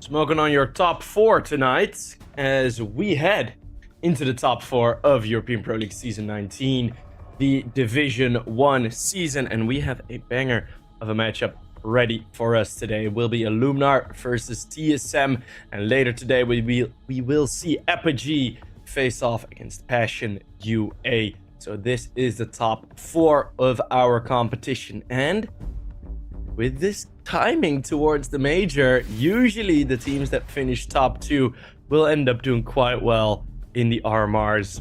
Smoking on your top four tonight as we head into the top four of European Pro League Season 19, the Division 1 season, and we have a banger of a matchup ready for us today. It will be Illuminar versus TSM, and later today we will see Apogee face off against Passion UA. So this is the top four of our competition, and with this timing towards the major, usually the teams that finish top two will end up doing quite well in the RMRs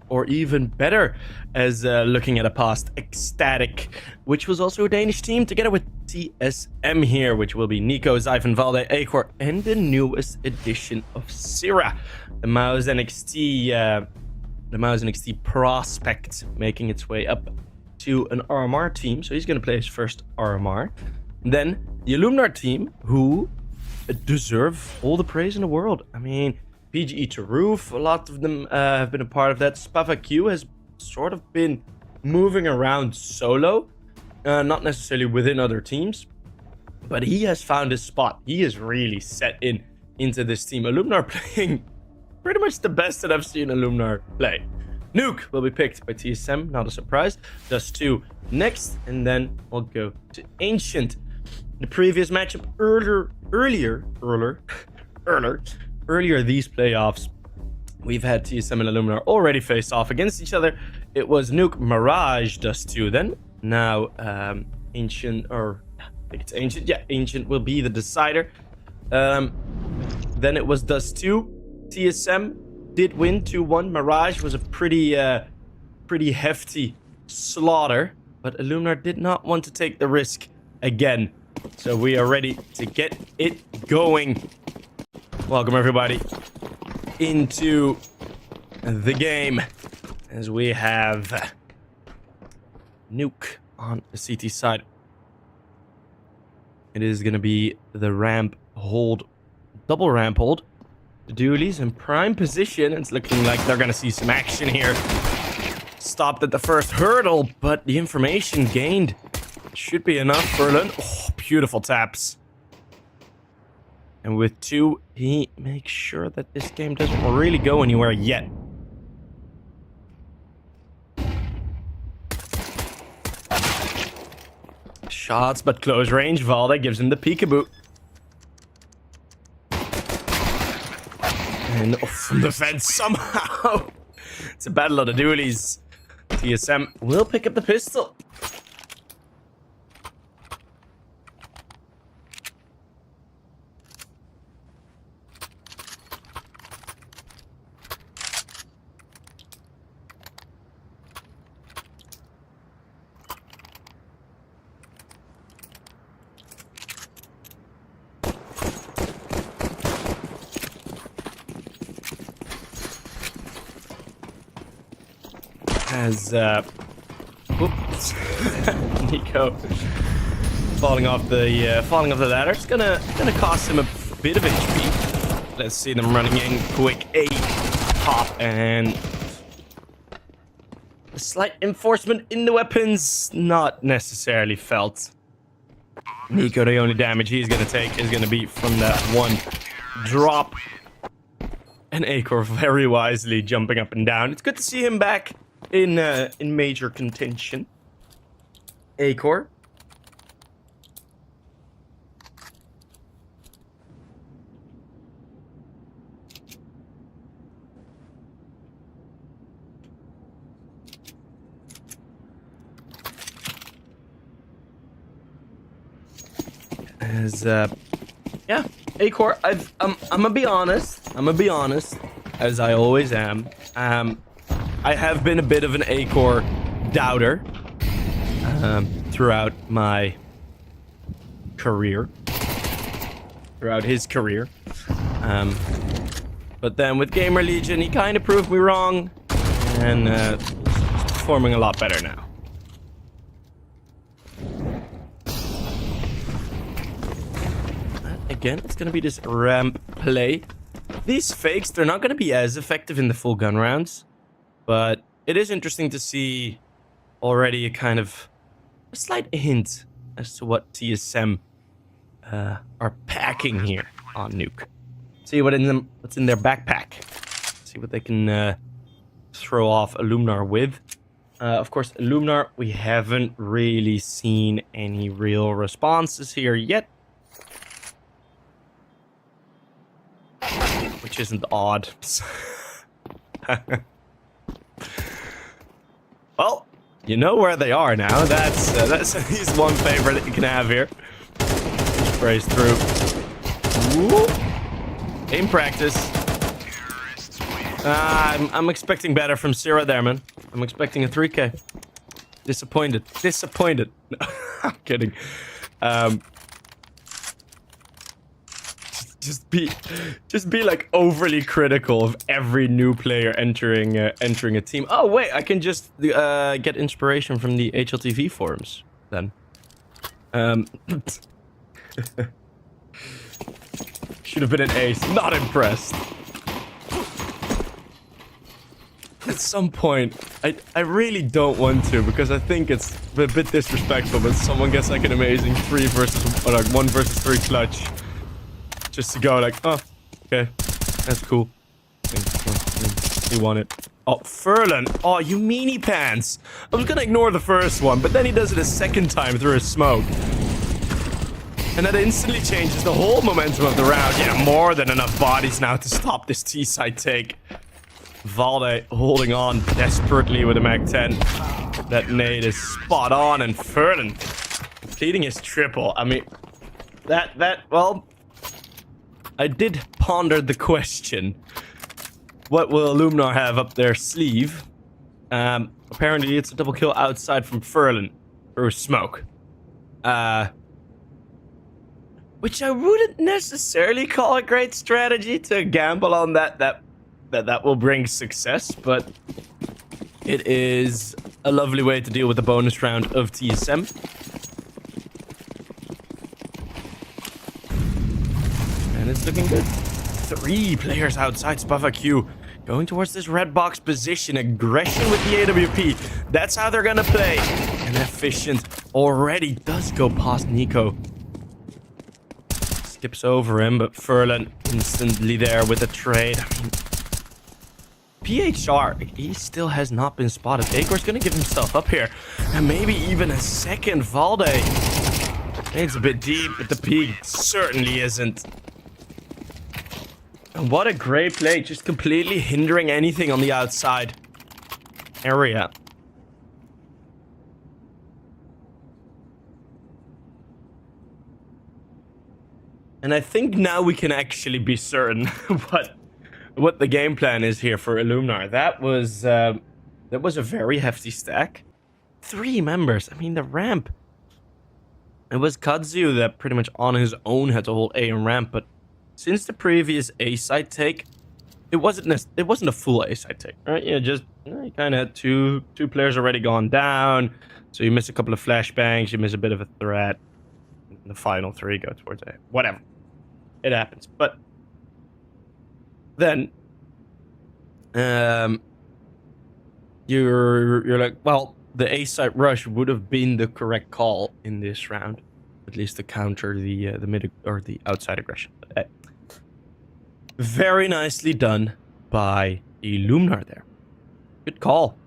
or even better, as looking at a past Ecstatic, which was also a Danish team, together with TSM here, which will be Nico, Zyphen, Valde, Acor, and the newest edition of Syrah, the Mouse NXT prospect, making its way up to an RMR team, so he's going to play his first RMR. Then the Illuminar team, who deserve all the praise in the world. I mean, PGE to Roof, a lot of them have been a part of that. Spava Q has sort of been moving around solo, not necessarily within other teams, but he has found his spot. He is really set into this team. Illuminar playing pretty much the best that I've seen Illuminar play. Nuke will be picked by TSM, not a surprise. Dust 2 next, and then we'll go to Ancient. The previous matchup earlier these playoffs, we've had TSM and Illuminar already face off against each other. It was Nuke, Mirage, Dust 2 then. Now Ancient, or I think it's Ancient. Yeah, Ancient will be the decider. Then it was Dust 2. TSM did win 2-1. Mirage was a pretty hefty slaughter, but Illuminar did not want to take the risk again. So we are ready to get it going. Welcome everybody into the game as we have Nuke on the CT side. It is going to be the ramp hold, double ramp hold. The dualies in prime position. It's looking like they're going to see some action here. Stopped at the first hurdle, but the information gained should be enough for Lund. Oh, beautiful taps. And with 2, he makes sure that this game doesn't really go anywhere yet. Shots, but close range. Valde gives him the peekaboo. And off from the fence somehow. It's a battle of the dualies. TSM will pick up the pistol. As oops, Nico falling off the ladder. It's gonna cost him a bit of HP. Let's see them running in quick. A pop and a slight enforcement in the weapons, not necessarily felt. Nico, the only damage he's gonna take is gonna be from that one drop. And Acor very wisely jumping up and down. It's good to see him back in major contention. Acor. As yeah, Acor, I'm gonna be honest, as I always am. I have been a bit of an Acor doubter throughout my career, throughout his career. But then with Gamer Legion, he kind of proved me wrong, and he's performing a lot better now. Again, it's going to be this ramp play. These fakes, they're not going to be as effective in the full gun rounds. But it is interesting to see already a kind of a slight hint as to what TSM are packing here on Nuke. See what's in their backpack. See what they can throw off Illuminar with. Of course, Illuminar, we haven't really seen any real responses here yet. Which isn't odd. Well, you know where they are now. That's at least one favorite that you can have here. Sprays through. Ooh. In practice. I'm expecting better from Syrah there, man. I'm expecting a 3K. Disappointed. Disappointed. No, I'm kidding. Just be like overly critical of every new player entering a team. Oh wait, I can just get inspiration from the HLTV forums then. Should have been an ace. Not impressed. At some point, I really don't want to, because I think it's a bit disrespectful when someone gets like an amazing 1 versus 3 clutch. Just to go like, oh, okay, that's cool. He won it. Oh, Furlan. Oh, you meanie pants. I was gonna ignore the first one, but then he does it a second time through a smoke. And that instantly changes the whole momentum of the round. Yeah, more than enough bodies now to stop this T-side take. Valde holding on desperately with a Mag-10. That nade is spot on, and Furlan completing his triple. I mean, well, I did ponder the question. What will Illuminar have up their sleeve? Apparently it's a double kill outside from Furlan through smoke. Which I wouldn't necessarily call a great strategy to gamble on that will bring success, but it is a lovely way to deal with the bonus round of TSM. And it's looking good. 3 players outside SpavaQ going towards this red box position. Aggression with the AWP. That's how they're gonna play. And Efficient already does go past Nico. Skips over him, but Furlan instantly there with a trade. I mean, PHR, he still has not been spotted. Acor's gonna give himself up here. And maybe even a second. Valde. It's a bit deep, but the peak certainly isn't. And what a great play. Just completely hindering anything on the outside area. And I think now we can actually be certain what the game plan is here for Illuminar. That was a very hefty stack. 3 members. I mean, the ramp. It was Kazu that pretty much on his own had to hold A and ramp, but since the previous A side take, it wasn't a full A side take, right? Yeah, you kind of had two players already gone down, so you miss a couple of flashbangs, you miss a bit of a threat. The final 3 go towards A. Whatever, it happens. But then, you're like, well, the A side rush would have been the correct call in this round, at least to counter the mid or the outside aggression. But, very nicely done by Illuminar there. Good call.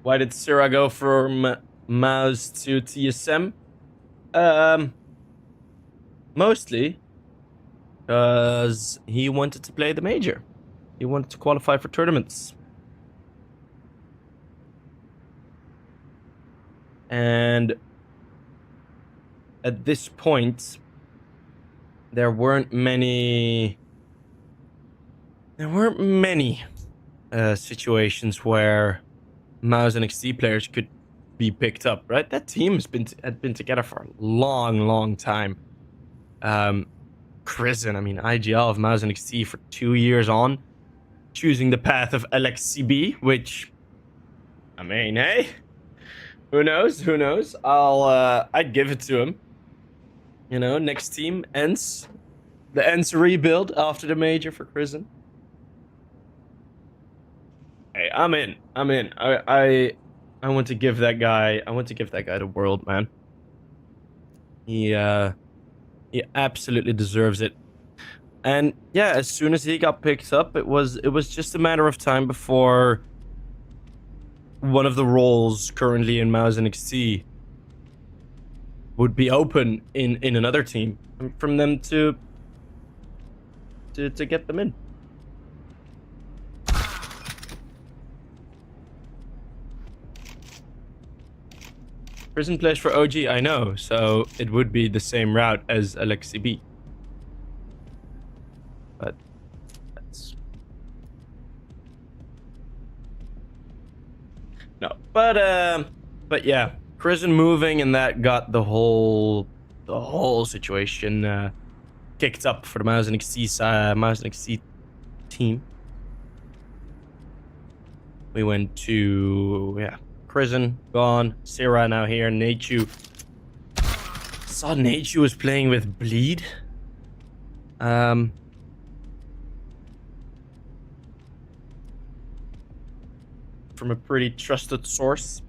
Why did Syrah go from Mouse to TSM? Mostly because he wanted to play the major. He wanted to qualify for tournaments. And at this point, there weren't many situations where Mouse and XT players could be picked up, right? That team had been together for a long time. Prison, I mean, IGL of Mouse and XT for 2 years on, choosing the path of LXCB, which, I mean, hey, who knows? I'd give it to him. You know, next team, ENCE. The ENCE rebuild after the major for Prison. Hey, I'm in. I want to give that guy the world, man. He absolutely deserves it. And yeah, as soon as he got picked up, it was just a matter of time before one of the roles currently in Mouse NXT would be open in another team from them to get them in. Prison plays for OG, I know, so it would be the same route as Alexi B. But that's no. But yeah, prison moving, and that got the whole situation kicked up for the Mouse NXT team. We went to prison, gone. Syrah now here. Nachu. Saw Nachu was playing with Bleed. From a pretty trusted source.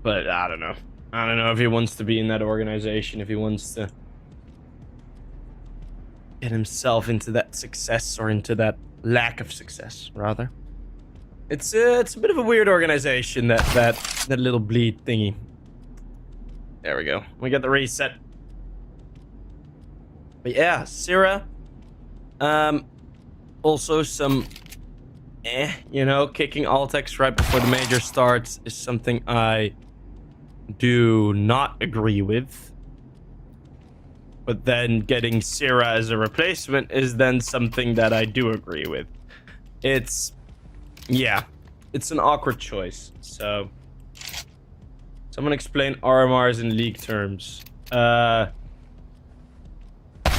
But I don't know. I don't know if he wants to be in that organization, if he wants to get himself into that success, or into that lack of success, rather. It's a bit of a weird organization, that little Bleed thingy. There we go. We got the reset. But yeah, Syrah. Also some kicking Altex right before the major starts is something I do not agree with. But then getting Syrah as a replacement is then something that I do agree with. It's an awkward choice. So someone explain RMRs in league terms.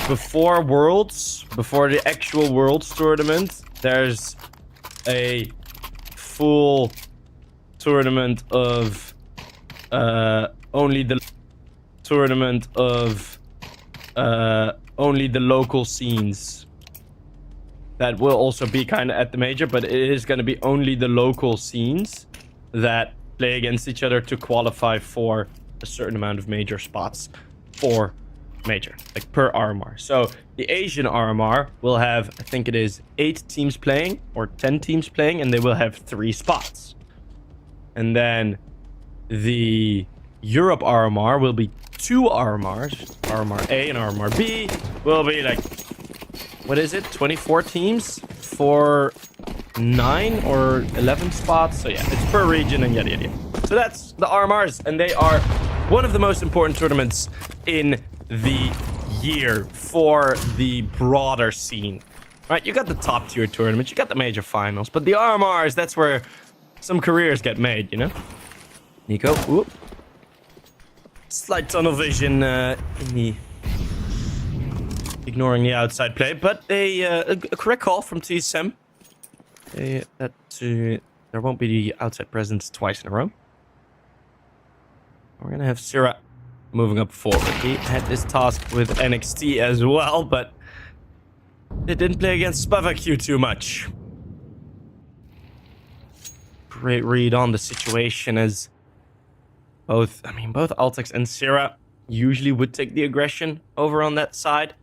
Before the actual Worlds tournament, there's a full tournament of only the local scenes. That will also be kind of at the major, but it is going to be only the local scenes that play against each other to qualify for a certain amount of major spots for major, like per RMR. So the Asian RMR will have, I think it is 8 teams playing or 10 teams playing, and they will have 3 spots. And then the Europe RMR will be 2 RMRs, RMR A and RMR B will be like, what is it, 24 teams for 9 or 11 spots. So yeah, it's per region and yada yada. So that's the RMRs, and they are one of the most important tournaments in the year for the broader scene. Right, you got the top tier tournaments, you got the major finals, but the RMRs, that's where some careers get made, Nico, whoop. Slight tunnel vision in the ignoring the outside play, but a correct call from TSM. That there won't be the outside presence twice in a row. We're gonna have Syrah moving up forward. He had this task with NXT as well, but they didn't play against Spavaq too much. Great read on the situation, as both Altex and Syrah usually would take the aggression over on that side.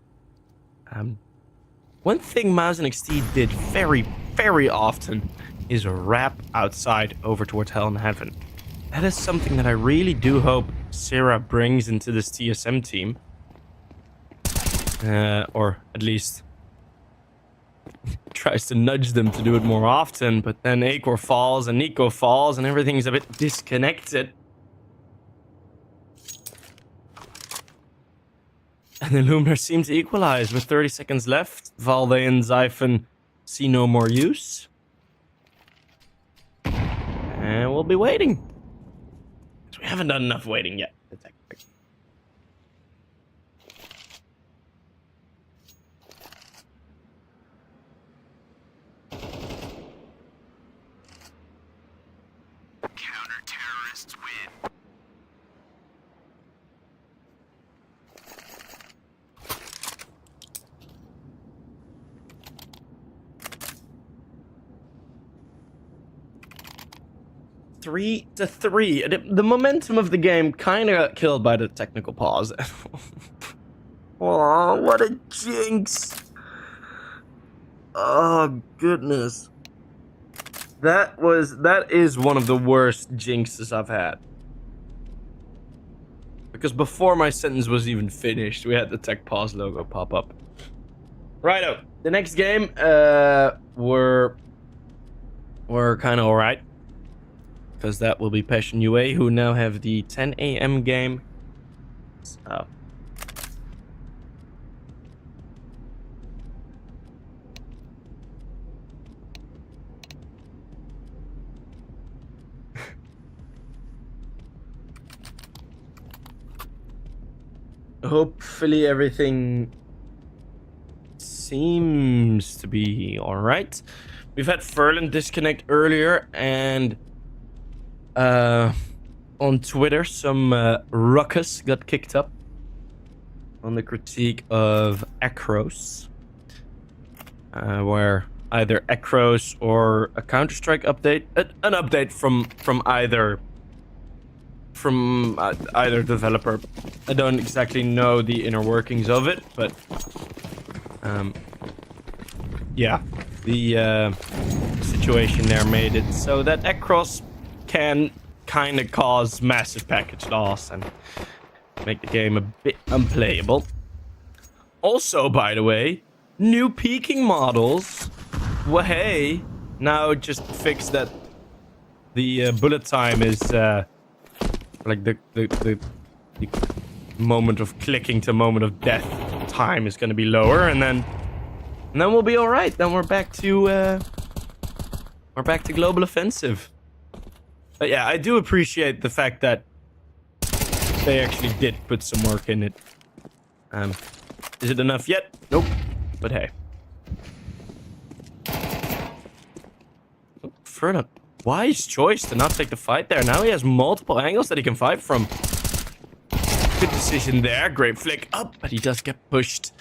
One thing Mouse NXT did very, very often is wrap outside over towards Hell and Heaven. That is something that I really do hope Syrah brings into this TSM team. Or at least tries to nudge them to do it more often, but then Acor falls and Nico falls and everything's a bit disconnected. And Illuminar seem to equalize with 30 seconds left. Valde and Zyphon see no more use. And we'll be waiting. We haven't done enough waiting yet. Counter-terrorists win. 3-3. The momentum of the game kind of got killed by the technical pause. Oh, what a jinx. Oh, goodness. That is one of the worst jinxes I've had. Because before my sentence was even finished, we had the tech pause logo pop up. Righto. The next game, we're kind of alright. Because that will be Passion UA, who now have the 10 a.m. game. So. Hopefully everything seems to be alright. We've had Furlan disconnect earlier, and on Twitter some ruckus got kicked up on the critique of Acros, where either Acros or a Counter-Strike update, an update from either developer. I don't exactly know the inner workings of it, but yeah, the situation there made it so that Acros can kind of cause massive package loss and make the game a bit unplayable. Also, by the way, new peaking models. Well, hey, now just fix that the bullet time is like the moment of clicking to moment of death time is going to be lower, and then we'll be all right. Then we're back to global offensive. But yeah, I do appreciate the fact that they actually did put some work in it. Is it enough yet? Nope. But hey. Furlan, wise choice to not take the fight there. Now he has multiple angles that he can fight from. Good decision there. Great flick up, but he does get pushed.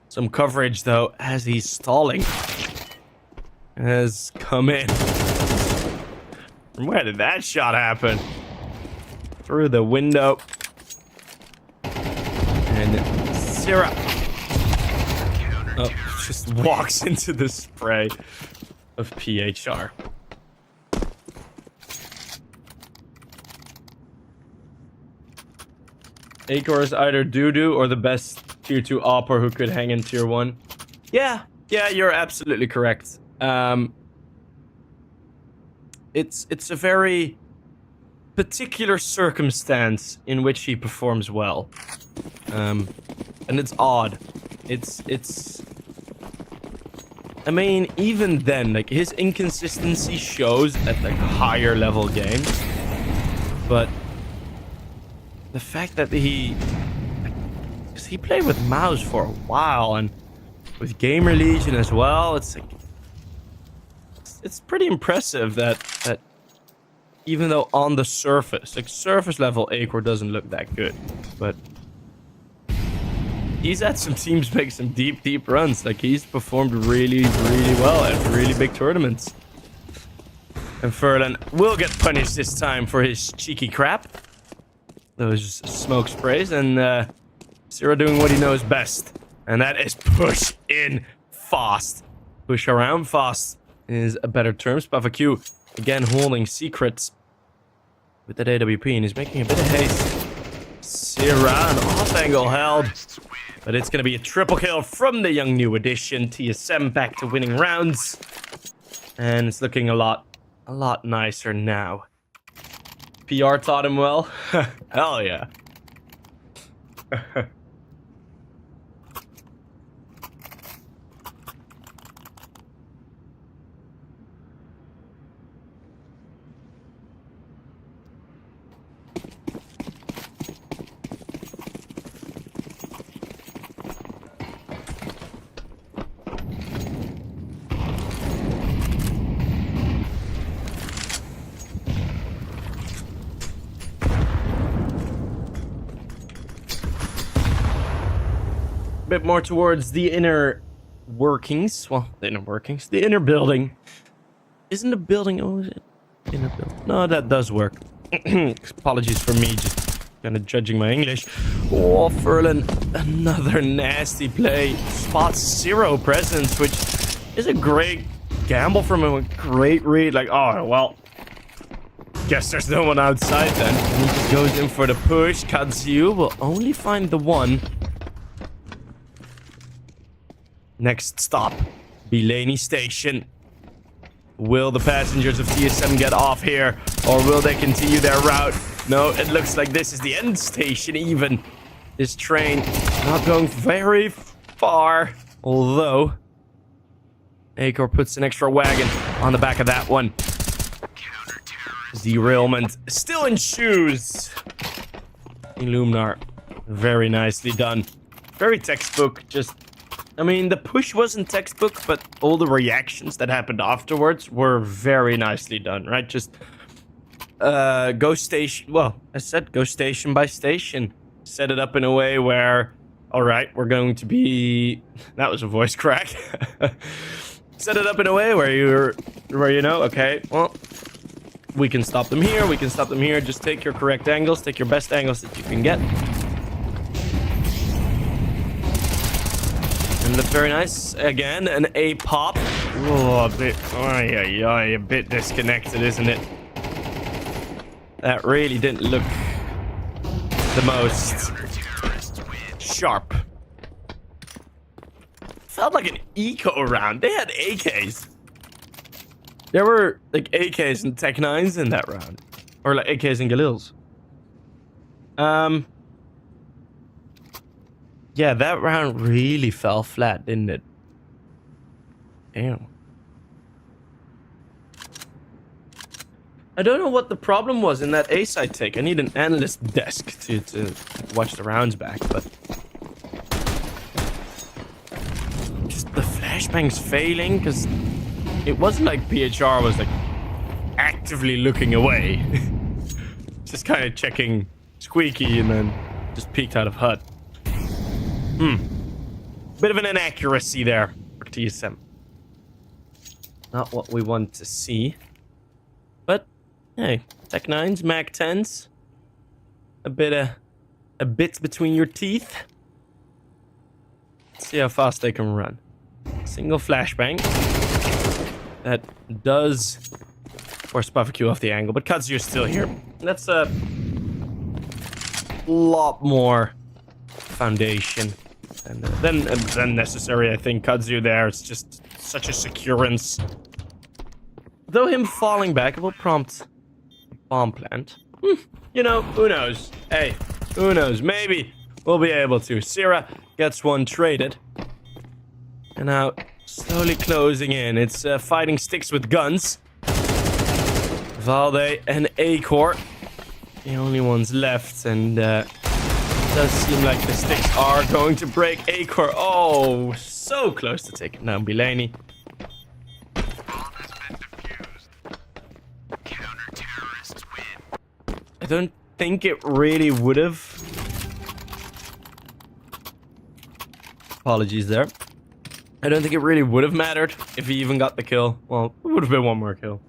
Some coverage, though, as he's stalling. Has come in. Where did that shot happen? Through the window. And Syrah just walks into the spray of PHR. Acor is either doo-doo or the best tier 2 opper who could hang in tier 1. Yeah, you're absolutely correct. It's a very particular circumstance in which he performs well. And it's odd. It's I mean, even then, like, his inconsistency shows at like higher level games. But the fact that because he played with mouse for a while and with Gamer Legion as well, it's like it's pretty impressive that even though on the surface, like surface level, Acor doesn't look that good, but he's had some teams make some deep runs. Like, he's performed really well at really big tournaments. And Furlan will get punished this time for his cheeky crap. Those smoke sprays, and Syrah doing what he knows best. And that is push in fast. Push around fast is a better term. Spavaq again holding secrets with that AWP, and he's making a bit of haste. Syrah, an off angle held. But it's going to be a triple kill from the young new addition. TSM back to winning rounds. And it's looking a lot nicer now. PR taught him well. Hell yeah. Bit more towards the inner workings. Well, the inner workings. The inner building. Isn't the building... Oh, is it? in a build. No, that does work. Apologies for me just kind of judging my English. Oh, Furlan, another nasty play. Spots 0 presence, which is a great gamble from him. A great read. Like, oh, well, guess there's no one outside then. And he just goes in for the push. Katsu will only find the one. Next stop, Bilani Station. Will the passengers of TSM get off here, or will they continue their route? No, it looks like this is the end station even. This train not going very far, although Acor puts an extra wagon on the back of that one. Derailment still ensues. Illuminar, very nicely done. Very textbook, just... I mean, the push wasn't textbook, but all the reactions that happened afterwards were very nicely done, right? Just go station... Well, I said go station by station. Set it up in a way where... All right, we're going to be... That was a voice crack. Set it up in a way where you know, okay, well, we can stop them here, we can stop them here. Just take your correct angles, take your best angles that you can get. And that's very nice. Again, an A pop. Oh, a bit disconnected, isn't it? That really didn't look the most sharp. Felt like an eco round. They had AKs. There were like AKs and Tech 9s in that round. Or like AKs and Galils. Yeah, that round really fell flat, didn't it? Damn. I don't know what the problem was in that A-side take. I need an analyst desk to watch the rounds back, but... Just the flashbangs failing, because it wasn't like PHR was like actively looking away. Just kind of checking squeaky and then just peeked out of HUD. Bit of an inaccuracy there for TSM. Not what we want to see. But, hey, Tech 9s, Mac 10s. A bit between your teeth. Let's see how fast they can run. Single flashbang. That does force Buffer off the angle, but Katsu's still here. That's a lot more foundation than necessary, I think. Katsu there, it's just such a securance. Though him falling back will prompt a bomb plant. You know, who knows? Hey, who knows? Maybe we'll be able to. Sierra gets one traded. And now slowly closing in. It's fighting sticks with guns. Valde and Acor, the only ones left, and it does seem like the sticks are going to break. Acor, oh, so close to taking down Bilani. I don't think it really would have. Apologies there. I don't think it really would have mattered if he even got the kill. Well, it would have been one more kill.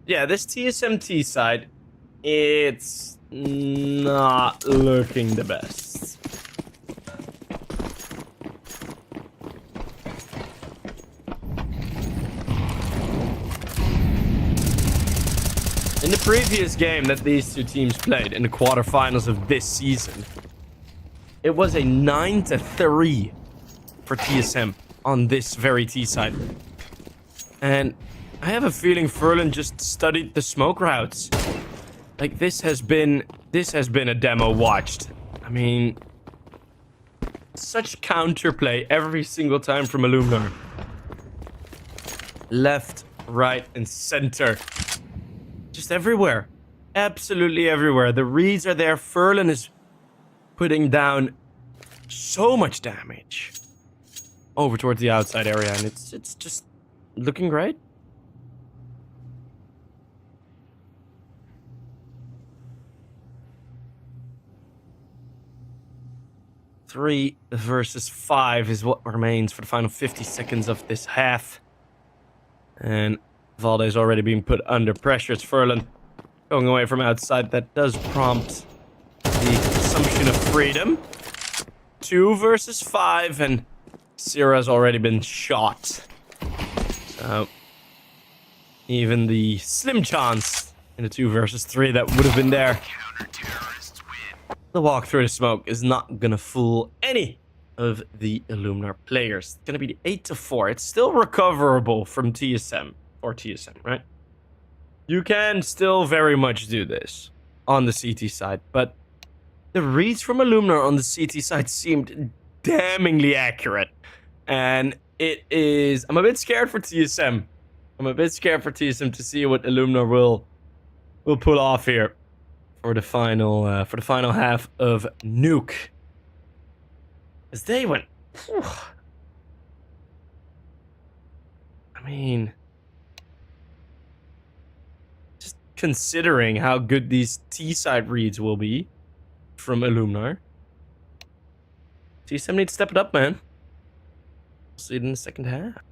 Yeah, this TSMT side, it's not looking the best. In the previous game that these two teams played in the quarterfinals of this season, it was a 9-3 for TSM on this very T side. And I have a feeling Furlan just studied the smoke routes. Like, this has been a demo watched. I mean, such counterplay every single time from Illuminar. Left, right, and center. Just everywhere. Absolutely everywhere. The reads are there. Furlan is putting down so much damage over towards the outside area, and it's just looking great. 3 versus 5 is what remains for the final 50 seconds of this half. And Valde's already being put under pressure. It's Furlan going away from outside. That does prompt the assumption of freedom. 2 versus 5, and Sierra's already been shot. So, even the slim chance in a 2 versus 3 that would have been there. The walk through the smoke is not gonna fool any of the Illuminar players. It's gonna be the 8-4. It's still recoverable from TSM, or TSM, right? You can still very much do this on the CT side, but the reads from Illuminar on the CT side seemed damningly accurate. And it is... I'm a bit scared for TSM. I'm a bit scared for TSM to see what Illuminar will pull off here for the final half of Nuke. As they went... Whew. I mean... Just considering how good these T-side reads will be from Illuminar. TSM needs to step it up, man. We'll see it in the second half.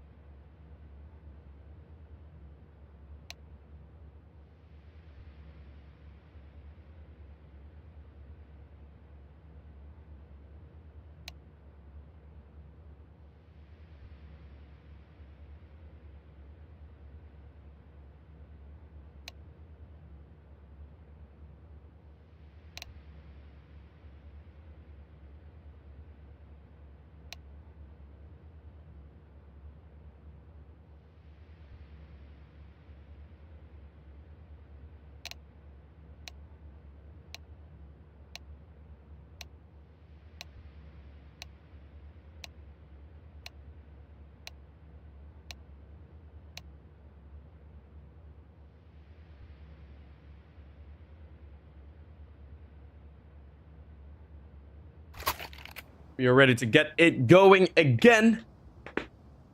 We are ready to get it going again.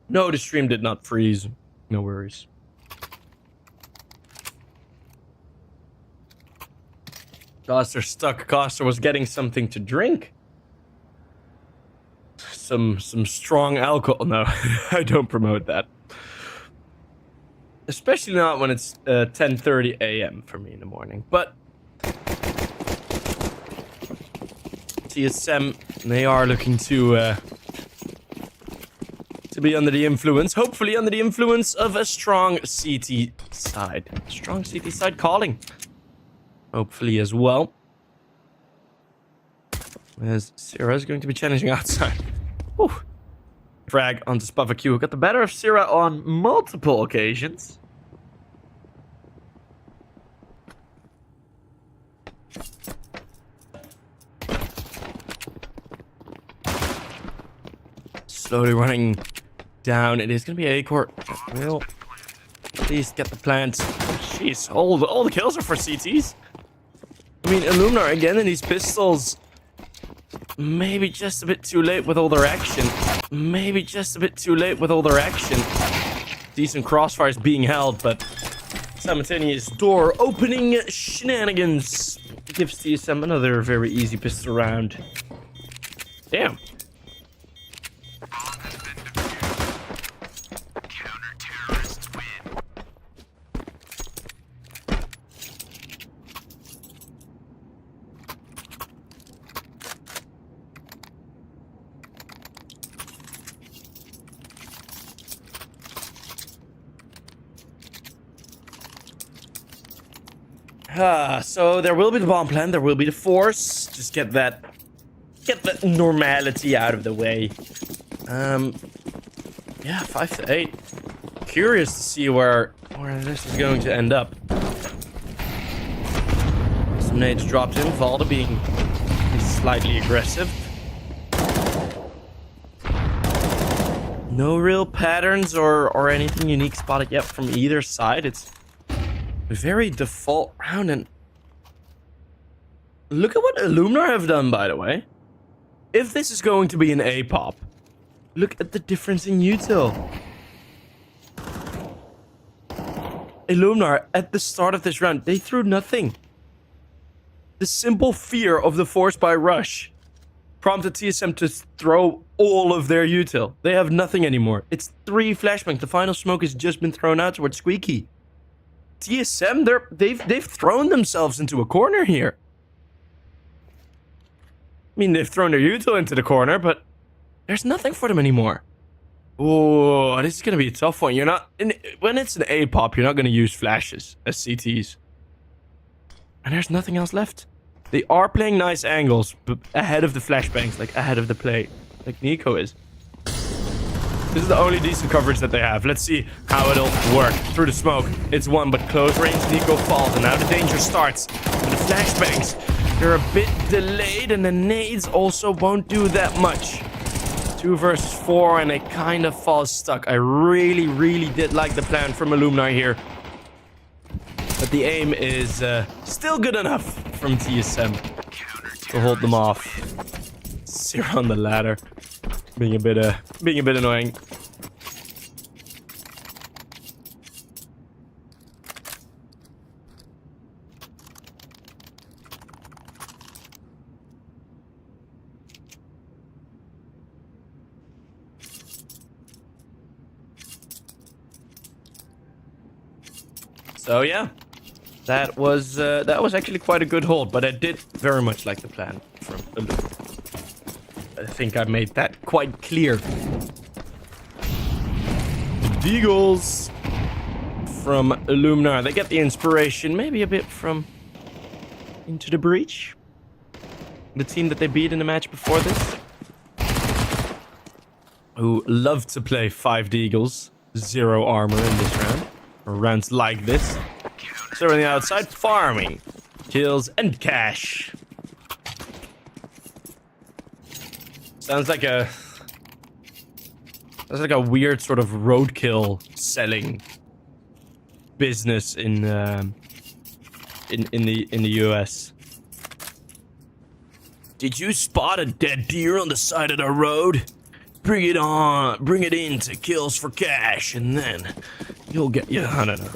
No, the stream did not freeze. No worries. Coster stuck. Coster was getting something to drink. Some strong alcohol. No, I don't promote that. Especially not when it's 10:30 a.m. for me in the morning. But TSM, they are looking to be under the influence, hopefully under the influence of a strong CT side. Strong CT side calling. Hopefully as well. As Sierra is going to be challenging outside. Whew. Frag onto Spavak, who got the better of Sierra on multiple occasions. Slowly running down. It is going to be A-Core. Will at least get the plants. Jeez, all the kills are for CTs. I mean, Illuminar again in these pistols. Maybe just a bit too late with all their action. Maybe just a bit too late with all their action. Decent crossfires being held, but simultaneous door opening shenanigans gives TSM another very easy pistol round. Damn. So there will be the bomb plan, there will be the force. Just get that normality out of the way. Yeah, 5-8. Curious to see where this is going to end up. Some nades dropped in, Valda being slightly aggressive. No real patterns or anything unique spotted yet from either side. It's a very default round, and look at what Illuminar have done, by the way. If this is going to be an A-pop, look at the difference in util. Illuminar, at the start of this round, they threw nothing. The simple fear of the force by rush prompted TSM to throw all of their util. They have nothing anymore. It's 3 flashbangs. The final smoke has just been thrown out towards Squeaky. TSM, they've thrown themselves into a corner here. I mean, they've thrown their util into the corner, but there's nothing for them anymore. Oh, this is going to be a tough one. When it's an A pop, you're not going to use flashes as CTs. And there's nothing else left. They are playing nice angles, but ahead of the flashbangs, like ahead of the play, like Nico is. This is the only decent coverage that they have. Let's see how it'll work. Through the smoke, it's one, but close range, Nico falls, and now the danger starts. But the flashbangs, they're a bit delayed, and the nades also won't do that much. 2 versus 4, and they kind of fall stuck. I really, really did like the plan from Illuminar here. But the aim is still good enough from TSM to hold them off. Zero on the ladder, being a bit annoying. So yeah. That was actually quite a good hold, but I did very much like the plan from Illuminar. I think I made that quite clear. Deagles from Illuminar. They get the inspiration, maybe a bit from Into the Breach, the team that they beat in the match before this, who love to play 5 Deagles, 0 armor in this round, or rounds like this. So on the outside, farming, kills, and cash. Sounds like a weird sort of roadkill selling business in the US. Did you spot a dead deer on the side of the road? Bring it on, bring it in to kills for cash, and then you'll get I don't know.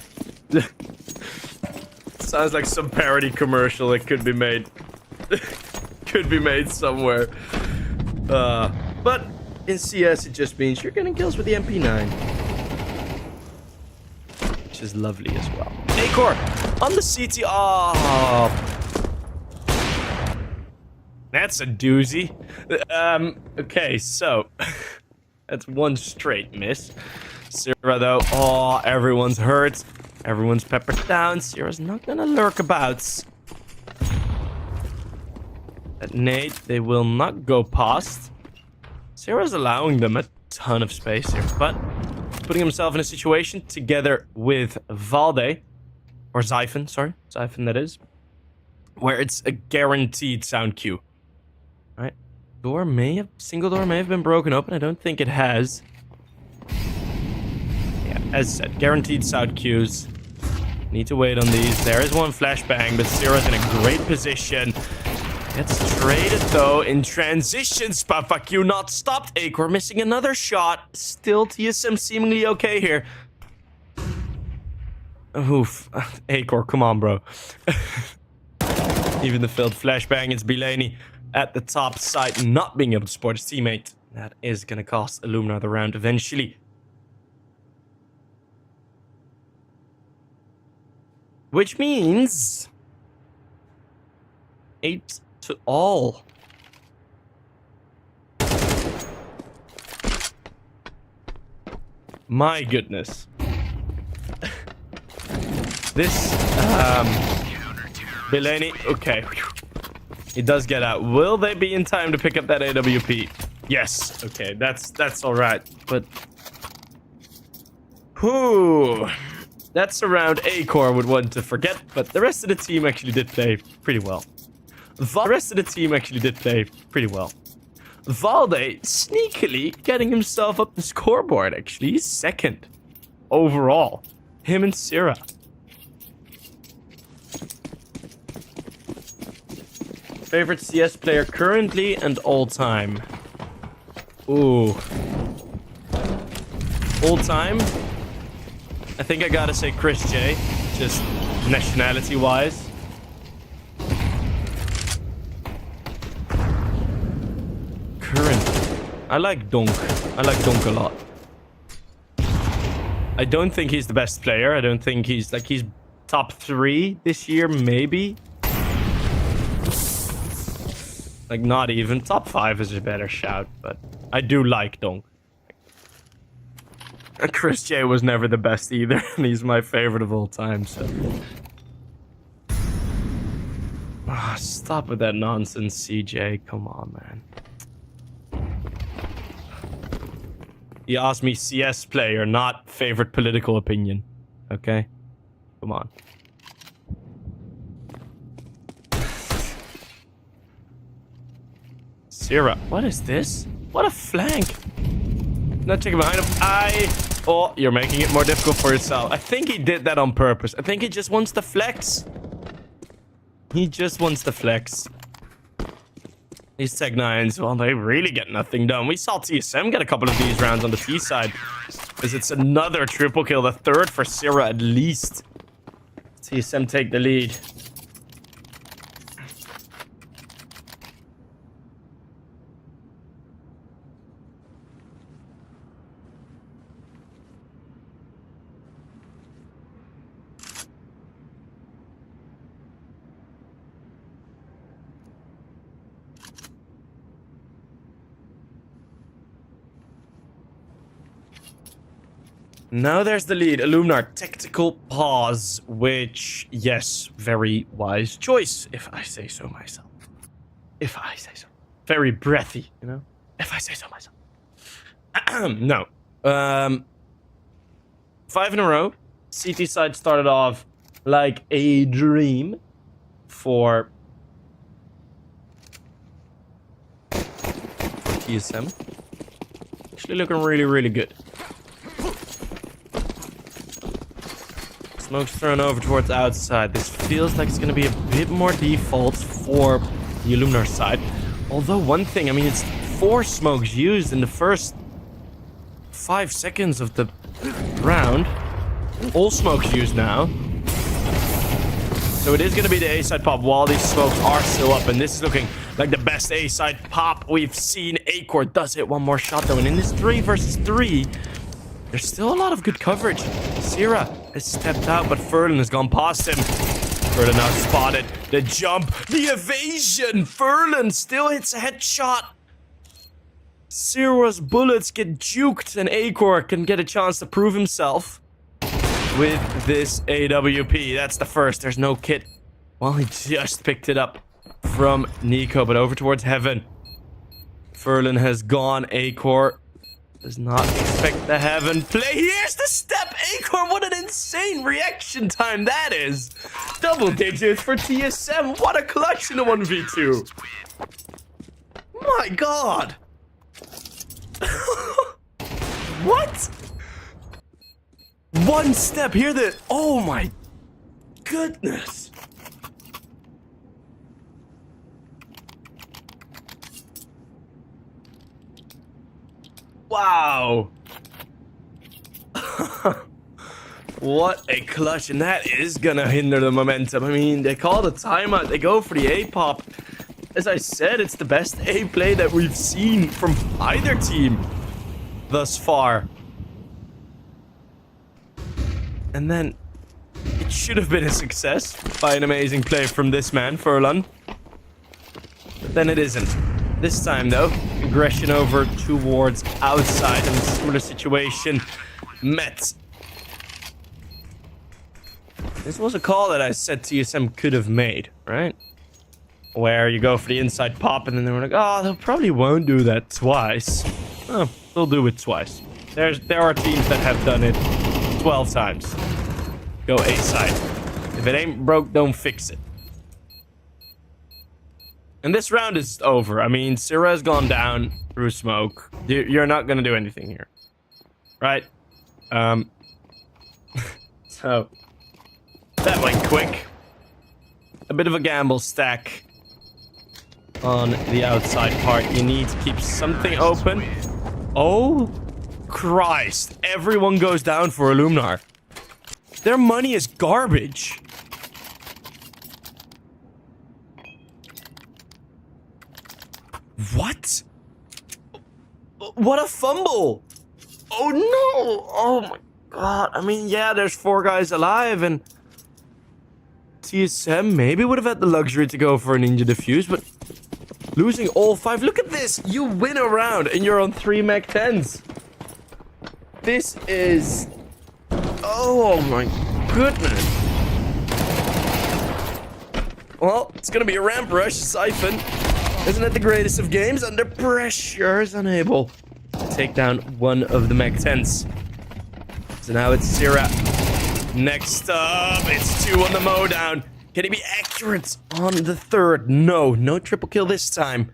Sounds like some parody commercial that could be made. Could be made somewhere. But in CS, it just means you're getting kills with the MP9. Which is lovely as well. A-Core on the CT. Oh. That's a doozy. Okay, so. That's one straight miss. Sierra, though. Oh, everyone's hurt. Everyone's peppered down. Sierra's not gonna lurk about. At nade, they will not go past. Sierra's allowing them a ton of space here, but putting himself in a situation together with Valde, or Zyphon, sorry, Zyphon that is, where it's a guaranteed sound cue. All right, single door may have been broken open. I don't think it has. Yeah, as said, guaranteed sound cues. Need to wait on these. There is one flashbang, but Sierra's in a great position. Gets traded though in transition. Papa Q not stopped. A-Core missing another shot. Still TSM seemingly okay here. Oof. A-Core, come on, bro. Even the failed flashbang. It's Bilani at the top side, not being able to support his teammate. That is going to cost Illuminar the round eventually. Which means 8 to all. My goodness. This Bilani, okay. He does get out. Will they be in time to pick up that AWP? Yes. Okay, that's all right. But whew. That's a round A-Core would want to forget, but the rest of the team actually did play pretty well. Valde sneakily getting himself up the scoreboard, actually. He's second overall. Him and Sierra. Favorite CS player currently and all time. Ooh. All time? I think I gotta say Chris J, just nationality-wise. I like Donk. I like Donk a lot. I don't think he's the best player. I don't think he's top 3 this year, maybe. Like, not even. Top 5 is a better shout, but I do like Donk. Chris J was never the best either, and he's my favorite of all time, so... stop with that nonsense, CJ. Come on, man. You asked me CS player, not favorite political opinion. Okay? Come on. Sierra, what is this? What a flank. Not checking behind him. Oh, you're making it more difficult for yourself. I think he did that on purpose. I think he just wants to flex. He just wants to flex. These Tech 9s, well, they really get nothing done. We saw TSM get a couple of these rounds on the T side. Because it's another triple kill, the third for Sierra at least. TSM take the lead. Now there's the lead. Illuminar, tactical pause, which, yes, very wise choice, if I say so myself. If I say so. Very breathy, you know? If I say so myself. No. 5 in a row. CT side started off like a dream for TSM. Actually looking really, really good. Smoke's thrown over towards outside. This feels like it's going to be a bit more default for the Illuminar side. Although one thing, I mean, it's 4 smokes used in the first 5 seconds of the round. All smokes used now. So it is going to be the A-side pop while these smokes are still up. And this is looking like the best A-side pop we've seen. Acor does hit one more shot though. And in this 3 versus 3... there's still a lot of good coverage. Sierra has stepped out, but Furlan has gone past him. Furlan now spotted. The jump. The evasion. Furlan still hits a headshot. Sierra's bullets get juked, and Acor can get a chance to prove himself with this AWP. That's the first. There's no kit. Well, he just picked it up from Nico, but over towards Heaven. Furlan has gone. Acor does not expect the Heaven play. Here's the step. Acor, what an insane reaction time that is. Double digits for TSM. What a clutch in a 1v2. My god. What? One step here that... oh my goodness. Wow. What a clutch, and that is gonna hinder the momentum. I mean, they call the timeout, they go for the A-pop. As I said, it's the best A-play that we've seen from either team thus far. And then it should have been a success by an amazing play from this man, Furlan. But then it isn't. This time, though, aggression over towards outside in a similar situation. Met. This was a call that I said TSM could have made, right? Where you go for the inside pop and then they were like, oh, they probably won't do that twice. Oh, they'll do it twice. There are teams that have done it 12 times. Go A side. If it ain't broke, don't fix it. And this round is over. I mean, Sierra's gone down through smoke. You're not going to do anything here. Right? So, that went quick. A bit of a gamble stack on the outside part. You need to keep something open. Oh, Christ. Everyone goes down for Illuminar. Their money is garbage. What? what a fumble! Oh no! Oh my god. I mean, yeah, there's 4 guys alive, and TSM maybe would have had the luxury to go for a ninja defuse, but losing all 5. Look at this! You win a round, and you're on 3 Mach 10s. This is... Oh my goodness. Well, it's gonna be a ramp rush. Siphon isn't it the greatest of games? Under pressure is unable to take down one of the Mach 10s. So now it's Sira. Next up, it's 2 on the mowdown. Can he be accurate on the 3rd? No triple kill this time.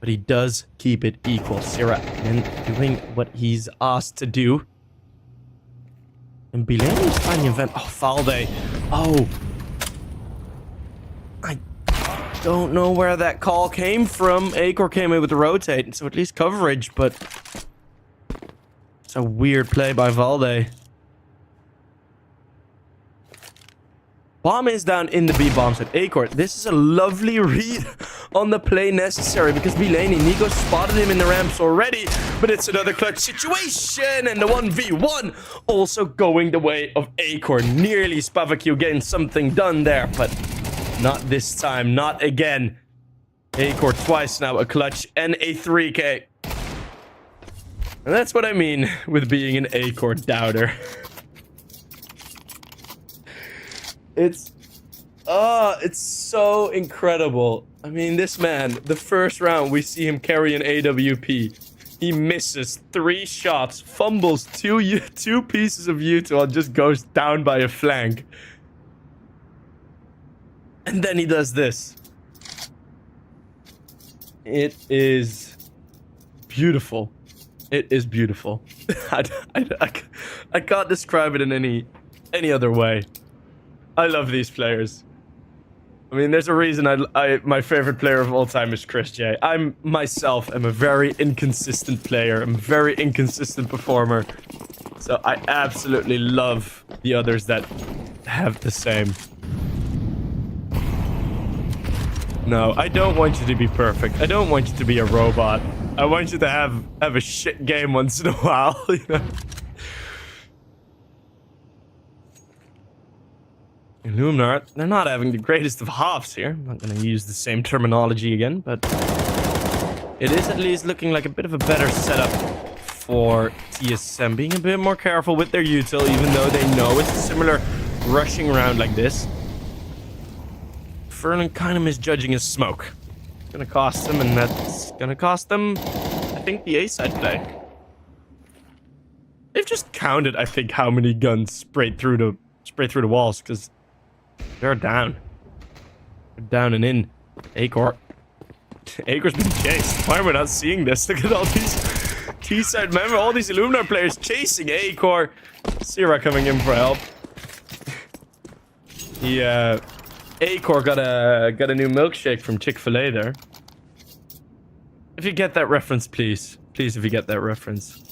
But he does keep it equal. Sira and doing what he's asked to do. And Bileni's finding a vent. Oh, Valde. Oh. I don't know where that call came from. Acor came in with the rotate, so at least coverage, but it's a weird play by Valde. Bomb is down in the B bombs at Acor. This is a lovely read on the play necessary because Bileni, Nico spotted him in the ramps already, but it's another clutch situation, and the 1v1 also going the way of Acor. Nearly Spavaq getting something done there, but not this time, not again. Acor twice now, a clutch and a 3k. And that's what I mean with being an Acor doubter. It's so incredible. I mean, this man, the first round, we see him carry an AWP. He misses 3 shots, fumbles 2 pieces of util, and just goes down by a flank. And then he does this. It is beautiful. It is beautiful. I can't describe it in any other way. I love these players. I mean, there's a reason my favorite player of all time is Chris J. I myself am a very inconsistent player. I'm a very inconsistent performer. So I absolutely love the others that have the same. No, I don't want you to be perfect. I don't want you to be a robot. I want you to have a shit game once in a while, you know? Illuminar, they're not having the greatest of halves here. I'm not going to use the same terminology again, but it is at least looking like a bit of a better setup for TSM. Being a bit more careful with their util, even though they know it's a similar rushing round like this. Furlan kind of misjudging his smoke. It's going to cost them, and that's going to cost them, I think, the A-side play. They've just counted, I think, how many guns sprayed through the walls, because they're down. They're down and in. Acor. Acor's been chased. Why are we not seeing this? Look at all these T-side members, all these Illuminar players chasing Acor. Sira coming in for help. Acor got a new milkshake from Chick-fil-A there. If you get that reference, please. Please, if you get that reference.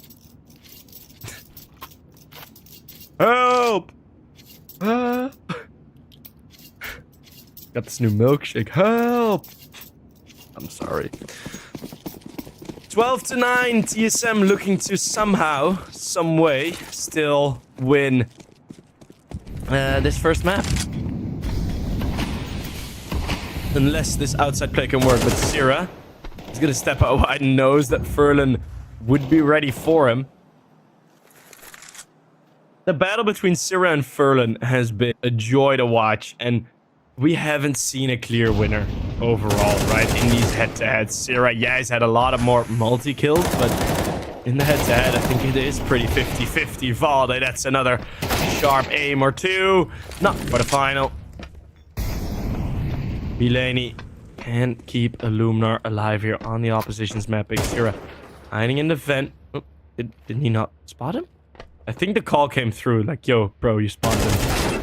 Help! Got this new milkshake. Help! I'm sorry. 12-9. TSM looking to somehow, some way, still win this first map. Unless this outside play can work, but Sira is gonna step out wide and knows that Furlan would be ready for him. The battle between Sira and Furlan has been a joy to watch, and we haven't seen a clear winner overall, right? In these head-to-heads, Sira, yeah, he's had a lot of more multi-kills, but in the head-to-head, I think it is pretty 50-50. Valde, that's another sharp aim or two. Not for the final. Bileni can keep Illuminar alive here on the opposition's map. Big Sira hiding in the vent. Oh, didn't he not spot him? I think the call came through, like, yo, bro, you spotted him.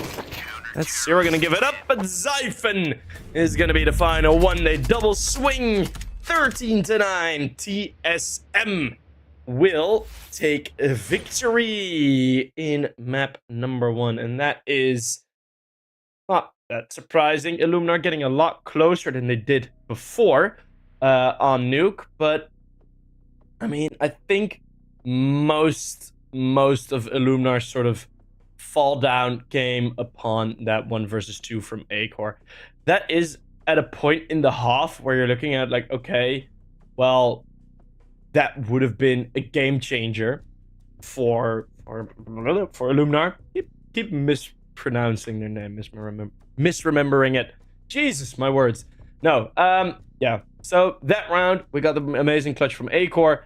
That's Sira gonna give it up, but Zyphon is gonna be the final one. They double swing. 13-9. TSM will take a victory in map number 1. And that is not that surprising. Illuminar getting a lot closer than they did before on Nuke, but I mean, I think most of Illuminar's sort of fall down came upon that 1 versus 2 from Acor. That is at a point in the half where you're looking at like, okay, well, that would have been a game changer for Illuminar. Keep mispronouncing their name, misremembering it. Jesus, my words. No, yeah. So that round, we got the amazing clutch from Acor.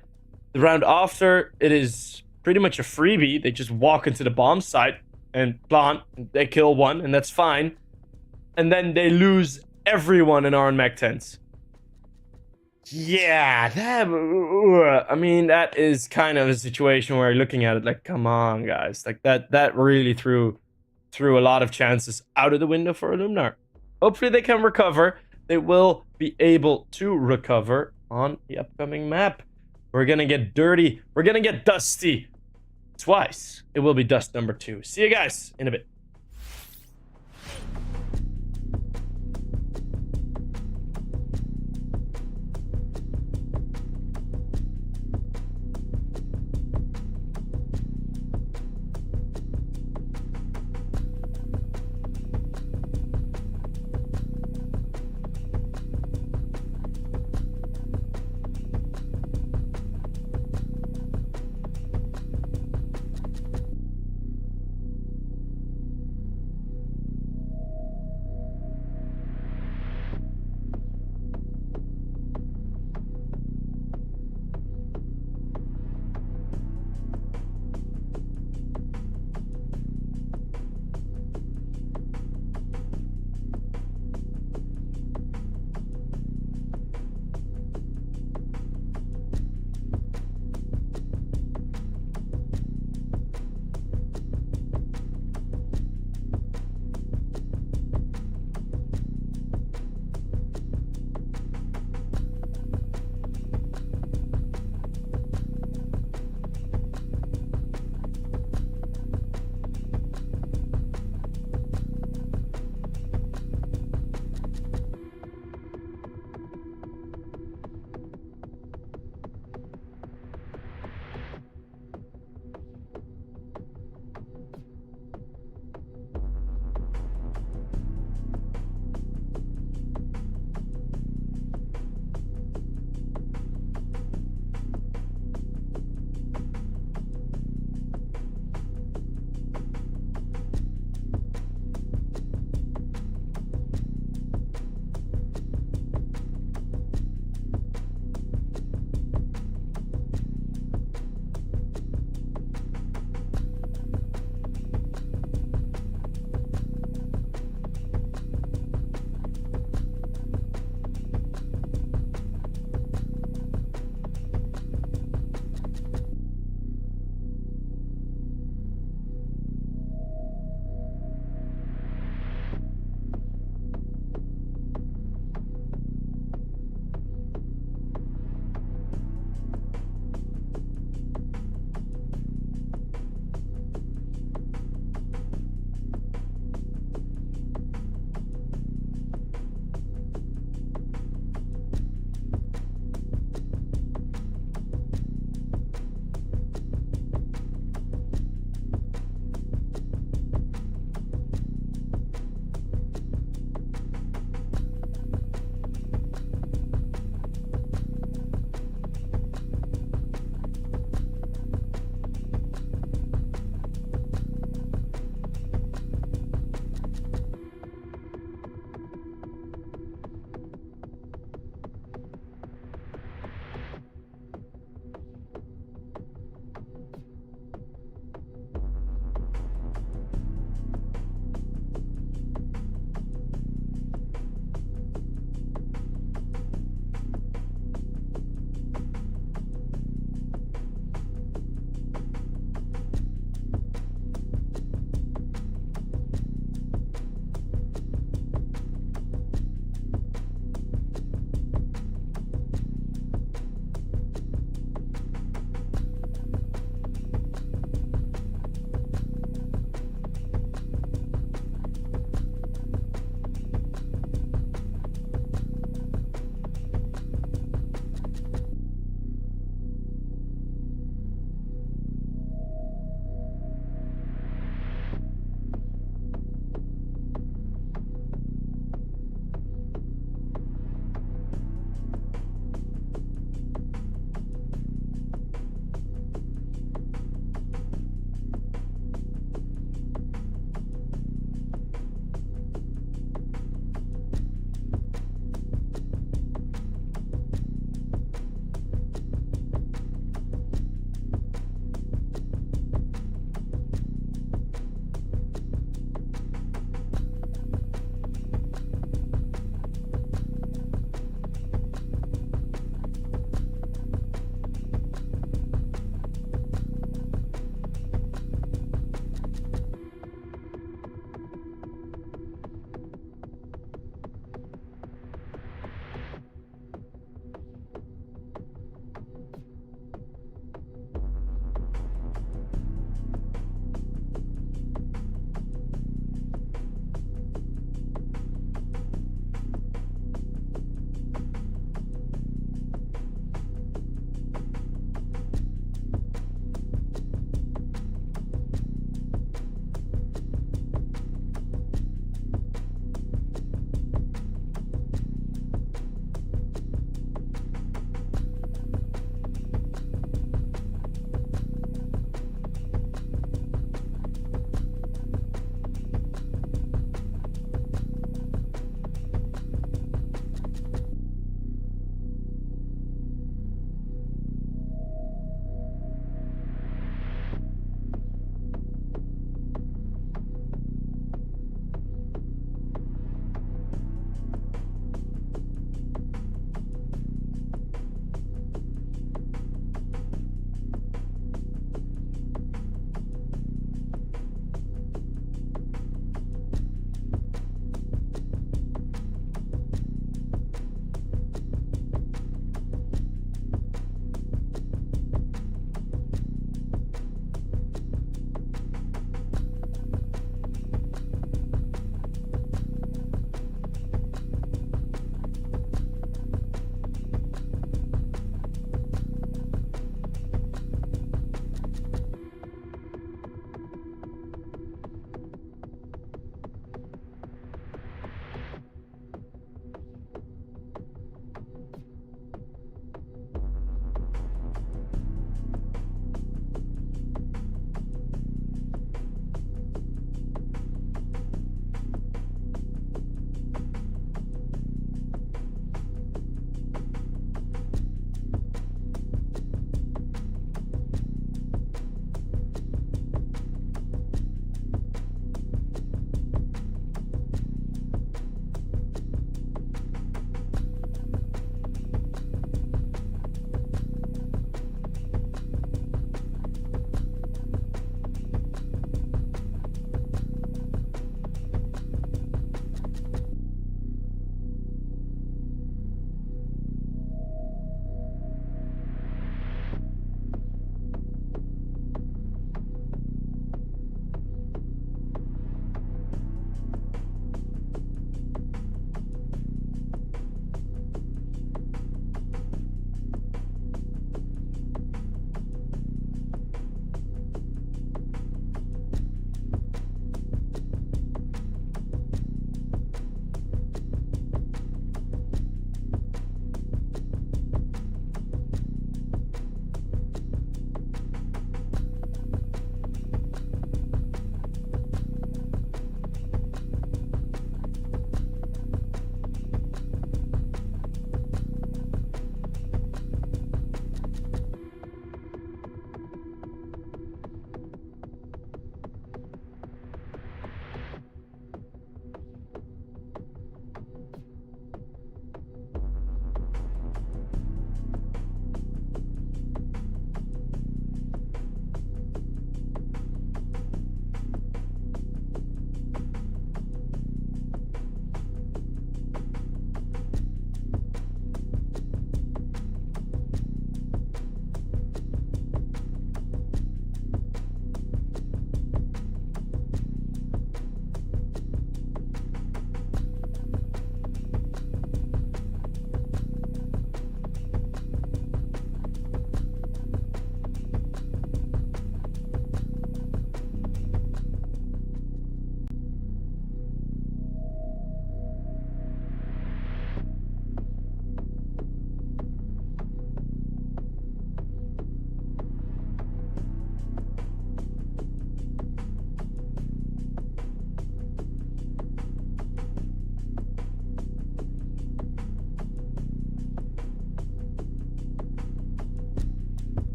The round after, it is pretty much a freebie. They just walk into the bomb site and plant. They kill one, and that's fine. And then they lose everyone in Iron Mac 10s. Yeah, I mean, that is kind of a situation where you're looking at it like, come on, guys. Like, that really threw a lot of chances out of the window for Illuminar. Hopefully they can recover. They will be able to recover on the upcoming map. We're gonna get dirty. We're gonna get dusty. Twice. It will be dust number 2. See you guys in a bit.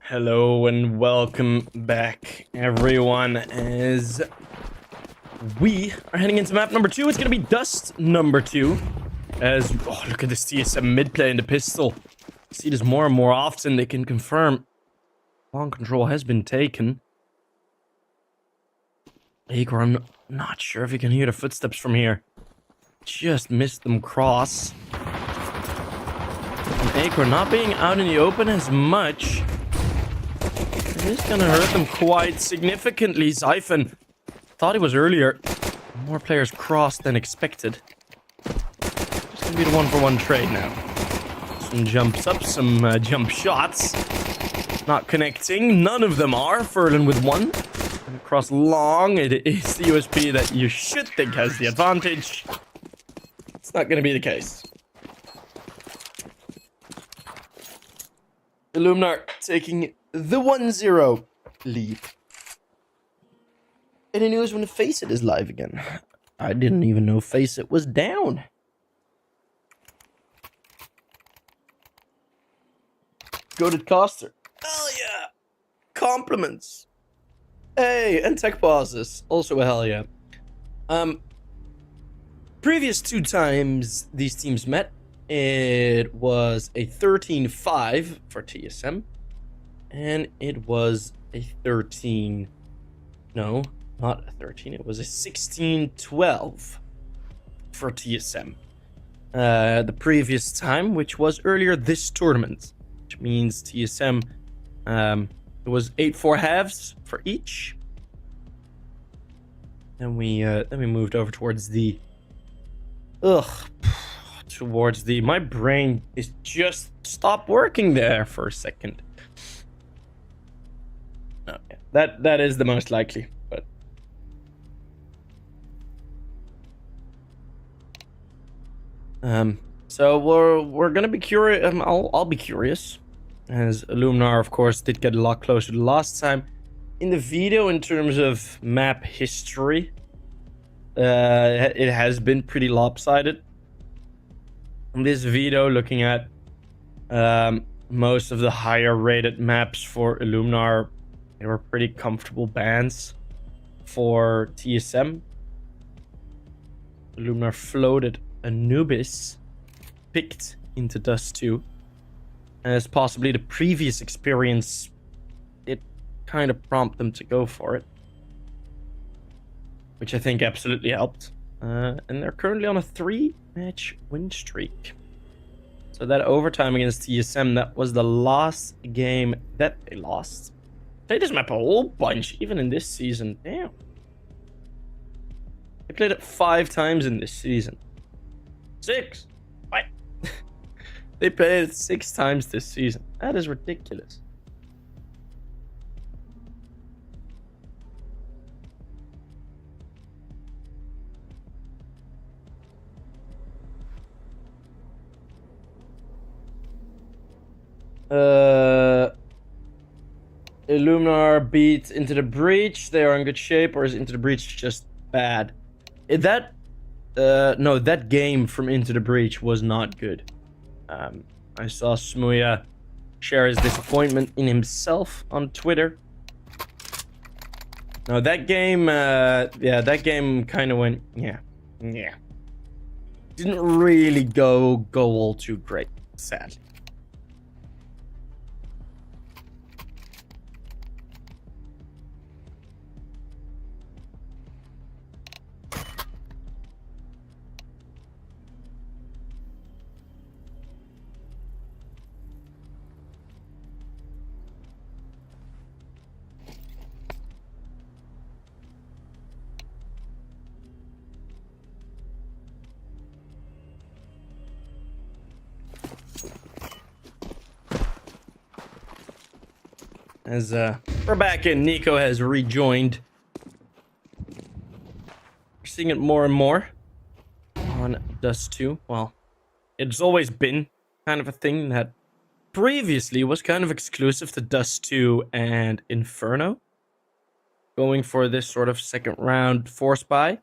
Hello and welcome back, everyone, as we are heading into map number 2. It's going to be Dust number 2. As, oh, look at this TSM mid play in the pistol. See this more and more often. They can confirm long control has been taken. Akron, not sure if you can hear the footsteps from here. Just missed them cross. And Akron not being out in the open as much. This is gonna hurt them quite significantly. Zyphon thought he was earlier. More players crossed than expected. Just gonna be the 1-for-1 trade now. Some jumps up, some jump shots. Not connecting. None of them are. Furlan with one. And across long. It is the USP that you should think has the advantage. It's not gonna be the case. Illuminar taking the 1-0 lead. Any news when Faceit is live again? I didn't even know Faceit was down. Goated Coster. Hell yeah! Compliments. Hey, and Tech Pauses. Also a hell yeah. Previous 2 times these teams met, it was a 13-5 for TSM. And it was a 13... No, not a 13. It was a 16-12 for TSM. The previous time, which was earlier this tournament. Which means TSM... it was 8-4 halves for each. Then we moved over towards the... Towards the... My brain is just stopped working there for a second. Oh, yeah. That is the most likely, but so we're gonna be curious. I'll be curious, as Illuminar, of course, did get a lot closer the last time. In the video, in terms of map history, it has been pretty lopsided. In this video, looking at most of the higher rated maps for Illuminar, they were pretty comfortable bans for TSM. Illuminar floated Anubis, picked into Dust 2. As possibly the previous experience, it kind of prompted them to go for it. Which I think absolutely helped. And they're currently on a 3-match win streak. So that overtime against TSM, that was the last game that they lost. Played this map a whole bunch, even in this season. Damn. They played it 5 times in this season. 6. What? They played it 6 times this season. That is ridiculous. Illuminar beat Into the Breach. They are in good shape, or is Into the Breach just bad? No, that game from Into the Breach was not good. I saw Smuya share his disappointment in himself on Twitter. No, that game, yeah, that game kind of went, yeah. Didn't really go all too great, sadly. As we're back in, Nico has rejoined. We're seeing it more and more on Dust 2. Well, it's always been kind of a thing that previously was kind of exclusive to Dust 2 and Inferno. Going for this sort of second round force buy.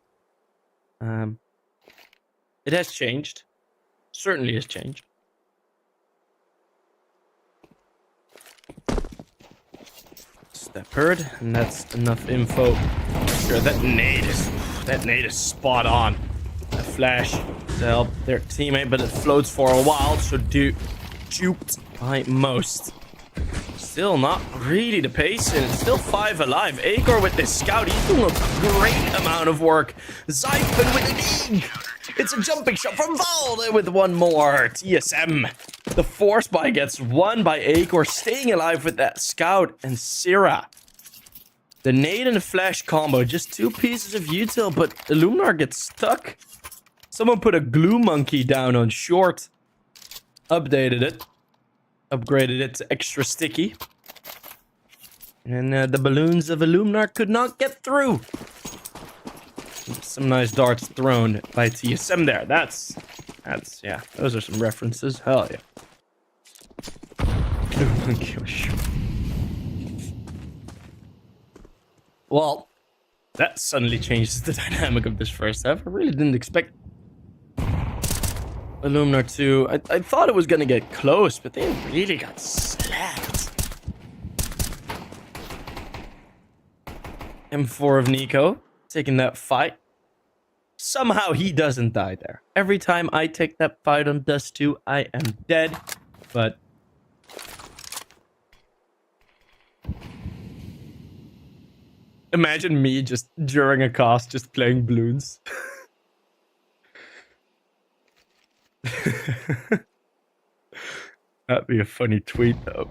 It has changed. Certainly has changed. that bird, and that's enough info. Sure, that nade is spot on. A flash to help their teammate, but it floats for a while, so duped by most. Still not really the pace, and it's still 5 alive. Acor with this scout, he's doing a great amount of work. Zyphon with a league. It's a jumping shot from Valde with one more. TSM. The force buy gets won by Acor, staying alive with that scout, and Syrah. The nade and the flash combo, just 2 pieces of util, but Illuminar gets stuck. Someone put a glue monkey down on short. Updated it. Upgraded it to extra sticky. And the balloons of Illuminar could not get through. Some nice darts thrown by TSM there. That's, yeah, those are some references. Hell yeah. Well, that suddenly changes the dynamic of this first half. I really didn't expect Illuminar 2. I thought it was going to get close, but they really got slapped. M4 of Nico taking that fight. Somehow he doesn't die there. Every time I take that fight on Dust 2, I am dead. But imagine me just during a cast just playing balloons. That'd be a funny tweet though.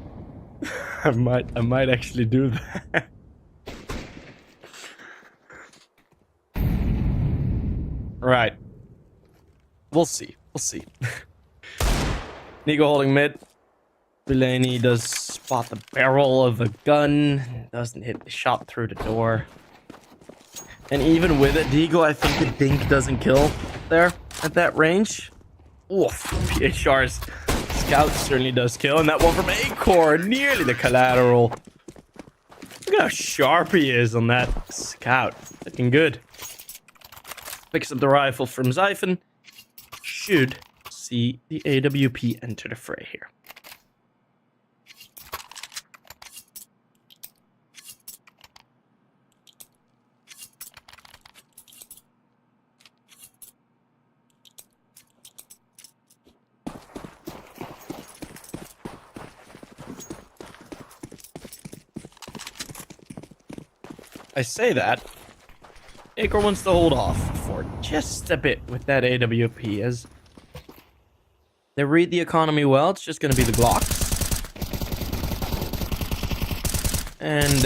I might actually do that. Right. We'll see. We'll see. Nico holding mid. Delaney does spot the barrel of a gun. Doesn't hit the shot through the door. And even with it, Digo, I think the dink doesn't kill there at that range. Oof. PHR's scout certainly does kill. And that one from Acor, nearly the collateral. Look how sharp he is on that scout. Looking good. Picks up the rifle from Zyphon. Should see the AWP enter the fray here. I say that. Acor wants to hold off for just a bit with that AWP as they read the economy well. It's just going to be the Glocks. And,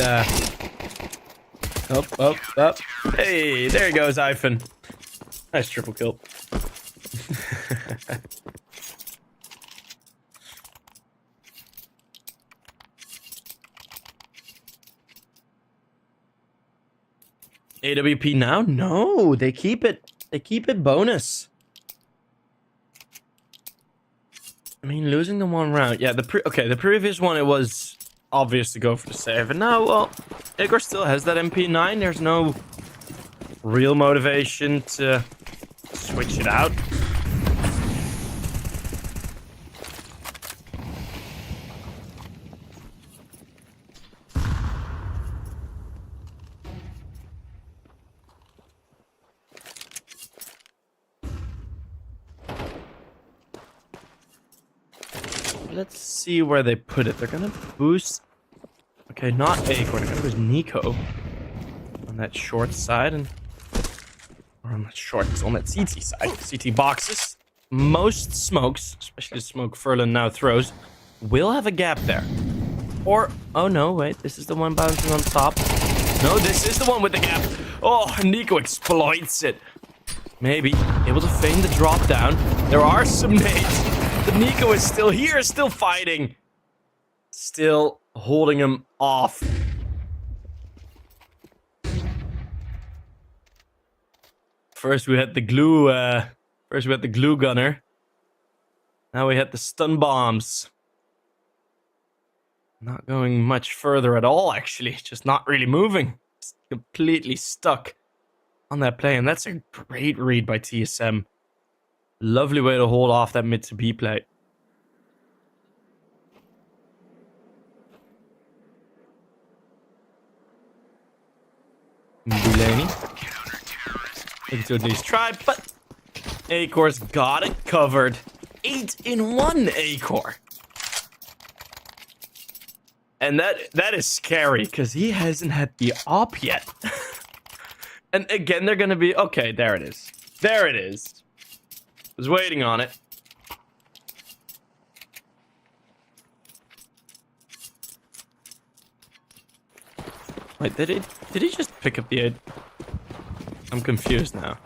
up. Hey, there you go, Zyphon. Nice triple kill. AWP now? No, they keep it. They keep it bonus. I mean, losing the one round. Yeah, the previous one, it was obvious to go for the save. And now, well, Acor still has that MP9. There's no real motivation to switch it out. Let's see where they put it. They're gonna boost. Okay, not Acor. They're gonna boost Nico on that short side, and or on that short, on that CT side. CT boxes. Most smokes, especially the smoke Furlan now throws, will have a gap there. Or oh no, wait, this is the one bouncing on top. No, this is the one with the gap. Oh, Nico exploits it. Maybe able to feign the drop down. There are some nades. But Nico is still here, still fighting. Still holding him off. First we had the glue gunner. Now we had the stun bombs. Not going much further at all, actually. Just not really moving. Just completely stuck on that play. And that's a great read by TSM. Lovely way to hold off that mid to B play. Delaney. Looking to at least try, but Acor's got it covered. 8-in-1 Acor. And that is scary, because he hasn't had the op yet. And again, they're going to be... Okay, there it is. There it is. Was waiting on it. Wait, did he just pick up the 8? I'm confused now.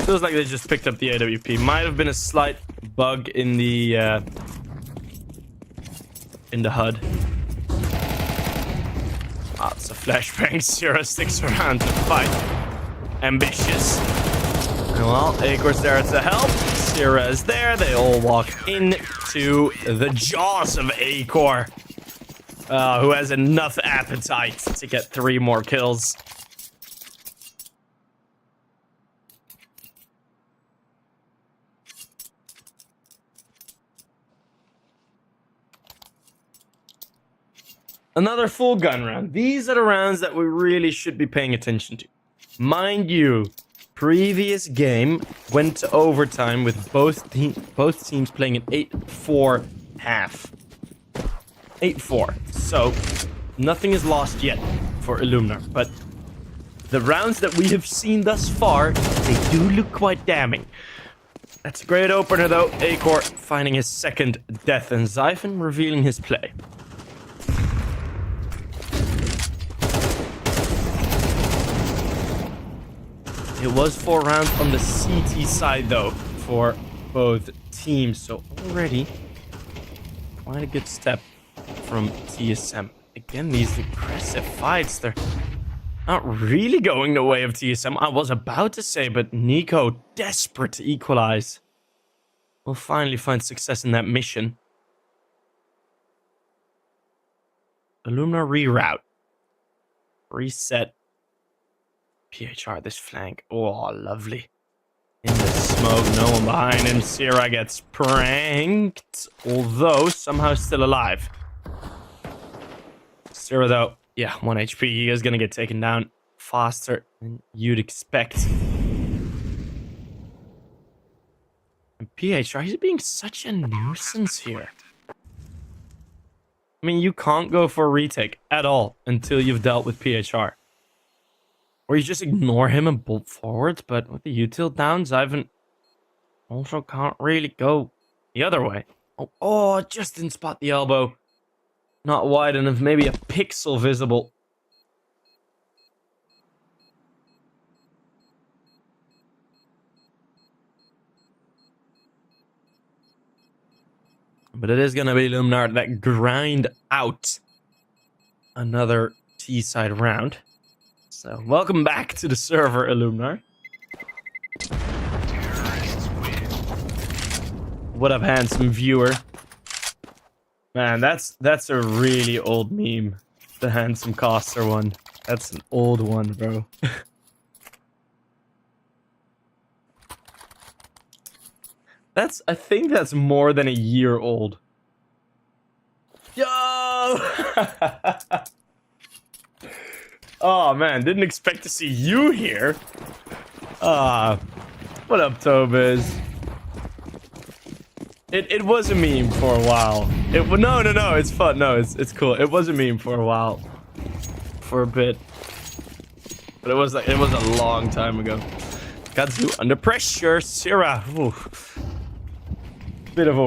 Feels like they just picked up the AWP. Might have been a slight bug in the HUD. Ah, it's a flashbang. Sierra sticks around to fight. Ambitious. Well, Acor's there to help. Sierra is there. They all walk into the jaws of Acor, who has enough appetite to get 3 more kills. Another full gun round. These are the rounds that we really should be paying attention to. Mind you, previous game went to overtime with both teams playing an 8-4 half. 8-4. So, nothing is lost yet for Illuminar. But the rounds that we have seen thus far, they do look quite damning. That's a great opener though. Acor finding his second death and Zyphon revealing his play. It was 4 rounds on the CT side, though, for both teams. So already, quite a good step from TSM. Again, these aggressive fights, they're not really going the way of TSM. I was about to say, but Nico, desperate to equalize, will finally find success in that mission. Illuminar reroute. Reset. PHR this flank. Oh, lovely. In the smoke, no one behind him. Sierra gets pranked, although somehow still alive. Sierra, though, yeah, 1 HP. He is going to get taken down faster than you'd expect. And PHR, he's being such a nuisance here. I mean, you can't go for a retake at all until you've dealt with PHR. Or you just ignore him and bolt forwards, but with the util down, Zyphon also can't really go the other way. Oh, just didn't spot the elbow. Not wide enough, maybe a pixel visible. But it is going to be Illuminar that grind out another T-side round. So, welcome back to the server, Illuminar. What up, handsome viewer? Man, that's a really old meme. The handsome caster one. That's an old one, bro. I think that's more than a year old. Yo! Oh man, didn't expect to see you here. What up, Tobis? It was a meme for a while. No, it's fun. No, it's cool. It was a meme for a while, for a bit, but it was a long time ago. Katsu under pressure, Sierra. Ooh. Bit of a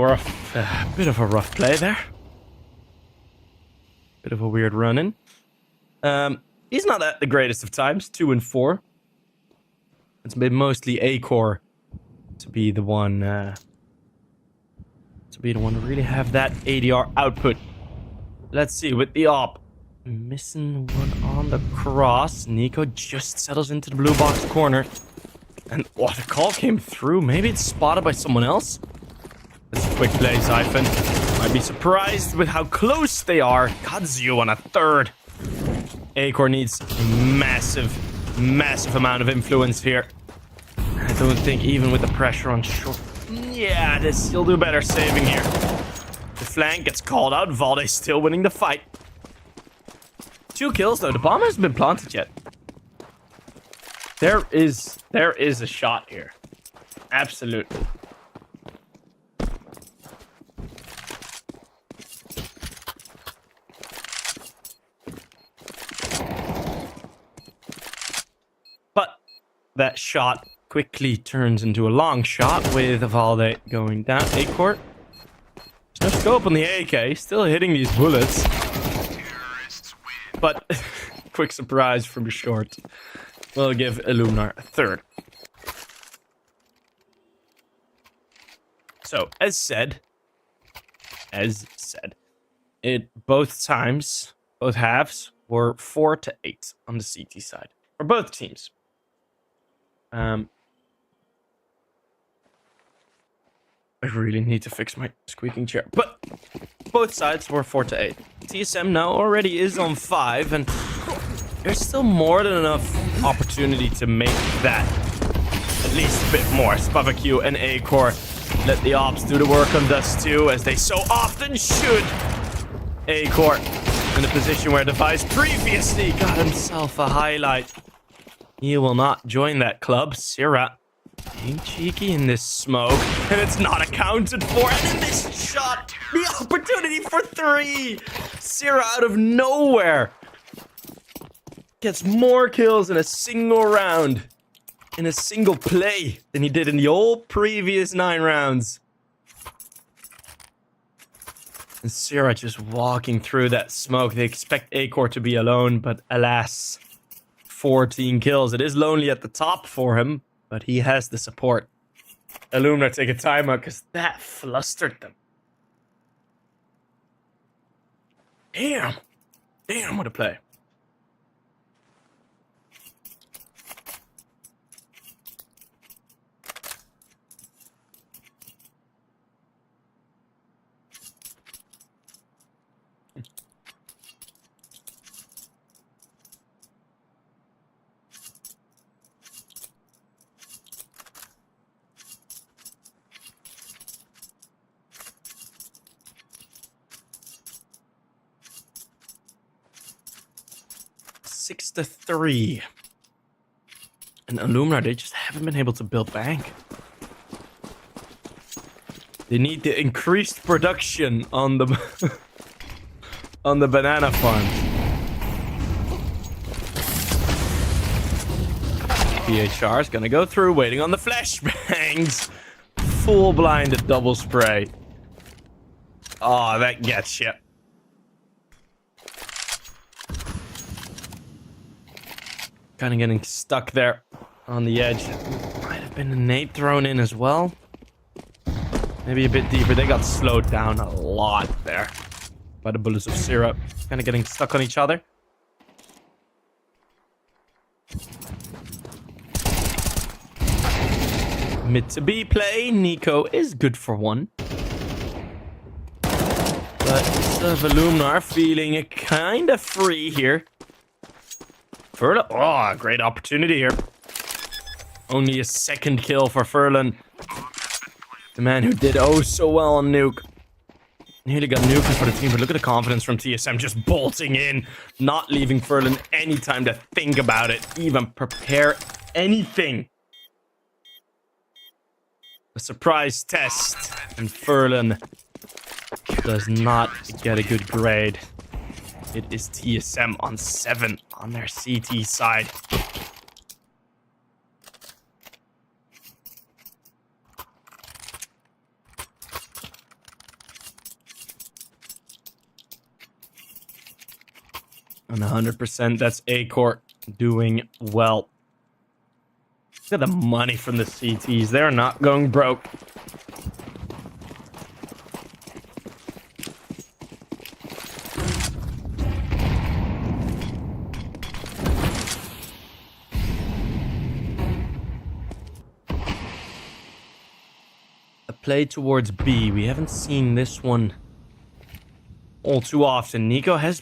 rough play there. Bit of a weird run-in. He's not at the greatest of times, 2 and 4. It's been mostly Acor to be the one to really have that ADR output. Let's see, with the op. Missing one on the cross. Nico just settles into the blue box corner. And oh, the call came through. Maybe it's spotted by someone else. That's a quick play, Zyphon. Might be surprised with how close they are. Katsu on a 3rd. Acor needs a massive amount of influence here. I don't think even with the pressure on short. Yeah, he'll do better saving here. The flank gets called out. Valde still winning the fight. 2 kills though. The bomb hasn't been planted yet. There is a shot here. Absolutely. But that shot quickly turns into a long shot with Valde going down. A-court. There's no scope on the AK. Still hitting these bullets. But quick surprise from short. We'll give Illuminar a third. So, as said, it both halves were 4-8 on the CT side for both teams. I really need to fix my squeaking chair, but both sides were 4-8. TSM now already is on 5, and there's still more than enough opportunity to make that at least a bit more. Spavaq and A-Core let the ops do the work on Dust 2, as they so often should. A-Core in a position where Device previously got himself a highlight. He will not join that club. Syrah being cheeky in this smoke, and it's not accounted for. And then this shot, the opportunity for 3. Syrah out of nowhere gets more kills in a single round, in a single play, than he did in the old previous 9 rounds. And Syrah just walking through that smoke. They expect A-Core to be alone, but alas, 14 kills. It is lonely at the top for him, but he has the support. Illuminar take a timeout because that flustered them. Damn. Damn, what a play. Six to 3. And Illuminar, they just haven't been able to build bank. They need the increased production on the on the banana farm. PHR is gonna go through, waiting on the flashbangs. Full blinded double spray. Oh, that gets you. Kind of getting stuck there on the edge. Might have been a nade thrown in as well. Maybe a bit deeper. They got slowed down a lot there by the bullets of Syrah. Kind of getting stuck on each other. Mid to B play. Nico is good for 1. But instead of Illuminar feeling kind of free here. Furlan, oh, great opportunity here. Only a second kill for Furlan. The man who did oh so well on Nuke. Nearly got Nuke for the team, but look at the confidence from TSM just bolting in. Not leaving Furlan any time to think about it. Even prepare anything. A surprise test. And Furlan does not get a good grade. It is TSM on 7 on their CT side. And 100%, that's A-Core doing well. Look at the money from the CTs. They're not going broke. Play towards B. We haven't seen this one all too often. Nico has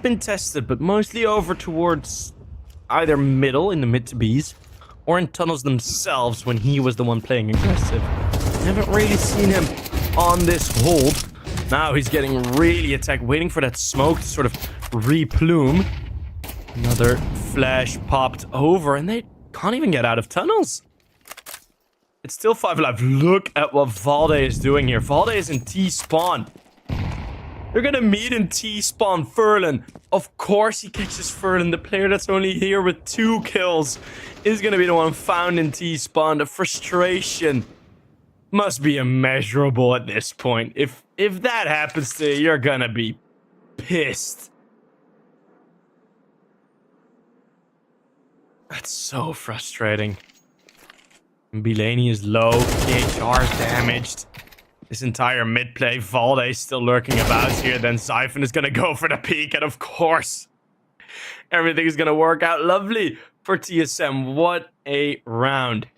been tested, but mostly over towards either middle in the mid to Bs or in tunnels themselves when he was the one playing aggressive. Haven't really seen him on this hold. Now he's getting really attacked, waiting for that smoke to sort of replume. Another flash popped over, and they can't even get out of tunnels. It's still 5 alive. Look at what Valde is doing here. Valde is in T-spawn. They're gonna meet in T-spawn. Furlan. Of course he catches Furlan. The player that's only here with 2 kills is gonna be the one found in T-spawn. The frustration must be immeasurable at this point. If that happens to you, you're gonna be pissed. That's so frustrating. Bilani is low. KHR is damaged. This entire mid play, Valde is still lurking about here. Then Siphon is going to go for the peak. And of course, everything is going to work out lovely for TSM. What a round.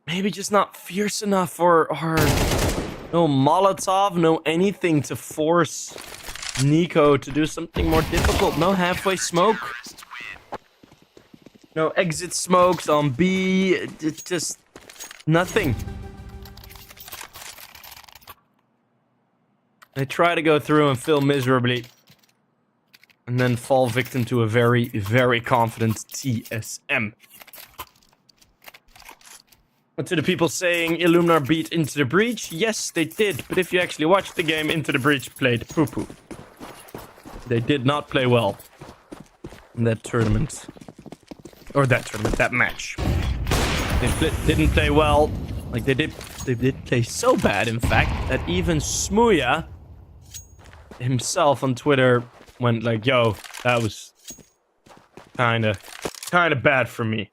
Maybe just not fierce enough or no Molotov, no anything to force Nico to do something more difficult. No halfway smoke. No exit smokes on B. It's just nothing. They try to go through and fail miserably. And then fall victim to a very, very confident TSM. But to the people saying Illuminar beat Into the Breach, yes, they did. But if you actually watched the game, Into the Breach played poo-poo. They did not play well in that tournament. Or that match. They didn't play well. Like, they did play so bad, in fact, that even Smuya himself on Twitter went like, yo, that was kind of bad for me.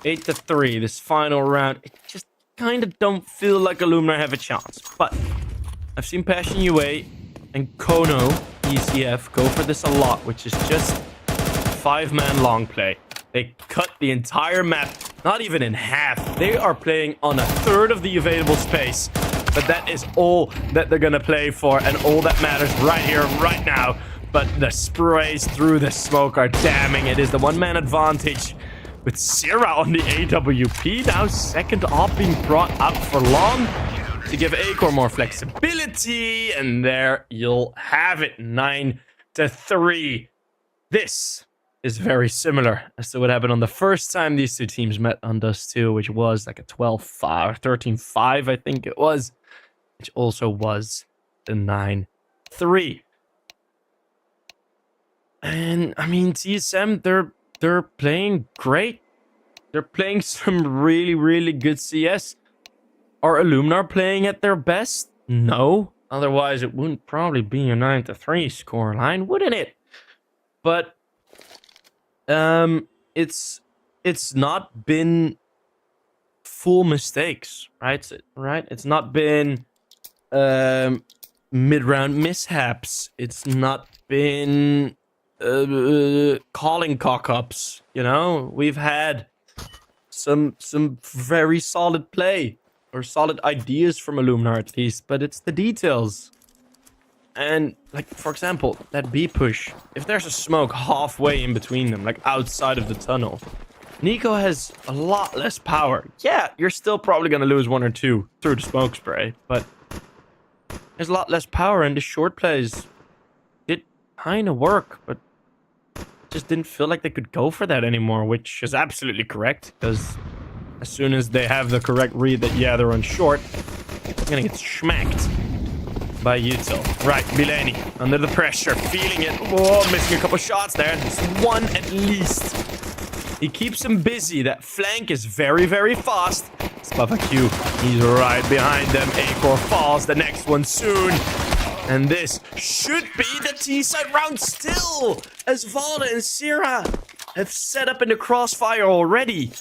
Eight to 3, this final round. It just kind of don't feel like Illuminar have a chance. But I've seen Passion UA and Kono ECF go for this a lot, which is just 5-man long play. They cut the entire map, not even in half. They are playing on a third of the available space. But that is all that they're gonna play for, and all that matters right here, right now. But the sprays through the smoke are damning. It is the 1-man advantage with Sierra on the AWP. Now second op being brought up for long to give Acor more flexibility. And there you'll have it, 9 to 3. This is very similar as to what happened on the first time these two teams met on Dust 2, which was like a 12-5, 13-5, I think it was, which also was the 9-3. And I mean, TSM, they're playing great. They're playing some really, really good CS. Are Illuminar playing at their best? No. Otherwise, it wouldn't probably be a 9 to 3 scoreline, wouldn't it? But it's not been full mistakes, right? It's not been mid-round mishaps. It's not been calling cock-ups, you know? We've had some very solid play, or solid ideas from Illuminar at least, but it's the details. And, like, for example, that B push, if there's a smoke halfway in between them, like outside of the tunnel, Nico has a lot less power. Yeah, you're still probably gonna lose 1 or 2 through the smoke spray, but there's a lot less power, and the short plays did kind of work, but just didn't feel like they could go for that anymore, which is absolutely correct, because as soon as they have the correct read that, yeah, they're on short, they're gonna get schmacked by Util. Right, Bilani, under the pressure, feeling it. Whoa, missing a couple shots there. Just 1 at least. He keeps him busy. That flank is very, very fast. Spava Q, he's right behind them. Acor falls, the next one soon. And this should be the T-side round still, as Valde and Sierra have set up in the crossfire already.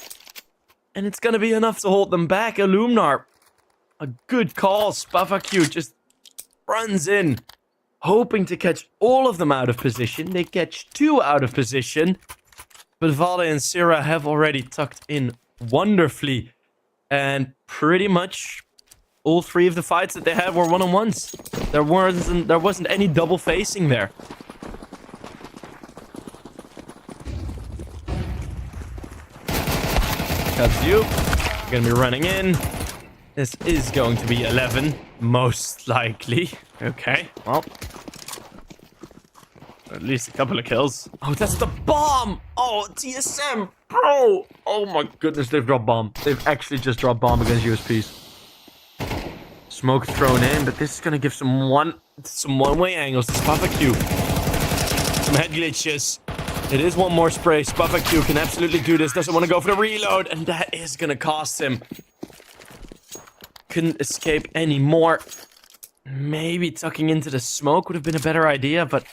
And it's gonna be enough to hold them back. Illuminar, a good call. Spava Q just runs in, hoping to catch all of them out of position. They catch 2 out of position, but Valde and Sierra have already tucked in wonderfully, and pretty much all 3 of the fights that they had were one-on-ones. There wasn't any double facing there. Kazu gonna be running in. This is going to be 11, most likely. Okay, well. At least a couple of kills. Oh, that's the bomb! Oh, TSM, bro! Oh my goodness, they've dropped bomb. They've actually just dropped bomb against USPs. Smoke thrown in, but this is gonna give some one-way angles to Apogee. Some head glitches. It is one more spray. Apogee can absolutely do this. Doesn't want to go for the reload, and that is gonna cost him. Couldn't escape anymore. Maybe tucking into the smoke would have been a better idea, but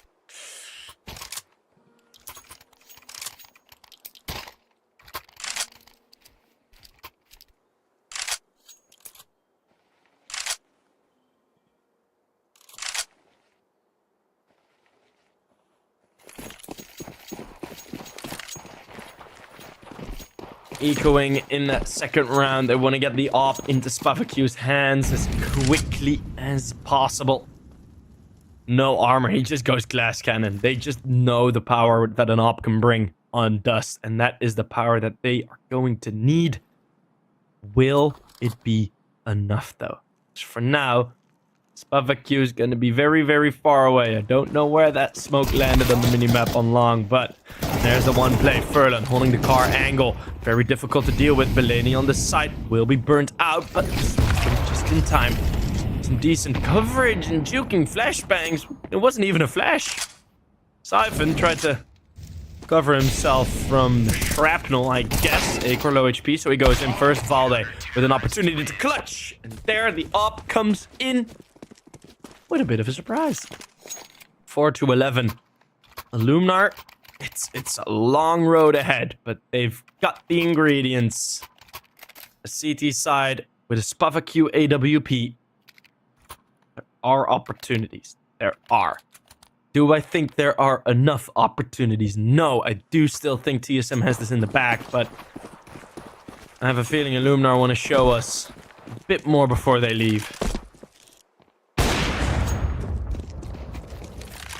echoing in that second round. They want to get the op into Spafaku's hands as quickly as possible. No armor, he just goes glass cannon. They just know the power that an op can bring on Dust, and that is the power that they are going to need. Will it be enough, though? For now, Spafaku is going to be very, very far away. I don't know where that smoke landed on the minimap on long, but there's the one play. Furlan holding the car angle. Very difficult to deal with. Belani on the side will be burnt out, but just in time. Some decent coverage and juking flashbangs. It wasn't even a flash. Siphon tried to cover himself from the shrapnel, I guess. Acor low HP, so he goes in first. Valde with an opportunity to clutch. And there the op comes in with a bit of a surprise. 4-11. Illuminar, it's a long road ahead, but they've got the ingredients. A CT side with a Spafaku AWP. There are opportunities. There are. Do I think there are enough opportunities? No, I do still think TSM has this in the back, but I have a feeling Illuminar want to show us a bit more before they leave.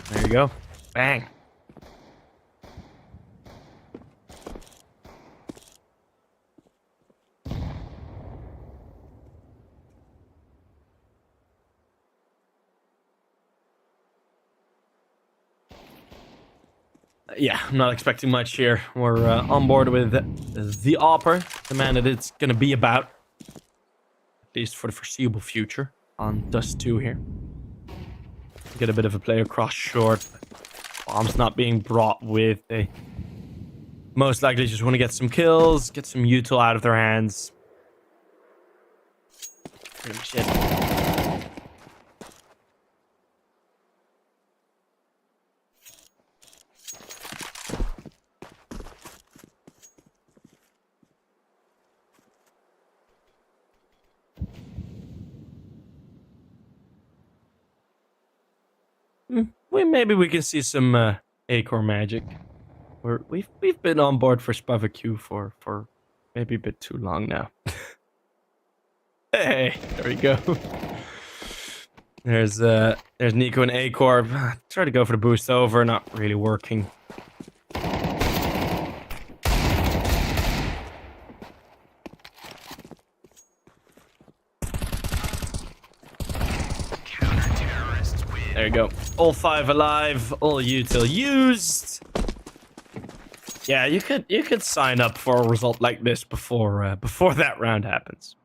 There you go. Bang. Yeah, I'm not expecting much here. We're on board with the Opper, the man that it's going to be about. At least for the foreseeable future on Dust 2 here. Get a bit of a play across short. Bombs not being brought with. They most likely just want to get some kills, get some util out of their hands. Pretty much it. Maybe we can see some Acor magic. We've been on board for Spafaku for maybe a bit too long now. Hey, there we go. There's Nico and Acor. Try to go for the boost over, not really working. There you go. All 5 alive, all util used. Yeah, you could sign up for a result like this before that round happens.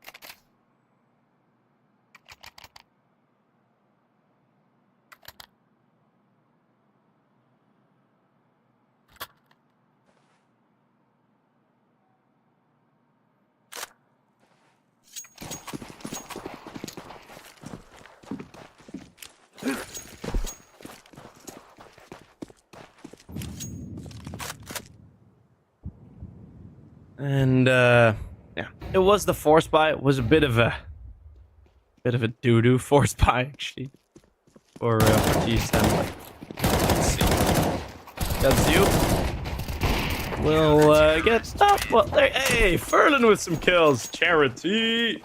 And yeah, it was the force buy. It was a bit of a doo-doo force buy actually for TSM. Let's see. That's you. We'll get stopped. Well, there. Hey, Furlan with some kills. Charity.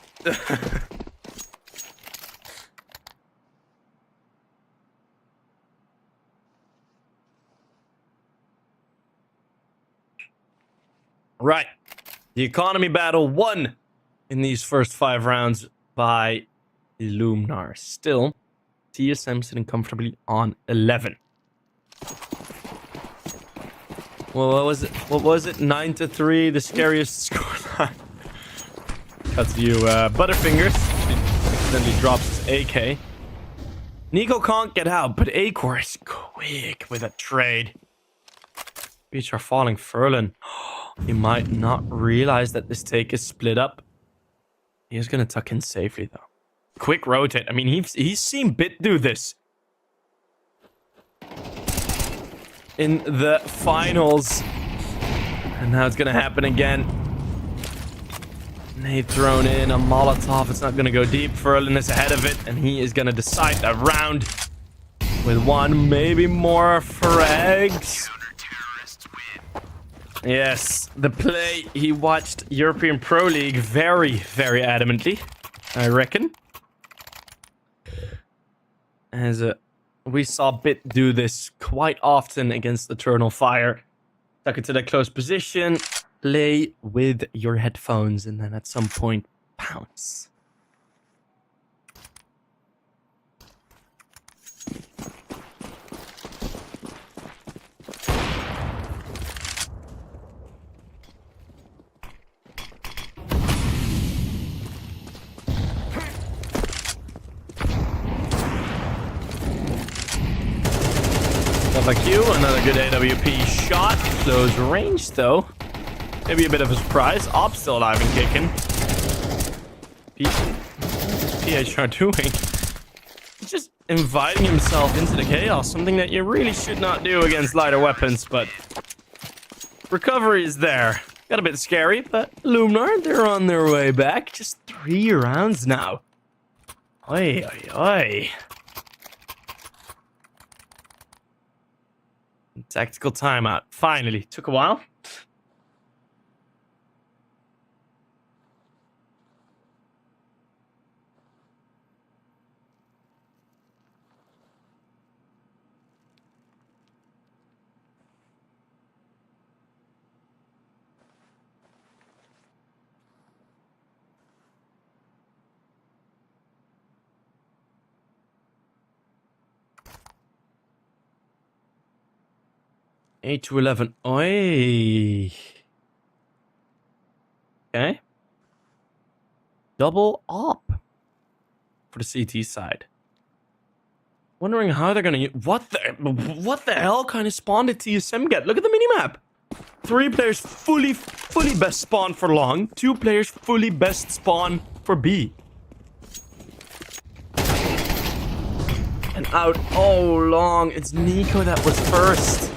Right. The economy battle won in these first 5 rounds by Illuminar. Still, TSM sitting comfortably on 11. Well, what was it? 9-3, the scariest scoreline. Cuts you, Butterfingers. Accidentally drops his AK. Nico can't get out, but Acor is quick with a trade. Beach are falling Furlan. He might not realize that this take is split up. He is going to tuck in safely, though. Quick rotate. I mean, he's seen Bit do this. In the finals. And now it's going to happen again. Nade thrown in, a Molotov. It's not going to go deep. Furlan is ahead of it, and he is going to decide the round with one, maybe more frags. Yes, the play he watched European Pro League very, very adamantly, I reckon. As we saw Bit do this quite often against Eternal Fire. Tuck it to the close position. Play with your headphones and then at some point pounce. Q, another good AWP shot. Close range though. Maybe a bit of a surprise. Op still alive and kicking. What's PHR doing? He's just inviting himself into the chaos. Something that you really should not do against lighter weapons, but recovery is there. Got a bit scary, but Illuminar, they're on their way back. Just 3 rounds now. Oi, oi, oi. Tactical timeout. Finally. Took a while. Eight to 11. Oi. Okay. Double op for the CT side. Wondering how they're gonna use. What the hell kind of spawn did TSM get? Look at the minimap. 3 players fully best spawn for long. 2 players fully best spawn for B. And out. Oh, long. It's Nico that was first.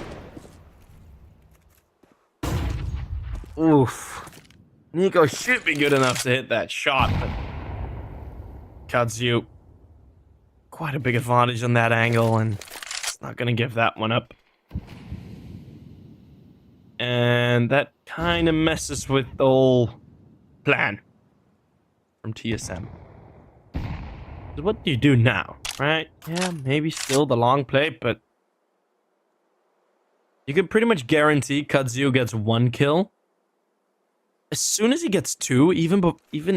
Oof. Nico should be good enough to hit that shot, but Katsu, quite a big advantage on that angle, and it's not going to give that one up. And that kind of messes with the whole plan from TSM. So what do you do now, right? Yeah, maybe still the long play, but you can pretty much guarantee Katsu gets 1 kill. As soon as he gets 2, even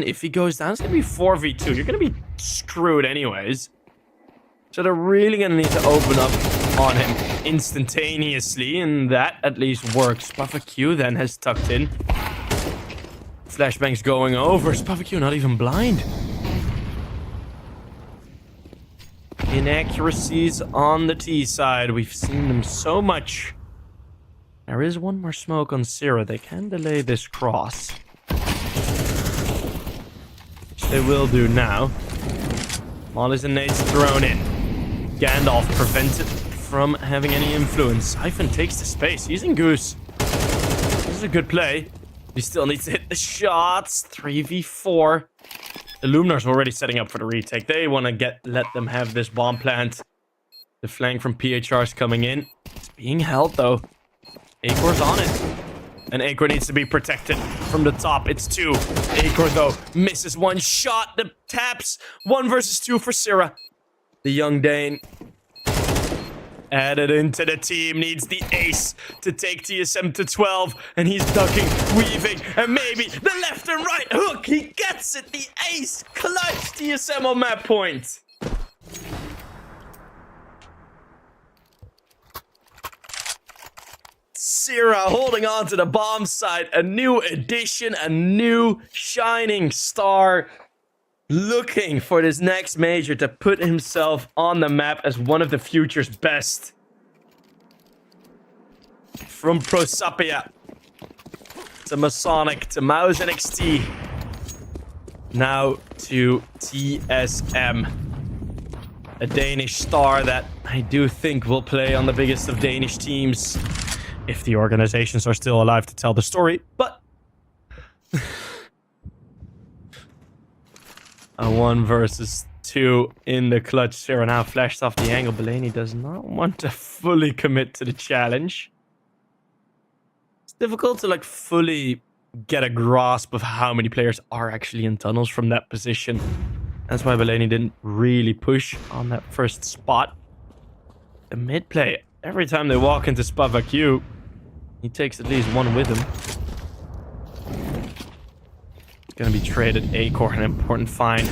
if he goes down, it's going to be 4v2. You're going to be screwed anyways. So they're really going to need to open up on him instantaneously, and that at least works. Q then has tucked in. Flashbang's going over. Q not even blind. Inaccuracies on the T side. We've seen them so much. There is one more smoke on Sierra. They can delay this cross. Which they will do now. Mollies and nades thrown in. Gandalf prevented from having any influence. Siphon takes the space. He's in Goose. This is a good play. He still needs to hit the shots. 3v4. Illuminar's already setting up for the retake. They want to let them have this bomb plant. The flank from PHR's coming in. It's being held though. Acor's on it. And Acor needs to be protected from the top. It's 2. Acor, though, misses 1 shot. The taps. 1 versus 2 for Sierra. The young Dane added into the team. Needs the ace to take TSM to 12. And he's ducking, weaving, and maybe the left and right hook. He gets it. The ace. Clutch TSM on map point. Sierra holding on to the bomb site. A new addition, a new shining star. Looking for this next major to put himself on the map as one of the future's best. From Prosapia to Masonic to Mouse NXT. Now to TSM. A Danish star that I do think will play on the biggest of Danish teams. If the organizations are still alive to tell the story. But a 1 versus 2 in the clutch. Sarah now flashed off the angle. Belaney does not want to fully commit to the challenge. It's difficult to like fully get a grasp of how many players are actually in tunnels from that position. That's why Belaney didn't really push on that first spot. The mid play, every time they walk into Spava Q, he takes at least one with him. It's gonna be traded Acorn, an important find.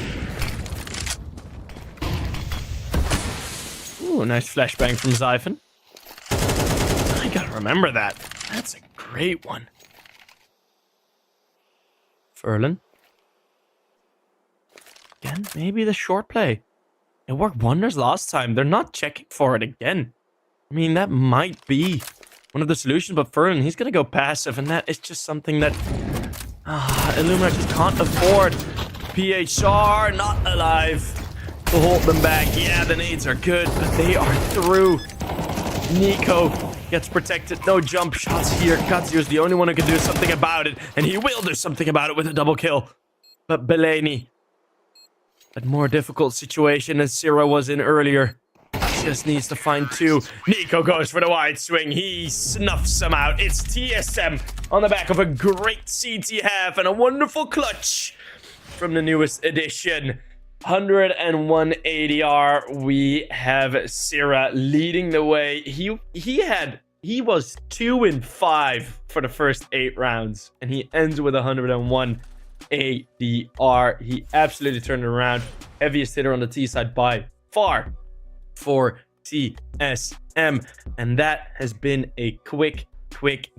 Ooh, nice flashbang from Zyphon. I gotta remember that. That's a great one. Furlan. Again, maybe the short play. It worked wonders last time. They're not checking for it again. I mean, that might be one of the solutions, but Furlan, he's gonna go passive, and that is just something that Illuminar just can't afford. PHR not alive to hold them back. Yeah, the nades are good, but they are through. Nico gets protected. No jump shots here. Katsu's the only one who can do something about it, and he will do something about it with a double kill. But Belaney, a more difficult situation as Sierra was in earlier. Just needs to find 2. Nico goes for the wide swing. He snuffs him out. It's TSM on the back of a great CT half and a wonderful clutch from the newest edition. 101 ADR. We have Sierra leading the way. He was 2-5 for the first 8 rounds, and he ends with 101 ADR. He absolutely turned it around. Heaviest hitter on the T side by far for TSM. And that has been a quick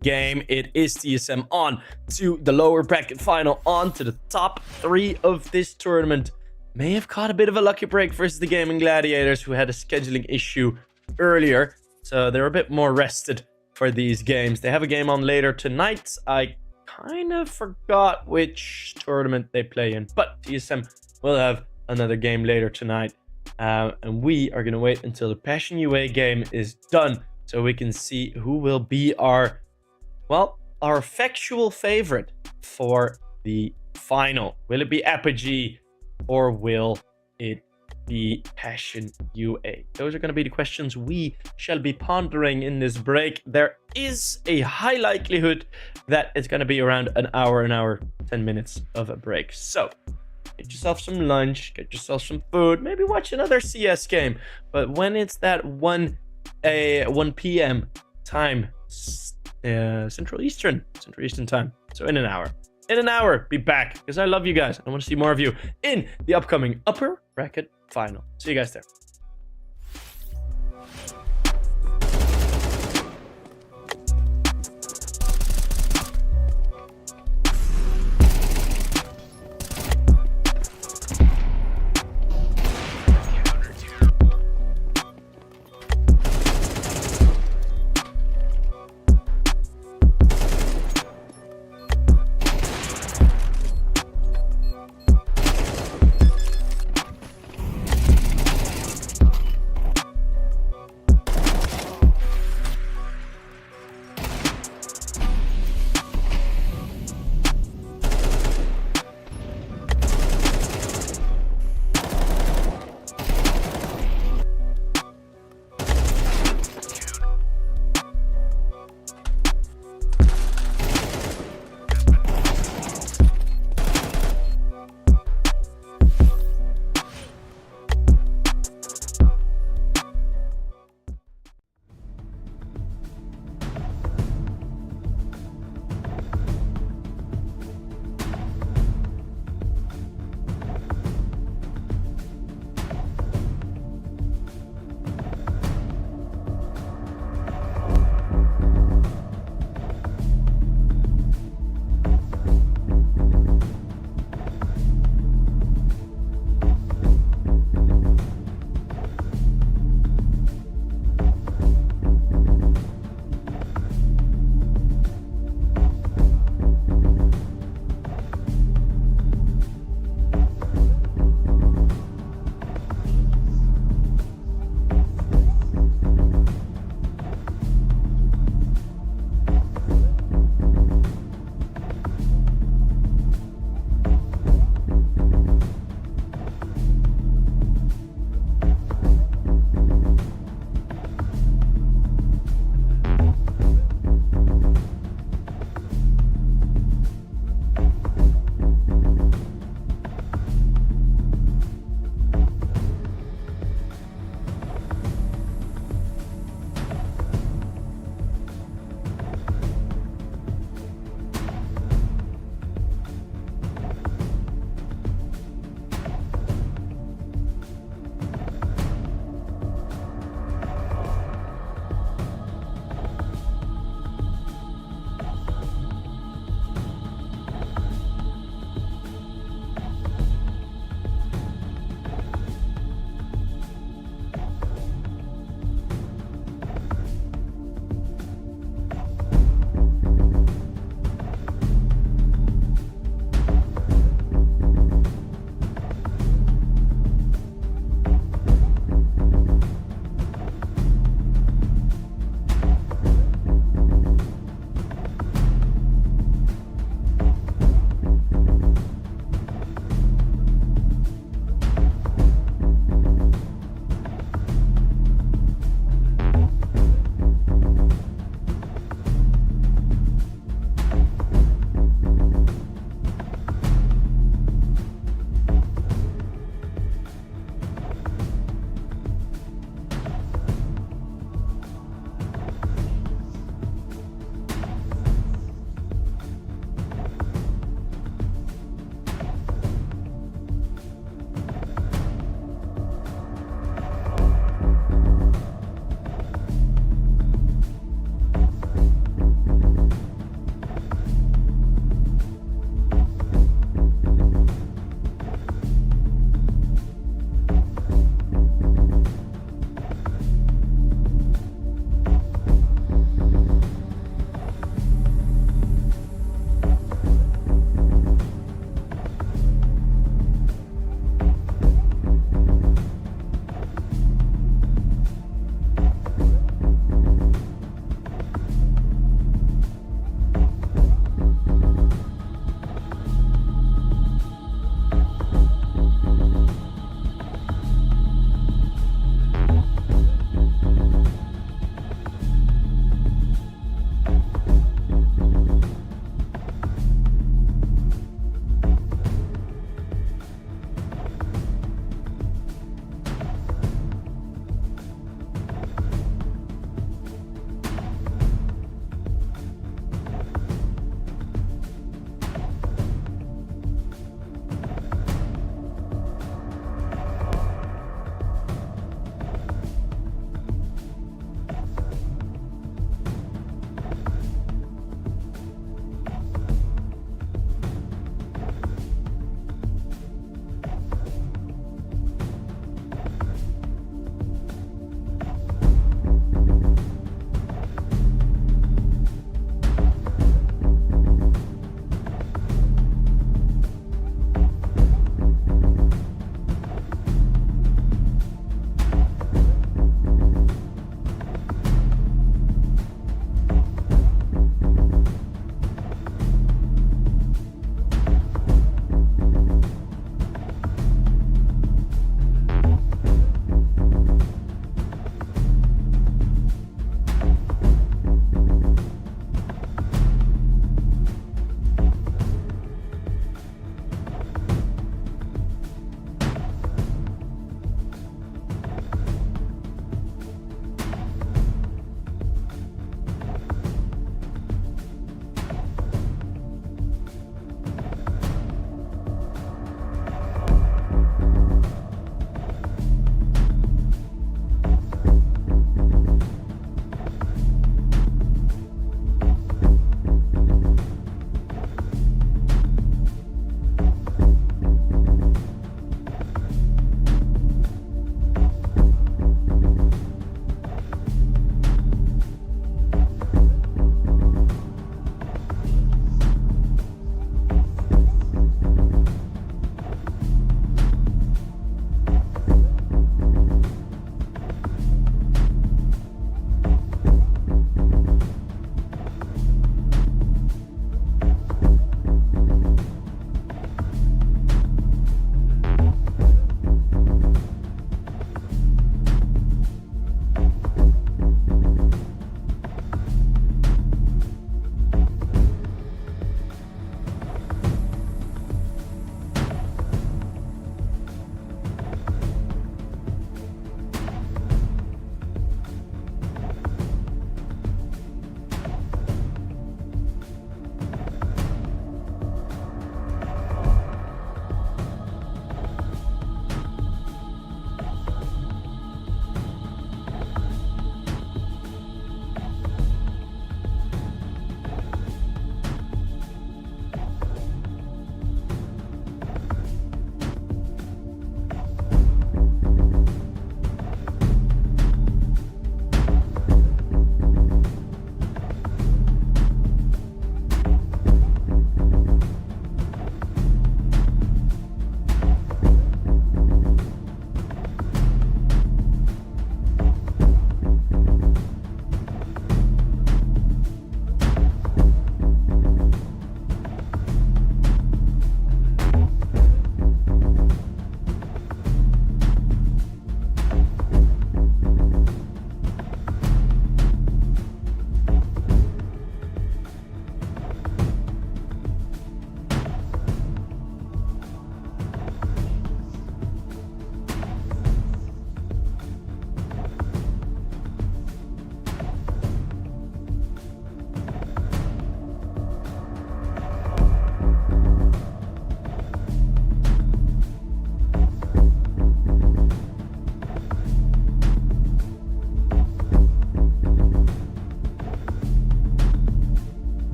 game. It is TSM on to the lower bracket final, on to the top 3 of this tournament. May have caught a bit of a lucky break versus the Gaming Gladiators, who had a scheduling issue earlier. So they're a bit more rested for these games. They have a game on later tonight. I kind of forgot which tournament they play in, but TSM will have another game later tonight. And we are going to wait until the Passion UA game is done so we can see who will be our factual favorite for the final. Will it be Apogee or will it be Passion UA? Those are going to be the questions we shall be pondering in this break. There is a high likelihood that it's going to be around an hour, 10 minutes of a break. So get yourself some lunch, get yourself some food, maybe watch another CS game. But when it's that 1 p.m. time, Central Eastern time. So in an hour, be back, because I love you guys. I want to see more of you in the upcoming upper bracket final. See you guys there.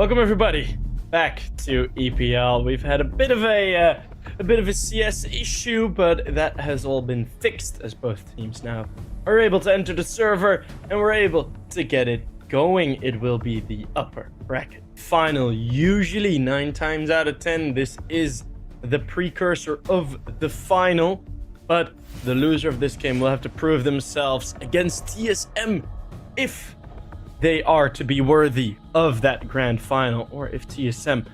Welcome everybody back to EPL. We've had a bit of a CS issue, but that has all been fixed as both teams now are able to enter the server and we're able to get it going. It will be the upper bracket final. Usually 9 times out of 10 this is the precursor of the final, but the loser of this game will have to prove themselves against TSM if they are to be worthy of that grand final, or if TSM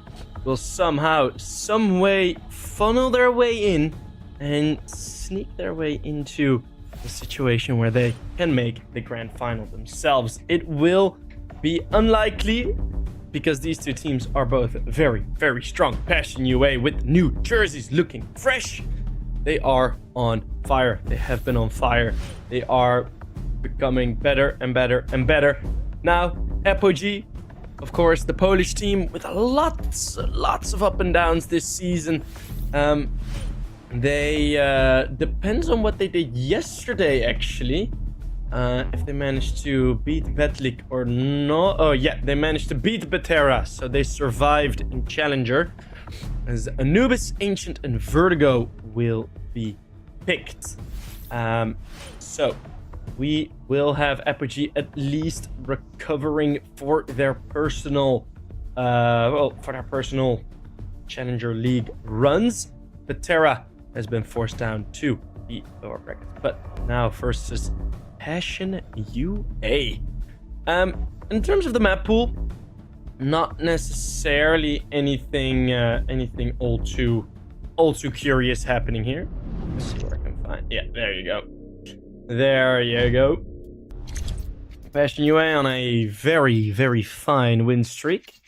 will somehow, some way funnel their way in and sneak their way into a situation where they can make the grand final themselves. It will be unlikely because these two teams are both very, very strong. Passion UA with new jerseys looking fresh. They are on fire. They have been on fire. They are becoming better and better and better. Now, Apogee, of course, the Polish team with lots of up and downs this season. They depends on what they did yesterday, actually. If they managed to beat Vetlik or no. Oh, yeah, they managed to beat Betera, so they survived in Challenger. As Anubis, Ancient, and Vertigo will be picked. So we will have Apogee at least recovering for their personal, Challenger League runs. Betera has been forced down to the lower bracket, but now versus Passion UA. In terms of the map pool, not necessarily anything all too curious happening here. Let's see where I can find. Yeah, there you go. There you go. Passion UA on a very, very fine win streak.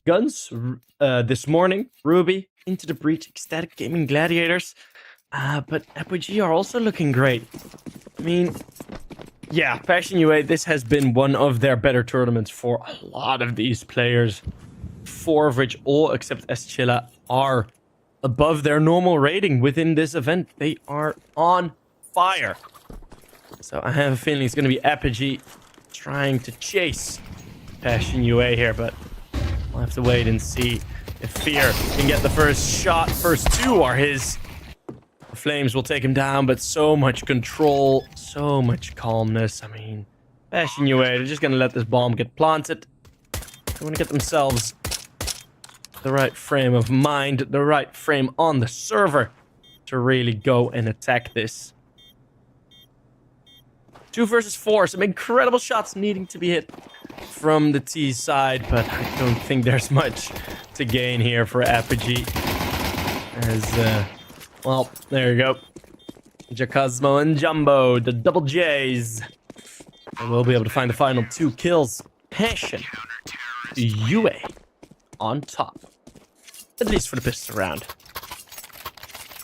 Guns this morning, Ruby, Into the Breach, Ecstatic Gaming, Gladiators. But Apogee are also looking great. I mean, yeah, Passion UA, this has been one of their better tournaments for a lot of these players. 4 of which, all except Eschilla, are above their normal rating within this event. They are on fire. So I have a feeling it's going to be Apogee trying to chase Passion UA here, but we'll have to wait and see if Fear can get the first shot. First 2 are his. The Flames will take him down, but so much control, so much calmness. I mean, Passion UA, they're just going to let this bomb get planted. They want to get themselves the right frame of mind, the right frame on the server to really go and attack this. 2 versus 4, some incredible shots needing to be hit from the T side, but I don't think there's much to gain here for Apogee. As, well, there you go. Jacosmo and Jumbo, the double J's. And we'll be able to find the final 2 kills. Passion UA on top. At least for the pistol round.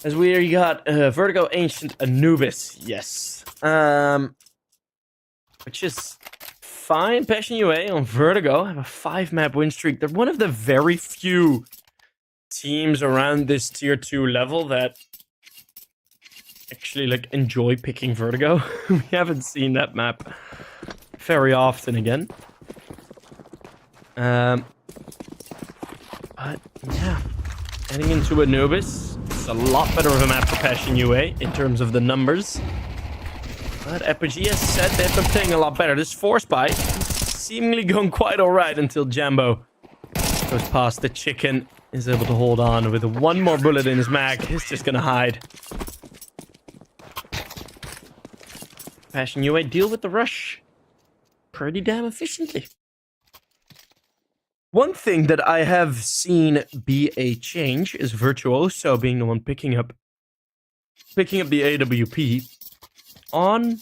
As we got Vertigo, Ancient, Anubis. Yes. Which is fine. Passion UA on Vertigo have a 5-map win streak. They're one of the very few teams around this tier 2 level that actually like enjoy picking Vertigo. We haven't seen that map very often again. But yeah, heading into Anubis, it's a lot better of a map for Passion UA in terms of the numbers. But Apogee has said they've been playing a lot better. This force bite seemingly going quite alright until Jambo goes past the chicken, is able to hold on with 1 more bullet in his mag. He's just gonna hide. Passion UA deal with the rush pretty damn efficiently. One thing that I have seen be a change is Virtuoso being the one picking up the AWP on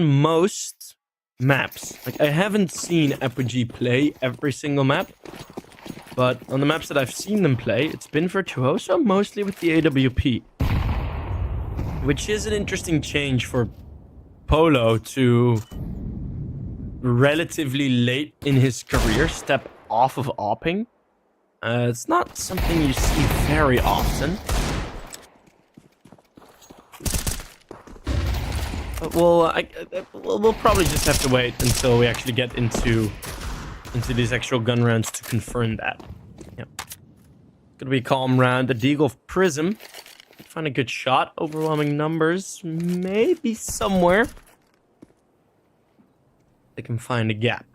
most maps. Like, I haven't seen Apogee play every single map, but on the maps that I've seen them play, it's been Virtuoso, mostly with the AWP. Which is an interesting change for Polo to relatively late in his career step off of AWPing. It's not something you see very often. We'll probably just have to wait until we actually get into these actual gun rounds to confirm that. Yeah. It's gonna be a calm round. The Deagle of Prism. Find a good shot. Overwhelming numbers. Maybe somewhere they can find a gap.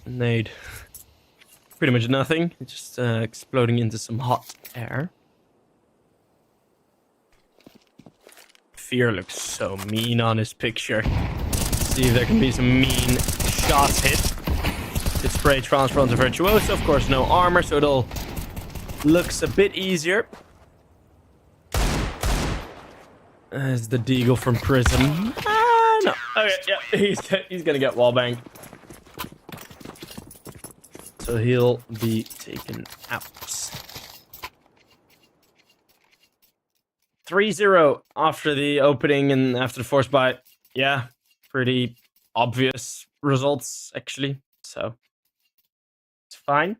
Nade. Pretty much nothing. It's just exploding into some hot air. Fear looks so mean on his picture. See if there can be some mean shots hit. Good spray transfer onto Virtuoso. Of course, no armor, so it'll looks a bit easier. As the Deagle from Prism. No. Okay, yeah, he's gonna get wallbanged. So he'll be taken out. 3-0 after the opening and after the force bite. Yeah, pretty obvious results, actually. So, it's fine.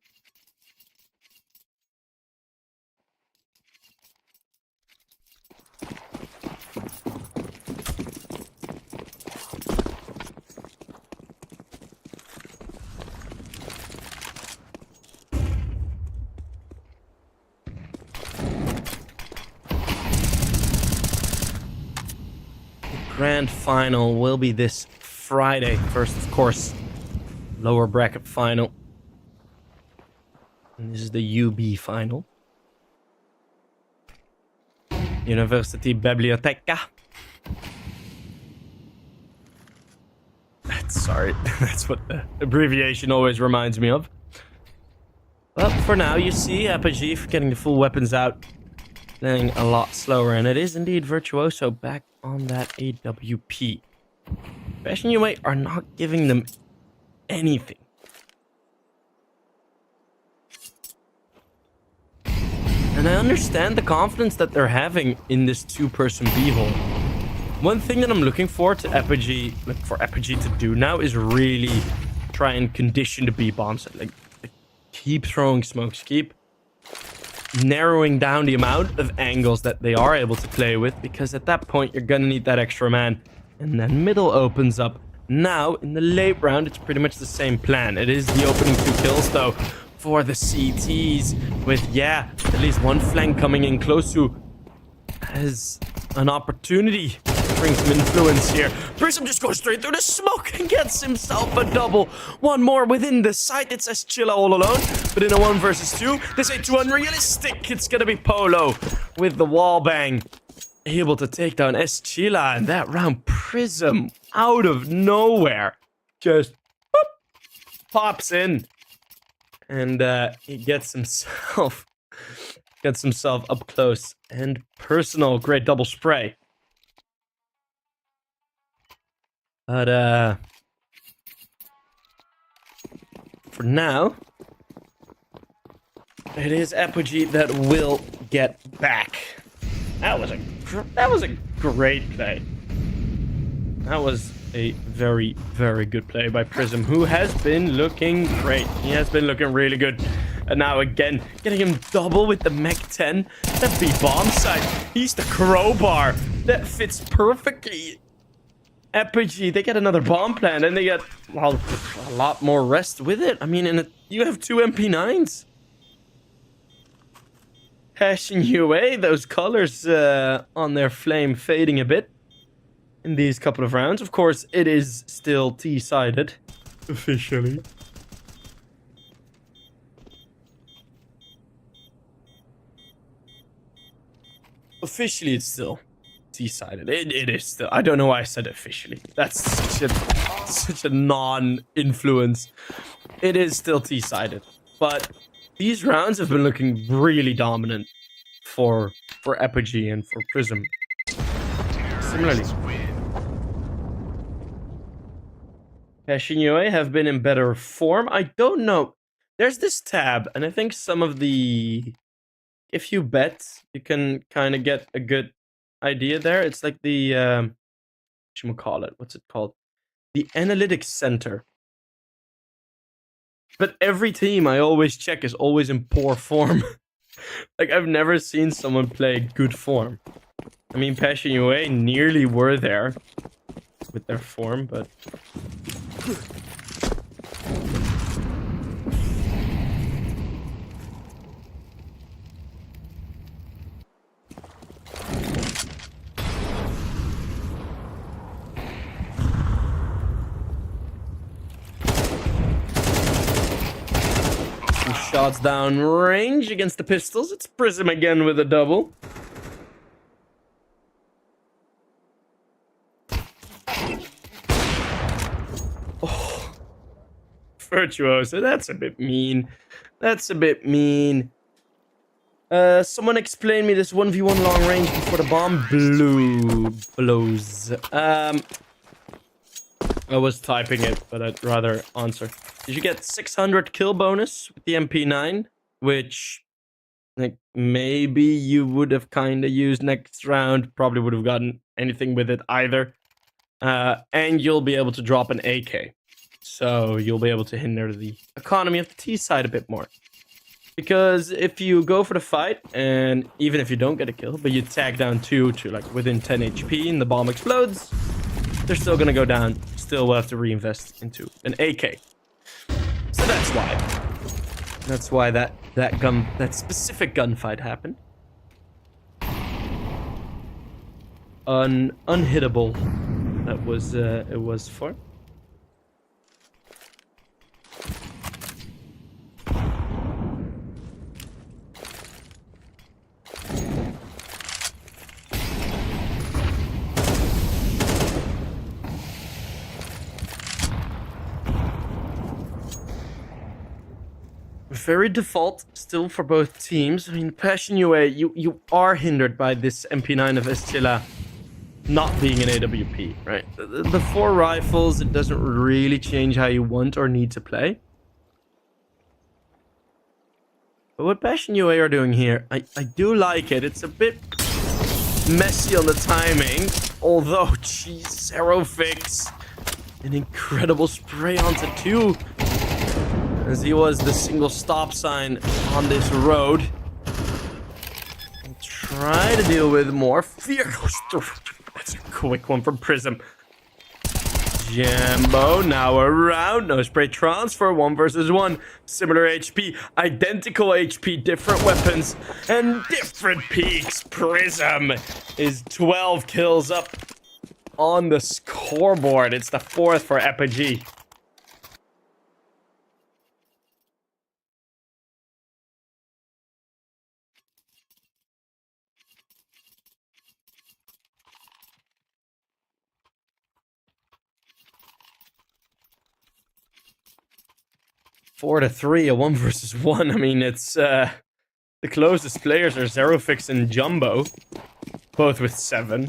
Grand final will be this Friday. First, of course, lower bracket final. And this is the UB final. University Biblioteca. Sorry, that's what the abbreviation always reminds me of. Well, for now, you see Apogee getting the full weapons out. Playing a lot slower, and it is indeed Virtuoso back on that AWP. Fashion UA are not giving them anything. And I understand the confidence that they're having in this two-person B-hole. One thing that I'm looking for to Apogee, to do now is really try and condition the B-bombs. Like keep throwing smokes, keep narrowing down the amount of angles that they are able to play with, because at that point you're gonna need that extra man. And then middle opens up. Now in the late round it's pretty much the same plan. It is the opening 2 kills though for the CTs, with at least one flank coming in close to has an opportunity to bring some influence here. Prism just goes straight through the smoke and gets himself a double. One more within the site. It says Chilla all alone, but in a 1 versus 2, this ain't too unrealistic. It's gonna be Polo with the wall bang, able to take down Chilla, and that round Prism out of nowhere just boop, pops in, and he gets himself up close and personal. Great double spray. But for now, it is Apogee that will get back. That was a great play. That was a very, very good play by Prism, who has been looking great. He has been looking really good. And now again, getting him double with the Mech 10. That B-bomb side. He's the crowbar. That fits perfectly. Apogee, they get another bomb plant, and they get, well, a lot more rest with it. I mean, you have 2 MP9s. Passion UA, those colors on their flame fading a bit in these couple of rounds. Of course, it is still T-sided, officially. Officially, it's still T-sided. It is still. I don't know why I said officially. That's such a non-influence. It is still T-sided, but these rounds have been looking really dominant for Apogee and for Prism. Similarly, Passion UA have been in better form. I don't know. There's this tab, and I think some of the... If you bet, you can kind of get a good idea there. It's like the... whatchamacallit? What's it called? The Analytics Center. But every team I always check is always in poor form. Like, I've never seen someone play good form. I mean, Passion UA nearly were there with their form, but... Shots down range against the pistols. It's Prism again with a double. Oh, Virtuoso. That's a bit mean. That's a bit mean. Someone explain me this 1v1 long range before the bomb blows. I was typing it, but I'd rather answer. Did you get 600 kill bonus with the MP9? Which, like, maybe you would have kind of used next round. Probably would have gotten anything with it either. And you'll be able to drop an AK. So you'll be able to hinder the economy of the T side a bit more. Because if you go for the fight, and even if you don't get a kill, but you tag down 2 to like within 10 HP and the bomb explodes, they're still gonna go down. Still will have to reinvest into an AK. So that's why. That's why that specific gunfight happened. Unhittable. That was it was for. Very default still for both teams. I mean, Passion UA, you are hindered by this MP9 of Estilla not being an AWP, right? The 4 rifles, it doesn't really change how you want or need to play. But what Passion UA are doing here, I do like it. It's a bit messy on the timing. Although, geez, Zero Fix. An incredible spray onto 2. As he was the single stop sign on this road. And try to deal with more fear. That's a quick one from Prism. Jambo now around. No spray transfer. 1 versus 1. Similar HP. Identical HP. Different weapons. And different peaks. Prism is 12 kills up on the scoreboard. It's the 4th for Apogee. Four to 3, a 1 versus 1. I mean, it's the closest players are Zerofix and Jumbo, both with 7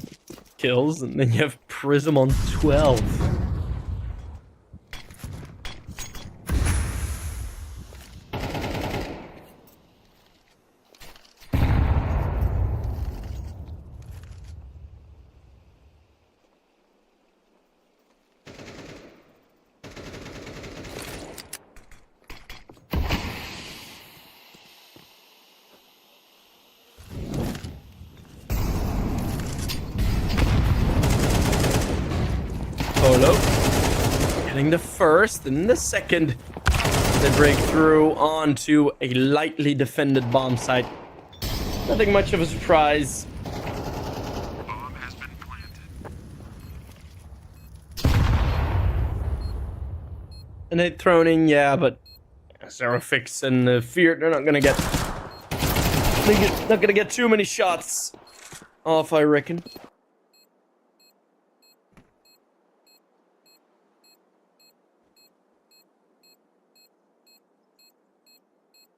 kills, and then you have Prism on 12. Polo getting the first and the second. They break through onto a lightly defended bomb site. Nothing much of a surprise. Bomb has been planted. And they thrown in, yeah, but Zerofix and Fear, they're not gonna get too many shots off, I reckon.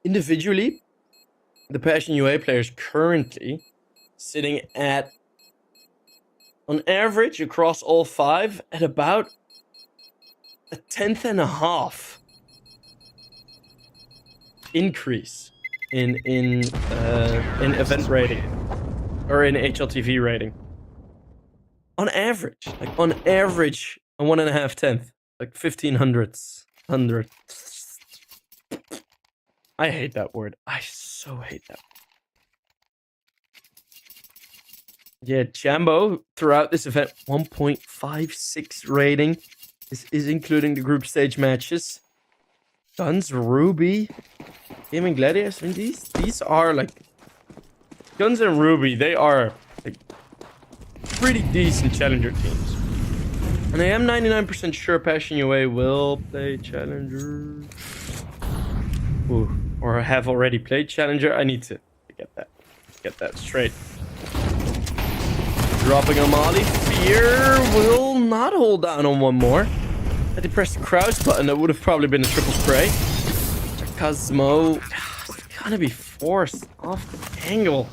Individually, the Passion UA players currently sitting at, on average, across all 5, at about a 10th and a half increase in event rating or in HLTV rating. On average, like on average, a 1.5 tenth, like 1,500. I hate that word. I so hate that. Yeah, Jambo throughout this event, 1.56 rating. This is including the group stage matches. Guns, Ruby, Gaming Gladiators. I mean, these are like Guns and Ruby. They are like pretty decent challenger teams. And I am 99% sure Passion UA will play challenger. Ooh, or have already played challenger. I need to get that straight. Dropping a Molly. Fear will not hold down on one more. Had to press the crouch button, that would have probably been a triple spray. Cosmo, it's gonna be forced off the angle.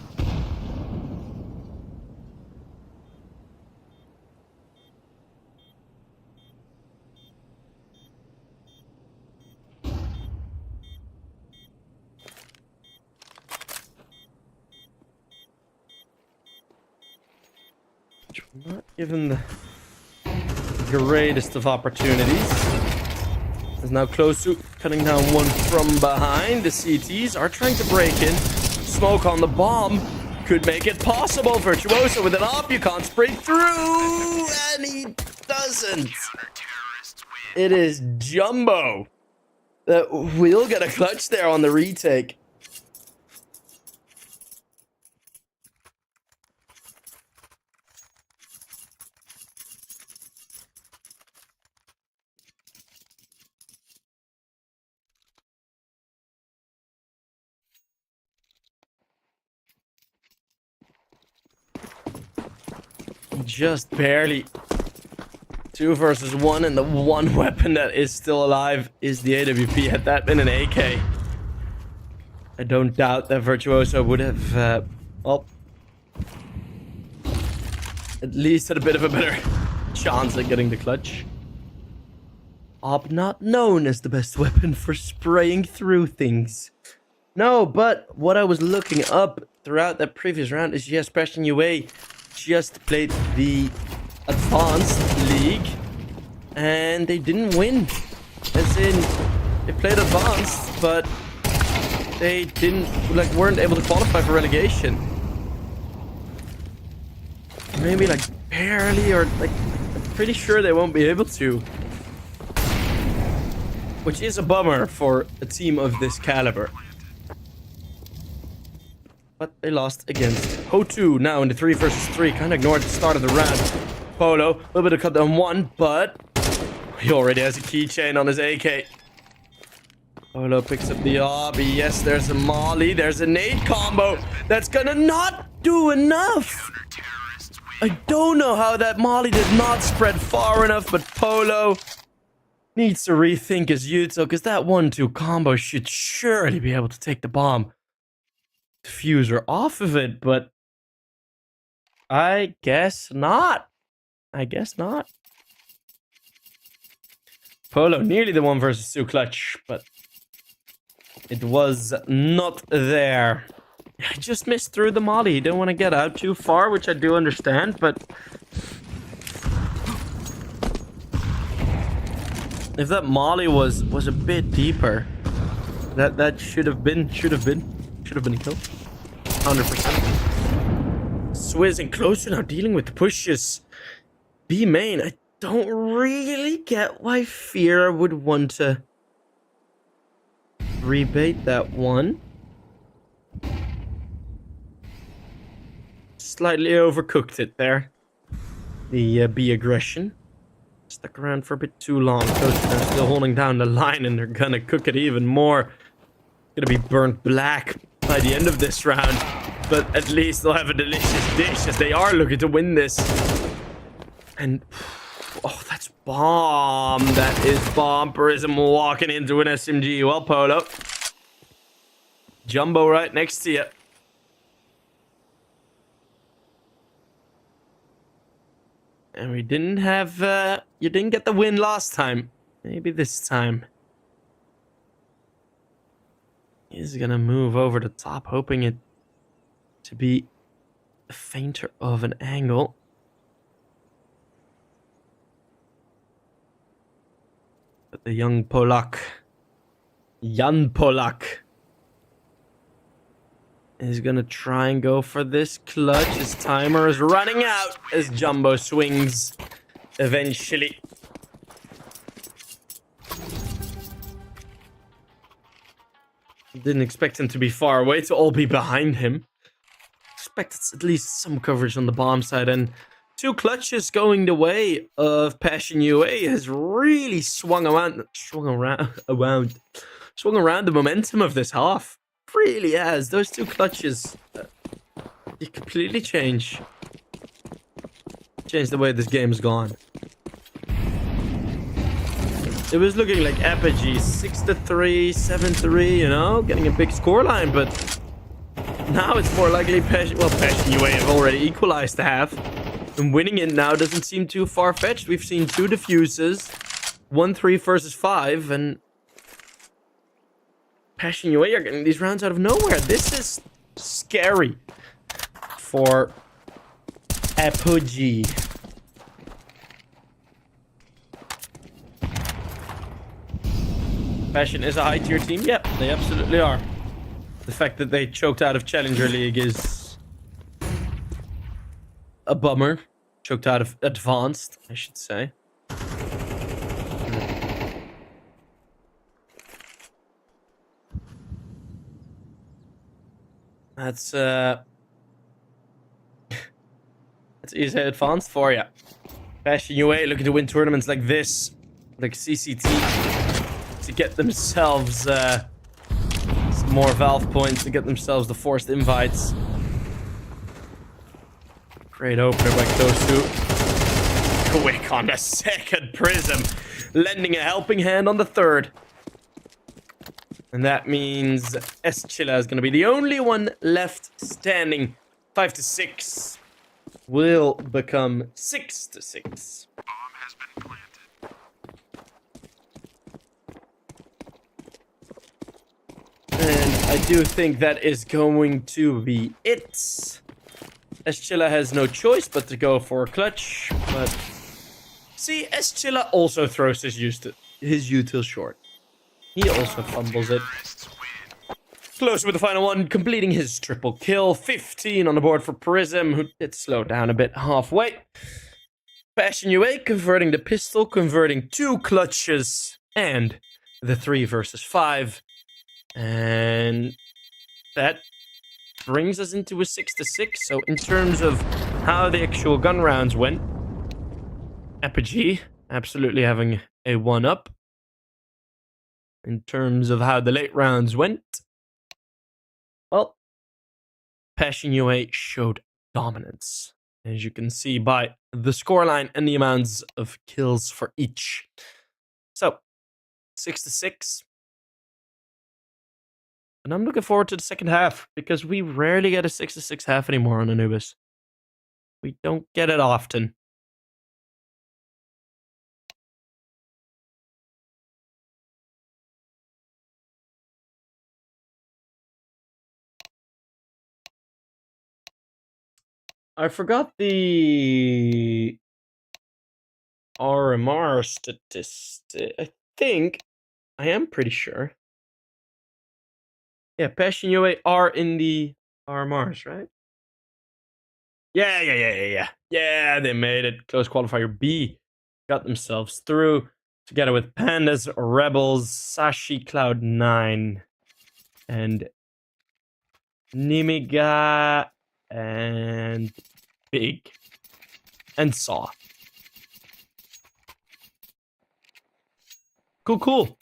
Not given the greatest of opportunities. Is now close to cutting down one from behind. The CTs are trying to break in. Smoke on the bomb could make it possible. Virtuoso with an op. You can't spray through. And he doesn't. It is Jumbo that will get a clutch there on the retake. Just barely. 2 versus 1, and the one weapon that is still alive is the AWP. Had that been an AK, I don't doubt that Virtuoso would have, well, at least had a bit of a better chance at getting the clutch. Op not known as the best weapon for spraying through things. No, but what I was looking up throughout that previous round is, yes, Passion UA just played the Advanced League and they didn't win. As in, they played Advanced, but they weren't able to qualify for relegation. Maybe barely, or I'm pretty sure they won't be able to. Which is a bummer for a team of this caliber. But they lost against Ho2 now in the 3 versus 3. Kind of ignored the start of the round. Polo, a little bit of cut down one, but he already has a keychain on his AK. Polo picks up the obby. Yes, there's a Molly. There's a nade combo. That's gonna not do enough. I don't know how that Molly did not spread far enough, but Polo needs to rethink his util, because that 1-2 combo should surely be able to take the bomb diffuser off of it, but I guess not. Polo nearly the 1 versus 2 clutch, but it was not there. I just missed through the Molly. He didn't want to get out too far, which I do understand, but if that Molly was a bit deeper, that should have been a kill. 100%. Swizzing closer now, dealing with the pushes. B main, I don't really get why Fear would want to rebait that one. Slightly overcooked it there. The B aggression. Stuck around for a bit too long. They're still holding down the line, and they're gonna cook it even more. Gonna be burnt black by the end of this round, but at least they'll have a delicious dish as they are looking to win this. And oh, that's bomb. That is bomberism walking into an SMG. Well, Polo, Jumbo right next to you. And we didn't have you didn't get the win last time. Maybe this time. He's gonna move over the top, hoping it to be a fainter of an angle. But the young Polak, Jan Polak, is gonna try and go for this clutch. His timer is running out as Jumbo swings eventually. Didn't expect him to be far away, to all be behind him. Expected at least some coverage on the bomb side, and 2 clutches going the way of Passion UA has really swung around the momentum of this half. Really has. Those 2 clutches they completely change the way this game has gone. It was looking like Apogee 6-3, 7-3, you know, getting a big scoreline, but now it's more likely Passion UA have already equalized the half, and winning it now doesn't seem too far-fetched. We've seen 2 defuses, 1-3 versus 5, and Passion UA are getting these rounds out of nowhere. This is scary for Apogee. Passion is a high-tier team. Yep, they absolutely are. The fact that they choked out of Challenger League is a bummer. Choked out of Advanced, I should say. That's easy Advanced for you. Passion UA looking to win tournaments like this, like CCT, to get themselves some more Valve points, to get themselves the forced invites. Great opener by those 2. Quick on the second Prism, lending a helping hand on the third. And that means Eschila is going to be the only one left standing. 5-6 will become 6-6. Bomb has been planted. And I do think that is going to be it. Eschila has no choice but to go for a clutch. But see, Eschila also throws his util short. He also fumbles it. Close with the final one, completing his triple kill. 15 on the board for Prism, who did slow down a bit halfway. Passion UA converting the pistol, converting 2 clutches, and the 3 versus 5. And that brings us into a 6-6. So in terms of how the actual gun rounds went, Apogee absolutely having a 1-up. In terms of how the late rounds went, well, Passion UA showed dominance, as you can see by the scoreline and the amounts of kills for each. So, 6-6. And I'm looking forward to the second half, because we rarely get a 6-6 half anymore on Anubis. We don't get it often. I forgot the RMR statistic. I am pretty sure. Yeah, Passion UA are in the RMRs, right? Yeah. Yeah, they made it. Close qualifier B. Got themselves through. Together with Pandas, Rebels, Sashi, Cloud9, and Nimiga, and Big, and Saw. Cool. Cool.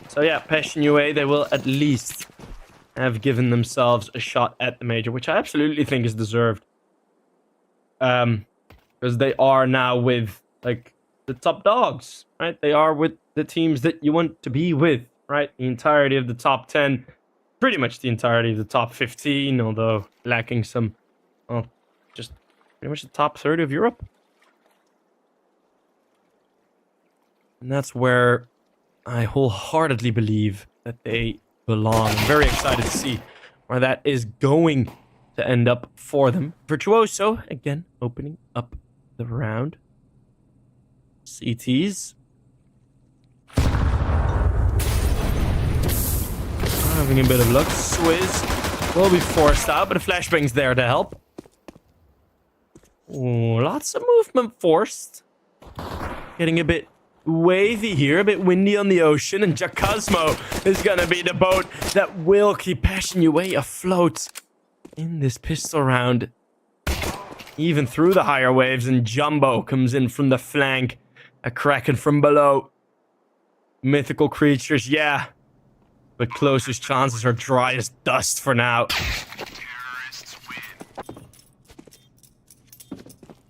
So yeah, Passion UA, they will at least have given themselves a shot at the major, which I absolutely think is deserved. Because they are now with, like, the top dogs, right? They are with the teams that you want to be with, right? The entirety of the top 10, pretty much the entirety of the top 15, although lacking some, well, just pretty much the top 30 of Europe. And that's where I wholeheartedly believe that they belong. I'm very excited to see where that is going to end up for them. Virtuoso, again, opening up the round. CTs. Having a bit of luck. Swizz will be forced out, but a flashbang's there to help. Ooh, lots of movement forced. Getting a bit wavy here, a bit windy on the ocean, and Jacosmo is gonna be the boat that will keep Passion UA afloat in this pistol round. Even through the higher waves, and Jumbo comes in from the flank. A Kraken from below. Mythical creatures, yeah. But closest chances are dry as dust for now. Terrorists win.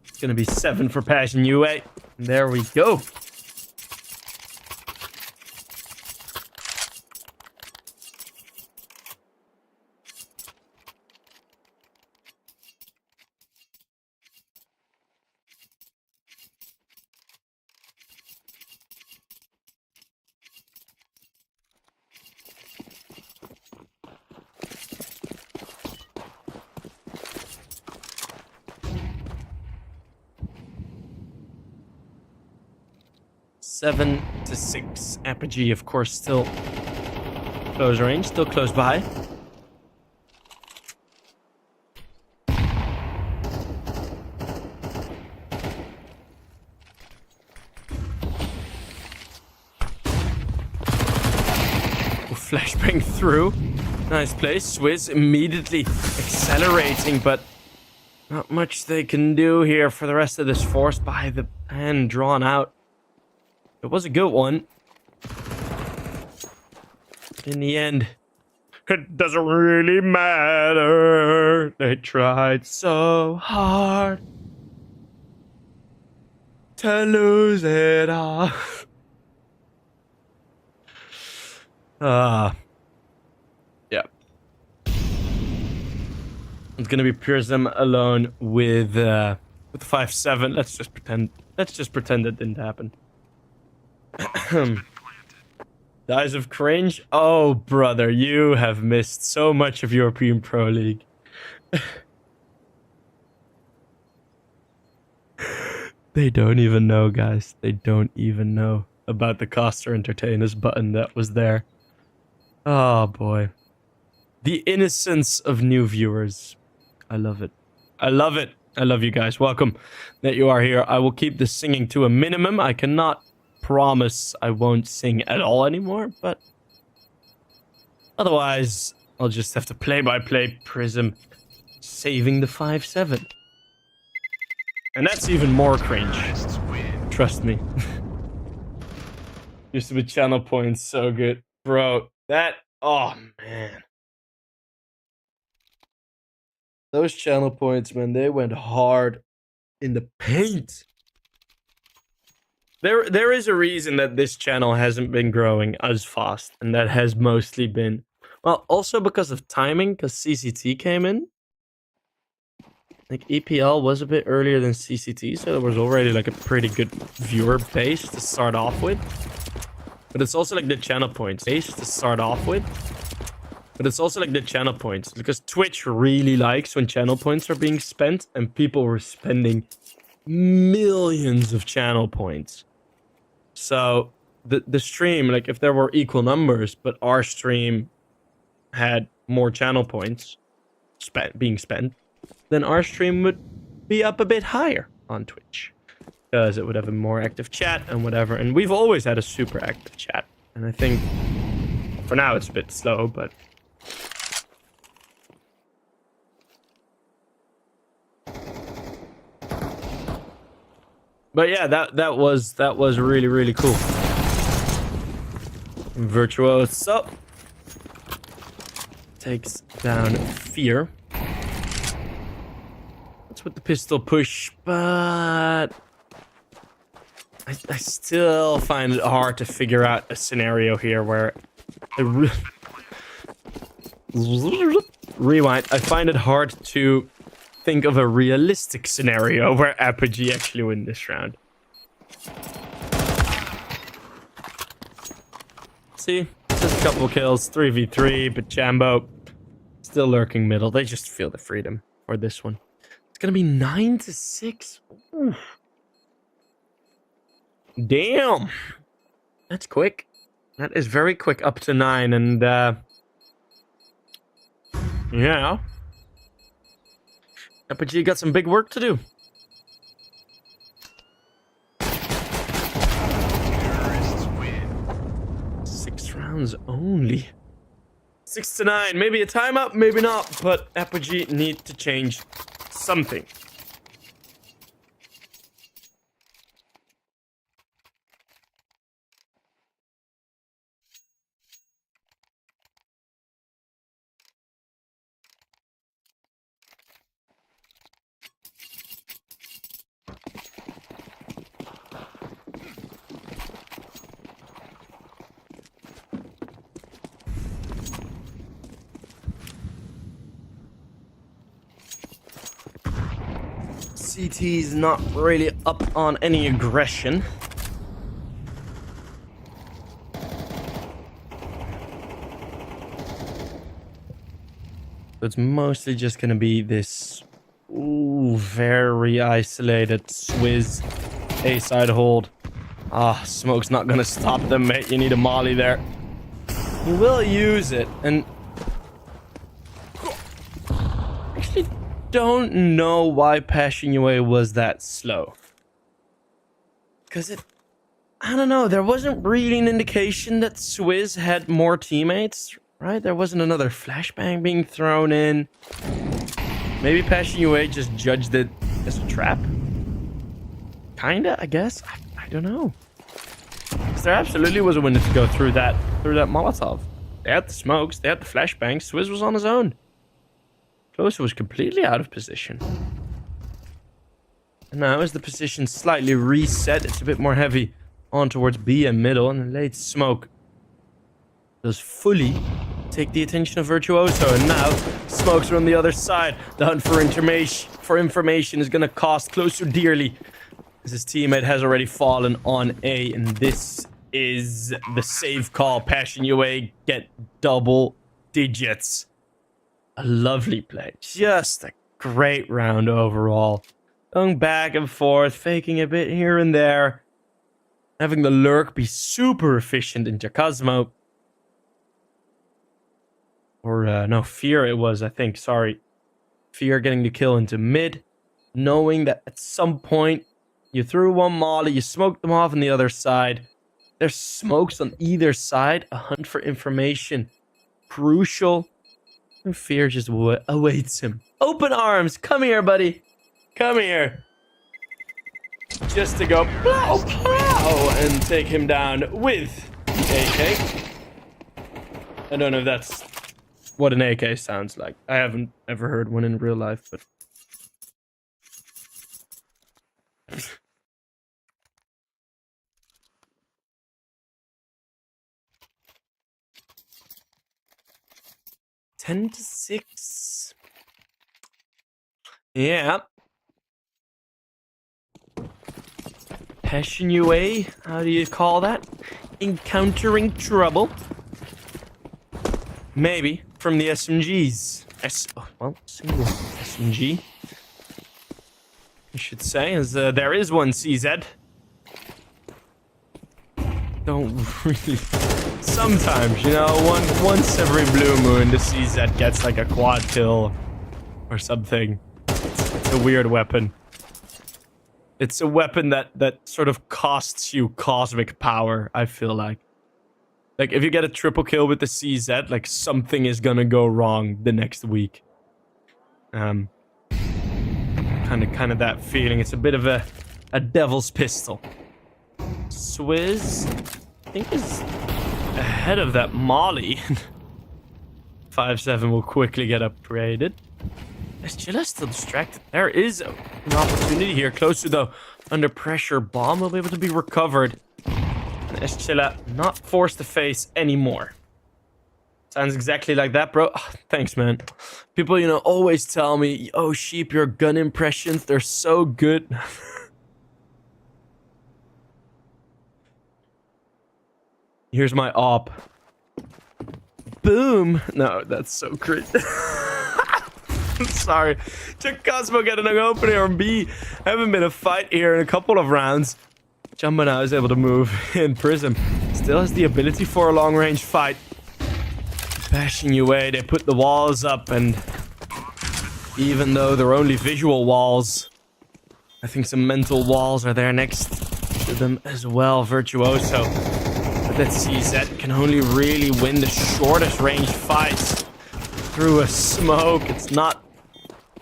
It's gonna be 7 for Passion UA. There we go. Seven to 6. Apogee, of course, still close range, still close by. Flashbang through. Nice play. Swizz immediately accelerating, but not much they can do here for the rest of this, forced by the hand drawn out. It was a good one. In the end, it doesn't really matter. They tried so hard to lose it all. Yeah. It's gonna be Prism alone with 5-7. Let's just pretend it didn't happen. The Eyes of Cringe. Oh, brother, you have missed so much of European Pro League. They don't even know, guys. They don't even know about the Coster Entertainers button that was there. Oh, boy. The innocence of new viewers. I love it. I love it. I love you guys. Welcome that you are here. I will keep the singing to a minimum. I cannot promise I won't sing at all anymore, but otherwise I'll just have to play-by-play Prism saving the 5-7. And that's even more cringe. Trust me. Used to be channel points so good. Bro, that... Oh, man. Those channel points, man, they went hard in the paint. There is a reason that this channel hasn't been growing as fast, and that has mostly been, well, also because of timing, because CCT came in. Like, EPL was a bit earlier than CCT, so there was already like a pretty good viewer base to start off with. But it's also like the channel points base to start off with. But it's also like the channel points, because Twitch really likes when channel points are being spent, and people were spending millions of channel points. So the stream, like if there were equal numbers, but our stream had more channel points being spent, then our stream would be up a bit higher on Twitch, because it would have a more active chat and whatever. And we've always had a super active chat, and I think for now it's a bit slow, but yeah, that was really, really cool. Virtuoso takes down Fear. That's with the pistol push, but I still find it hard to figure out a scenario here where rewind. I find it hard to think of a realistic scenario where Apogee actually win this round. See, just a couple kills, 3v3, but Jambo still lurking middle. They just feel the freedom for this one. It's gonna be 9 to 6. Oof. Damn. That's quick. That is very quick, up to 9, and yeah. Apogee got some big work to do. Terrorists win. 6 rounds only. 6 to 9. Maybe a timeout, maybe not, but Apogee need to change something. CT's not really up on any aggression. It's mostly just gonna be this very isolated Swizz A-side hold. Smoke's not gonna stop them, mate. You need a molly there. He will use it, and actually don't know why Passion UA was that slow. Because I don't know, there wasn't really an indication that Swizz had more teammates, right? There wasn't another flashbang being thrown in. Maybe Passion UA just judged it as a trap. Kinda, I guess. I don't know. Because there absolutely was a window to go through that Molotov. They had the smokes, they had the flashbangs. Swizz was on his own. Closer was completely out of position. And now as the position slightly reset, it's a bit more heavy on towards B and middle, and the late smoke does fully take the attention of Virtuoso, and now smokes are on the other side. The hunt for information is gonna cost Closer dearly, as his teammate has already fallen on A, and this is the save call. Passion UA get double digits. A lovely play. Just a great round overall. Going back and forth, faking a bit here and there. Having the lurk be super efficient into Cosmo. Or, no, Fear it was, I think. Sorry. Fear getting the kill into mid. Knowing that at some point, you threw one molly, you smoked them off on the other side. There's smokes on either side. A hunt for information. Crucial. And Fear just awaits him. Open arms. Come here, buddy. Come here. Just to go plow, plow, and take him down with AK. I don't know if that's what an AK sounds like. I haven't ever heard one in real life, but... $10 to 6. Yeah. Passion UA, how do you call that? Encountering trouble. Maybe from the SMGs. Single SMG. I should say, as there is one CZ. Don't really. Sometimes, you know, once every blue moon, the CZ gets like a quad kill or something. It's a weird weapon. It's a weapon that sort of costs you cosmic power, I feel like. Like, if you get a triple kill with the CZ, like, something is gonna go wrong the next week. Kind of that feeling. It's a bit of a devil's pistol. Swizz, I think, is ahead of that molly. 5-7 will quickly get upgraded. Chilla still distracted. There is an opportunity here. Closer though, under pressure. Bomb will be able to be recovered. Chilla not forced to face anymore. Sounds exactly like that, bro. Oh, thanks, man. People, you know, always tell me, "Oh, Sheep, your gun impressions, they're so good." Here's my op. Boom. No, that's so cringe. Sorry. Took Cosmo getting an opening on B. Haven't been a fight here in a couple of rounds. Jumbo now is able to move in. Prism still has the ability for a long-range fight. Bashing UA, they put the walls up, and even though they're only visual walls, I think some mental walls are there next to them as well. Virtuoso. But let's see, Zed can only really win the shortest range fights through a smoke. It's not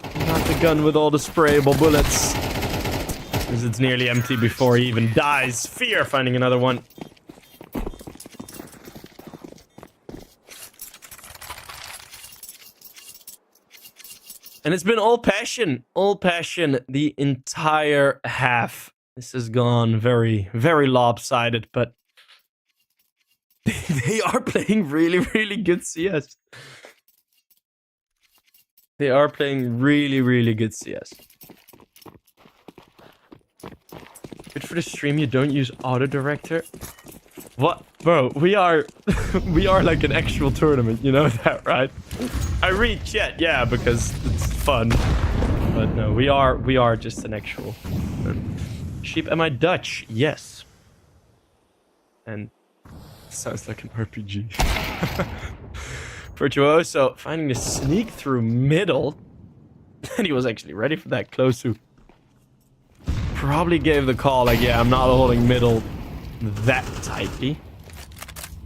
the gun with all the sprayable bullets, because it's nearly empty before he even dies. Fear finding another one. And it's been all passion the entire half. This has gone very, very lopsided, but they are playing really, really good CS. They are playing really, really good CS. Good for the stream, you don't use auto director. What? Bro, we are like an actual tournament, you know that, right? I read chat, yeah, because it's fun. But no, we are just an actual tournament. Sheep, am I Dutch? Yes. And sounds like an RPG. Virtuoso finding the sneak through middle. And he was actually ready for that. Close to. Probably gave the call like, yeah, I'm not holding middle that tightly.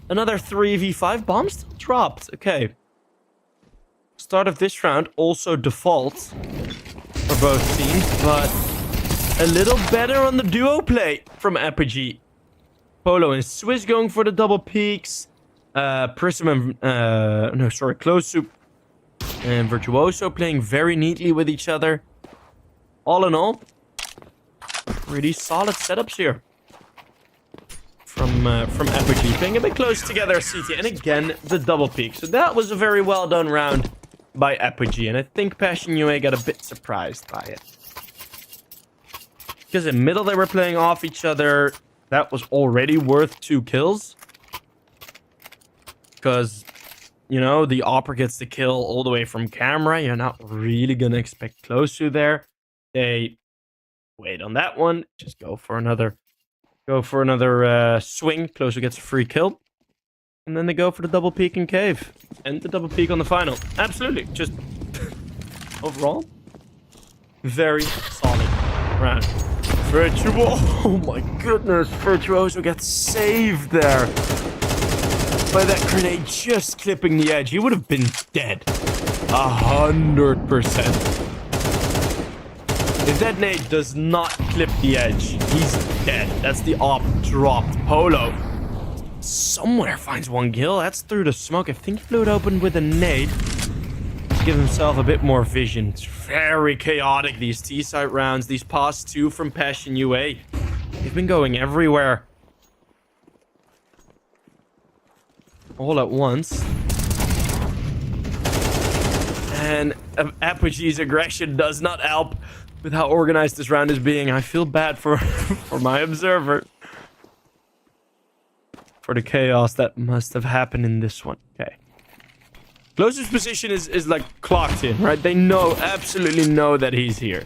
Another 3v5 bomb still dropped. Okay. Start of this round also default for both teams, but a little better on the duo play from Apogee. Polo and Swiss going for the double peaks. Prism and Close Soup and Virtuoso playing very neatly with each other. All in all, pretty solid setups here from Apogee, playing a bit close together. CT, and again the double peak. So that was a very well done round by Apogee, and I think Passion UA got a bit surprised by it, because in middle they were playing off each other. That was already worth 2 kills. Because, you know, the Opera gets the kill all the way from camera. You're not really going to expect Close to there. They wait on that one. Just go for another swing. Close to gets a free kill. And then they go for the double peek in cave. And the double peek on the final. Absolutely. Just overall, very solid round. Oh my goodness. Virtuoso gets saved there by that grenade just clipping the edge. He would have been dead. 100%. If that nade does not clip the edge, he's dead. That's the op dropped. Polo somewhere finds 1 kill. That's through the smoke. I think he blew it open with a nade to give himself a bit more vision. It's very chaotic, these T-side rounds. These past 2 from Passion UA. They've been going everywhere all at once. And Apogee's aggression does not help with how organized this round is being. I feel bad for my observer, for the chaos that must have happened in this one. Okay. Closest position is like clocked in, right? They know, absolutely know that he's here.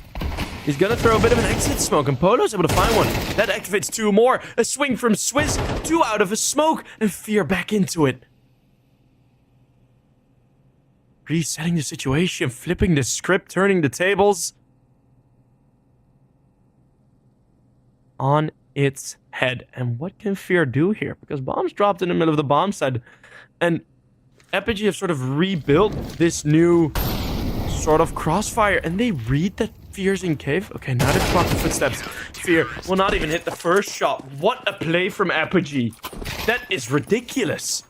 He's gonna throw a bit of an exit smoke, and Polo's able to find one. That activates 2 more. A swing from Swiss, 2 out of a smoke, and Fear back into it. Resetting the situation, flipping the script, turning the tables on its head. And what can Fear do here? Because bombs dropped in the middle of the bomb side, and Apogee have sort of rebuilt this new sort of crossfire, and they read that Fear's in cave. Okay, now they've clocked the footsteps. Fear will not even hit the first shot. What a play from Apogee. That is ridiculous.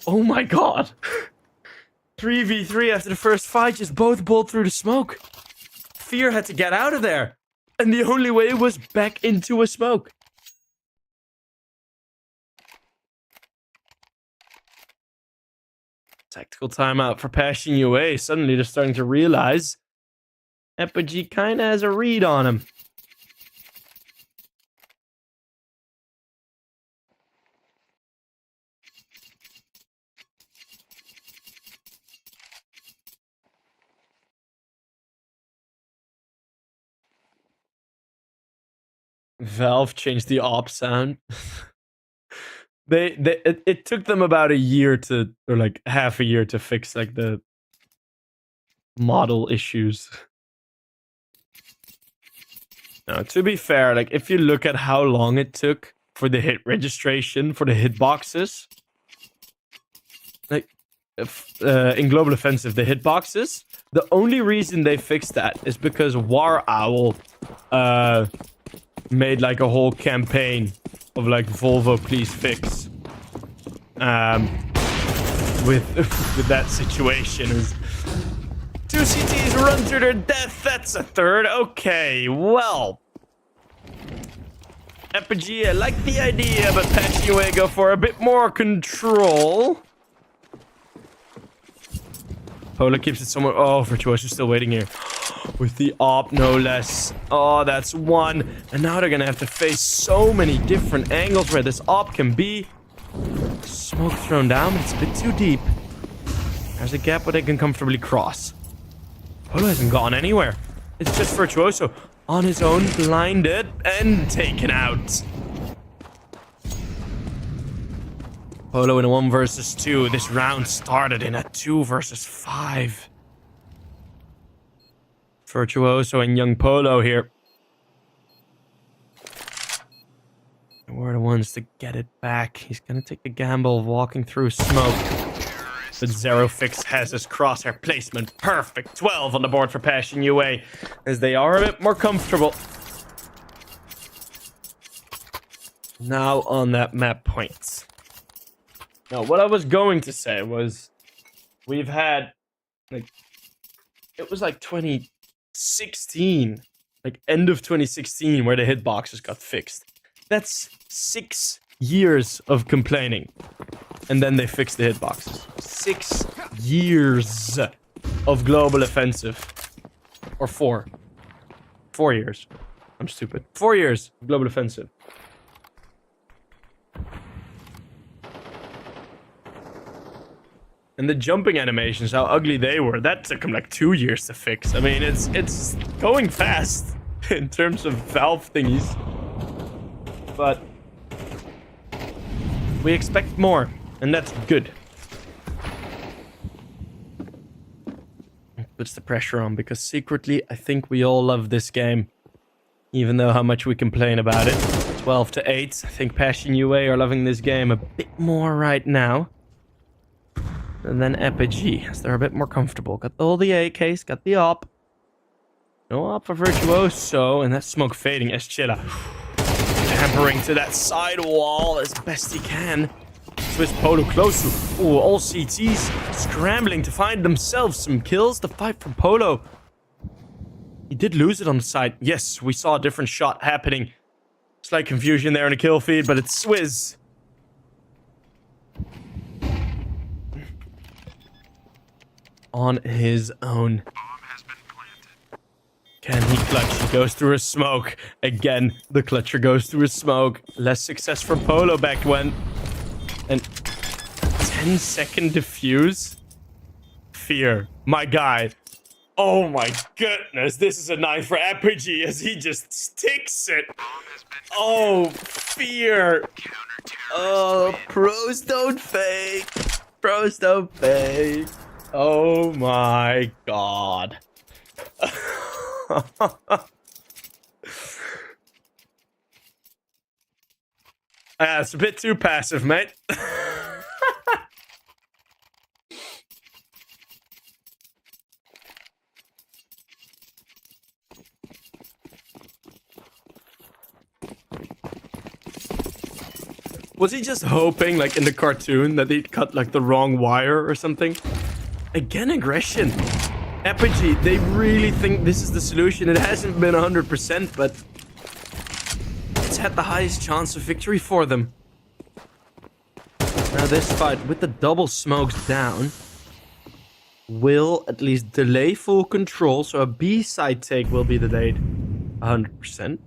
Oh my god. 3v3 after the first fight, just both bowled through the smoke. Fear had to get out of there, and the only way was back into a smoke. Tactical timeout for Passion UA. Suddenly they're starting to realize Apogee kind of has a read on him. Valve changed the op sound. It took them about a year to, or like half a year to fix like the model issues. No, to be fair, like if you look at how long it took for the hit registration for the hitboxes, like in Global Offensive, the hitboxes, the only reason they fixed that is because War Owl made like a whole campaign of like Volvo please fix with that situation. Is 2 CTs run to their death, that's a third. Okay, well, Apogee, I like the idea, but patching away, go for a bit more control. Polo keeps it somewhere. Oh, Virtuoso's still waiting here. With the op, no less. Oh, that's one. And now they're gonna have to face so many different angles where this op can be. Smoke thrown down, but it's a bit too deep. There's a gap where they can comfortably cross. Polo hasn't gone anywhere. It's just Virtuoso on his own, blinded and taken out. Polo in a 1 versus 2. This round started in a 2 versus 5. Virtuoso and young Polo here. We're the ones to get it back. He's gonna take the gamble of walking through smoke. But Zerofix has his crosshair placement perfect. 12 on the board for Passion UA, as they are a bit more comfortable. Now on that map point. Now, what I was going to say was, we've had, like, it was like 2016, like end of 2016, where the hitboxes got fixed. That's 6 years of complaining. And then they fixed the hitboxes. 6 years of Global Offensive. Or 4. 4 years. I'm stupid. 4 years of Global Offensive. And the jumping animations, how ugly they were, that took them like 2 years to fix. I mean, it's going fast in terms of Valve thingies. But we expect more, and that's good. It puts the pressure on, because secretly, I think we all love this game. Even though how much we complain about it. 12-8. I think Passion UA are loving this game a bit more right now. And then Apogee, as they're a bit more comfortable. Got all the AKs, got the op. No op for Virtuoso, and that smoke fading. Eschilla hampering to that side wall as best he can. Swiss Polo close to. Ooh, all CTs scrambling to find themselves some kills. The fight from Polo. He did lose it on the side. Yes, we saw a different shot happening. Slight confusion there in the kill feed, but it's Swizz. On his own. Can he clutch? He goes through a smoke. Again, the clutcher goes through a smoke. Less success for Polo back when. And 10-second defuse. Fear. My guy. Oh my goodness. This is a knife for Apogee as he just sticks it. Oh, fear. Oh, pros don't fake. Pros don't fake. Oh my god. It's a bit too passive, mate. Was he just hoping, like in the cartoon, that he'd cut like the wrong wire or something? Again, aggression. Apogee, they really think this is the solution. It hasn't been 100%, but it's had the highest chance of victory for them. Now this fight, with the double smokes down, will at least delay full control, so a B-side take will be delayed 100%.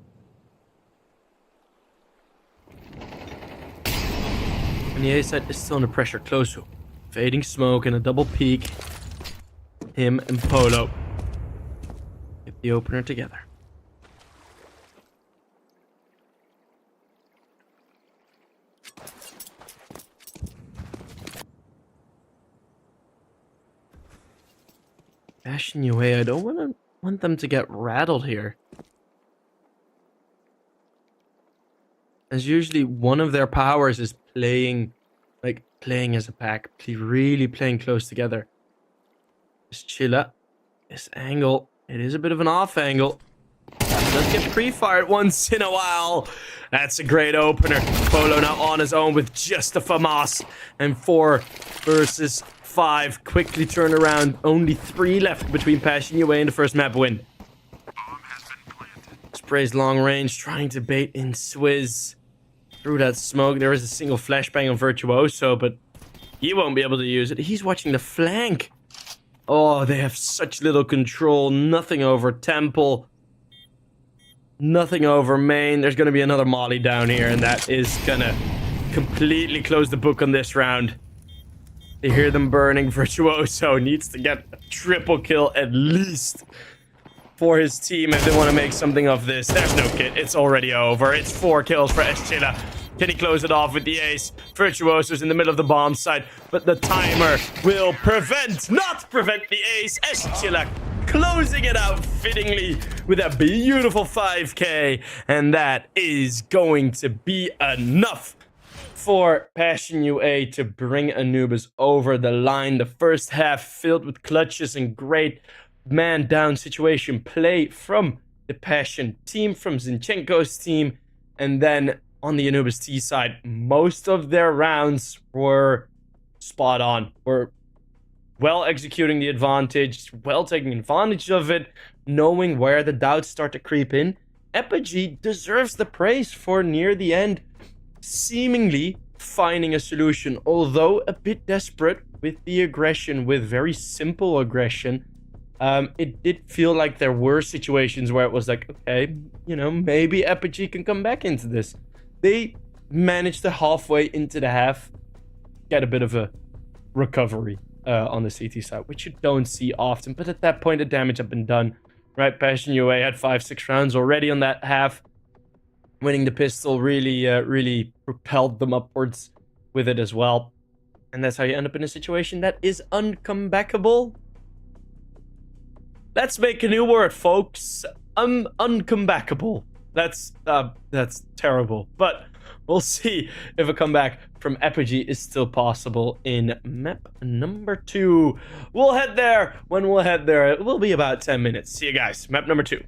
And the A-side is still under pressure, close to fading smoke and a double peek. Him and Polo get the opener together. Passion UA, I don't want them to get rattled here. As usually one of their powers is playing as a pack, really playing close together. Just Chilla, this angle, it is a bit of an off angle. Does get pre-fired once in a while. That's a great opener. Polo now on his own with just a FAMAS. And 4 versus 5. Quickly turn around. Only 3 left between Passion UA and the first map win. Sprays long range, trying to bait in Swizz. Through that smoke, there is a single flashbang on Virtuoso, but he won't be able to use it. He's watching the flank. Oh, they have such little control. Nothing over Temple. Nothing over main. There's going to be another molly down here, and that is going to completely close the book on this round. They hear them burning. Virtuoso needs to get a triple kill at least for his team if they want to make something of this. There's no kit. It's already over. It's 4 kills for Eschilla. Can he close it off with the ace? Virtuoso's in the middle of the bomb site, but the timer will not prevent the ace. Eschilla closing it out fittingly with a beautiful 5k, and that is going to be enough for Passion UA to bring Anubis over the line. The first half filled with clutches and great man down situation play from the Passion team, from Zinchenko's team, and then on the Anubis T side, most of their rounds were spot on, were well executing the advantage, well taking advantage of it, knowing where the doubts start to creep in. Apogee deserves the praise for near the end seemingly finding a solution, although a bit desperate with the aggression, with very simple aggression. It did feel like there were situations where it was like, okay, you know, maybe Apogee can come back into this. They managed to halfway into the half get a bit of a recovery on the CT side, which you don't see often. But at that point, the damage had been done, right? Passion UA had 5-6 rounds already on that half. Winning the pistol really propelled them upwards with it as well. And that's how you end up in a situation that is uncomebackable. Let's make a new word, folks. Uncomebackable. That's terrible. But we'll see if a comeback from Apogee is still possible in map number 2. We'll head there when we'll head there. It will be about 10 minutes. See you guys. Map number 2.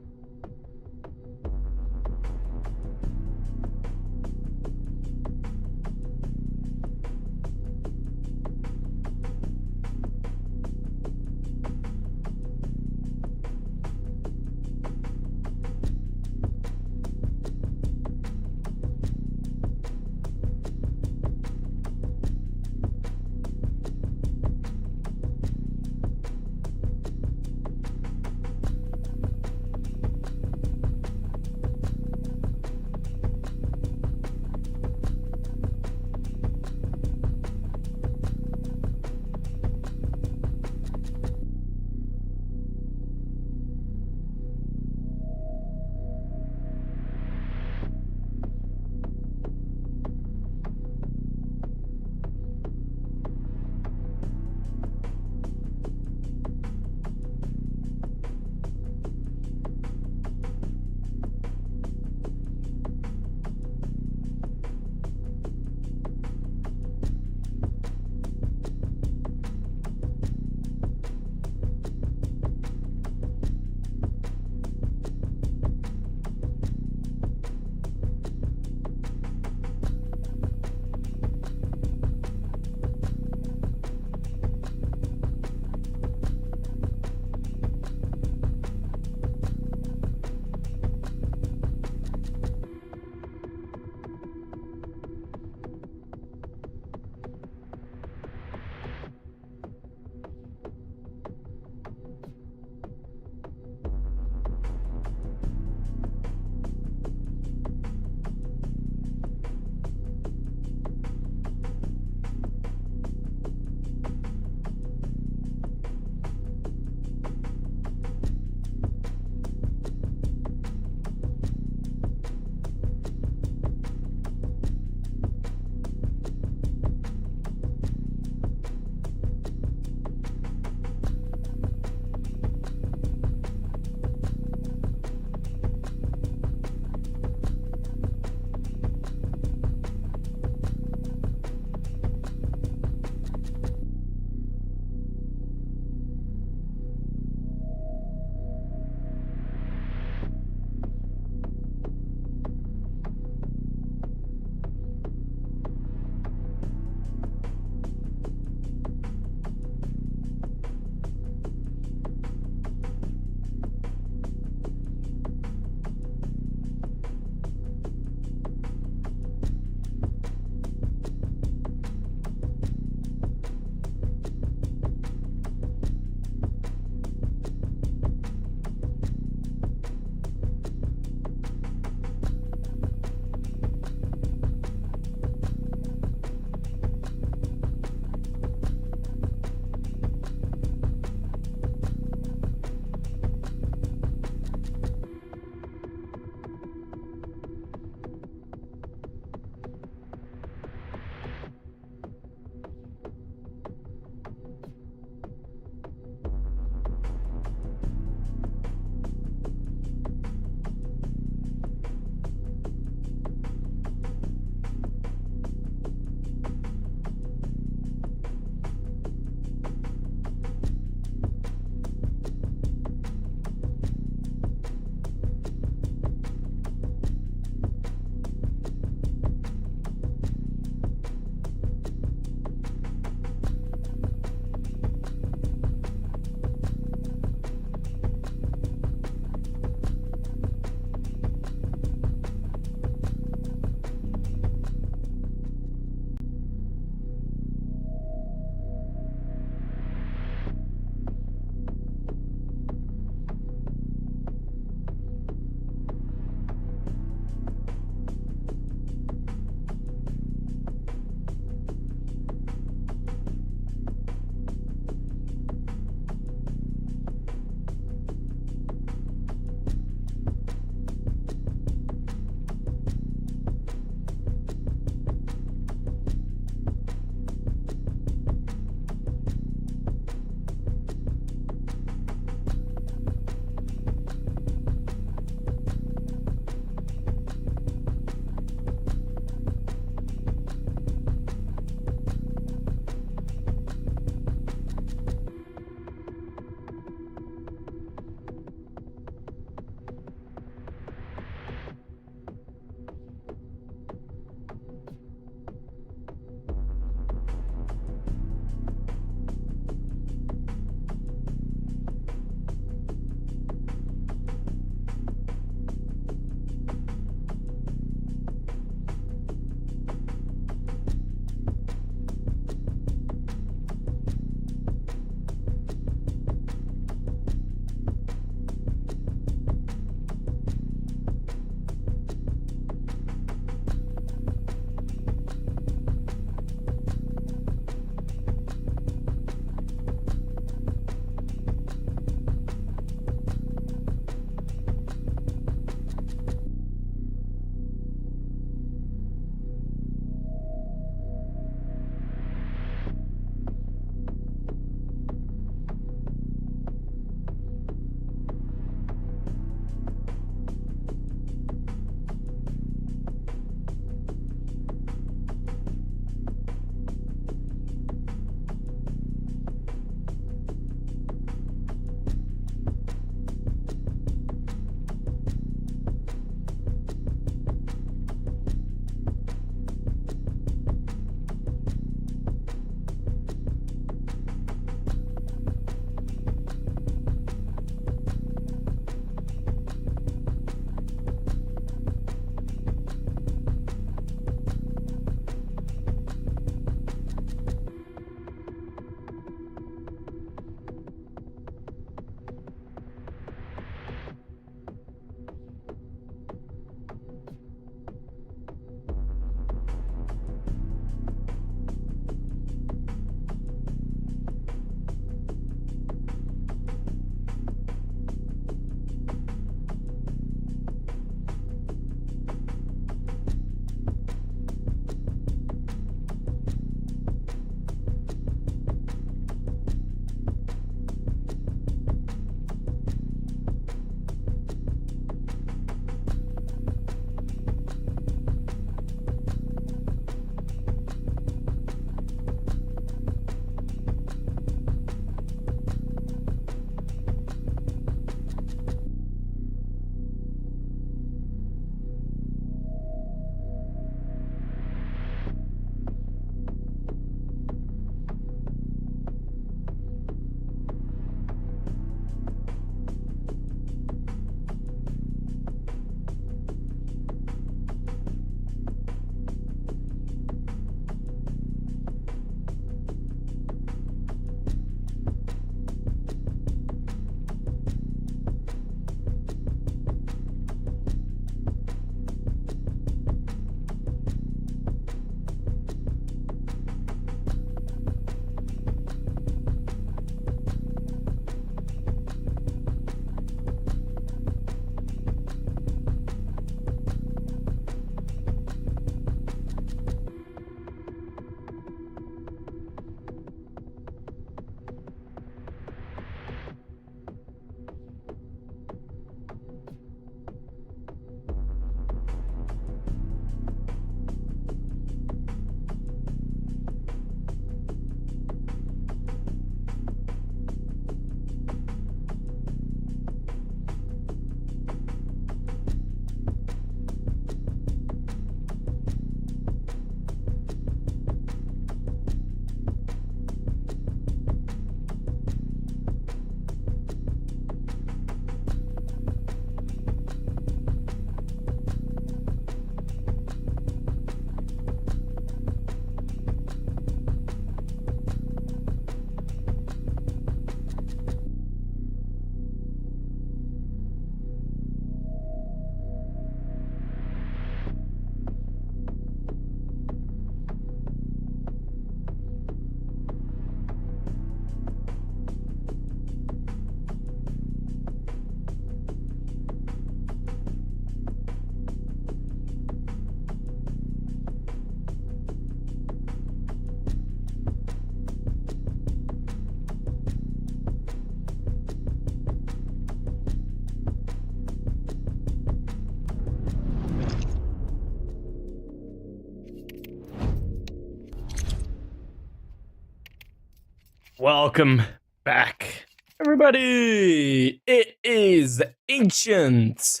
Welcome back, everybody. It is Ancient,